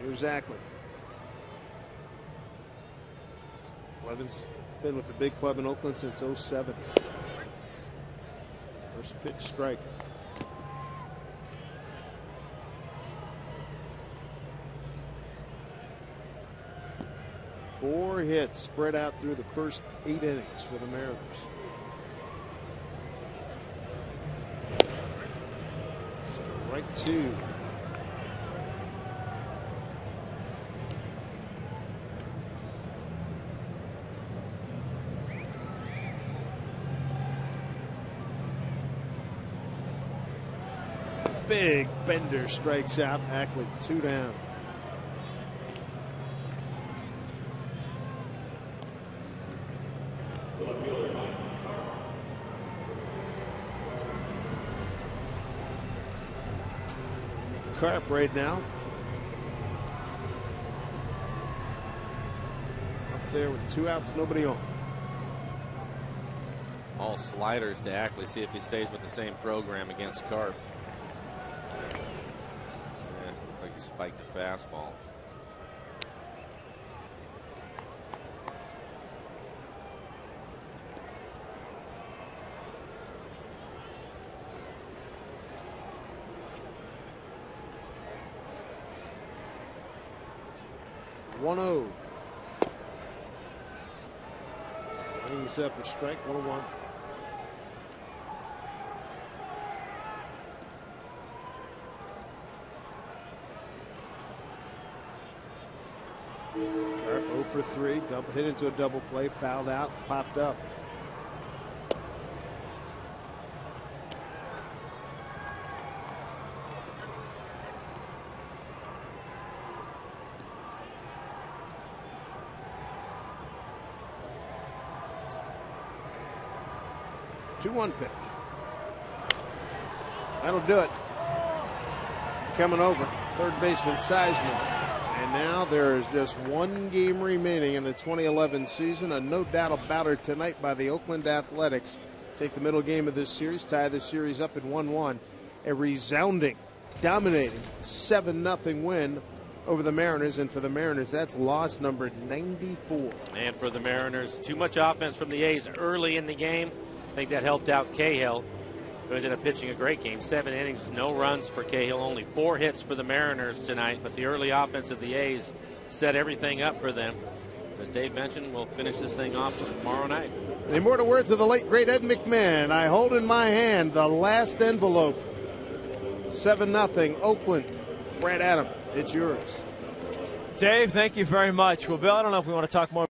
Here's Ackley. Blevins been with the big club in Oakland since 07. First pitch strike. Four hits spread out through the first 8 innings for the Mariners. Strike two. Big bender strikes out. Ackley 2 down. Karp right now. Up there with 2 outs, nobody on. All sliders to Ackley. See if he stays with the same program against Karp. Yeah, looked like he spiked a fastball. 1-0. Brings up a strike, 1-1. Carp 0 for 3, double hit into a double play, fouled out, popped up. Two-one pitch. That'll do it. Coming over, third baseman Sizemore. And now there is just one game remaining in the 2011 season. A no doubt about it tonight by the Oakland Athletics. Take the middle game of this series, tie the series up at 1-1. A resounding, dominating 7-0 win over the Mariners. And for the Mariners, that's loss number 94. And for the Mariners, too much offense from the A's early in the game. I think that helped out Cahill, who ended up pitching a great game. 7 innings, no runs for Cahill, only 4 hits for the Mariners tonight. But the early offense of the A's set everything up for them. As Dave mentioned, we'll finish this thing off tomorrow night. The immortal words of the late, great Ed McMahon. I hold in my hand the last envelope. 7-0 Oakland. Brad Adams, it's yours. Dave, thank you very much. Well, Bill, I don't know if we want to talk more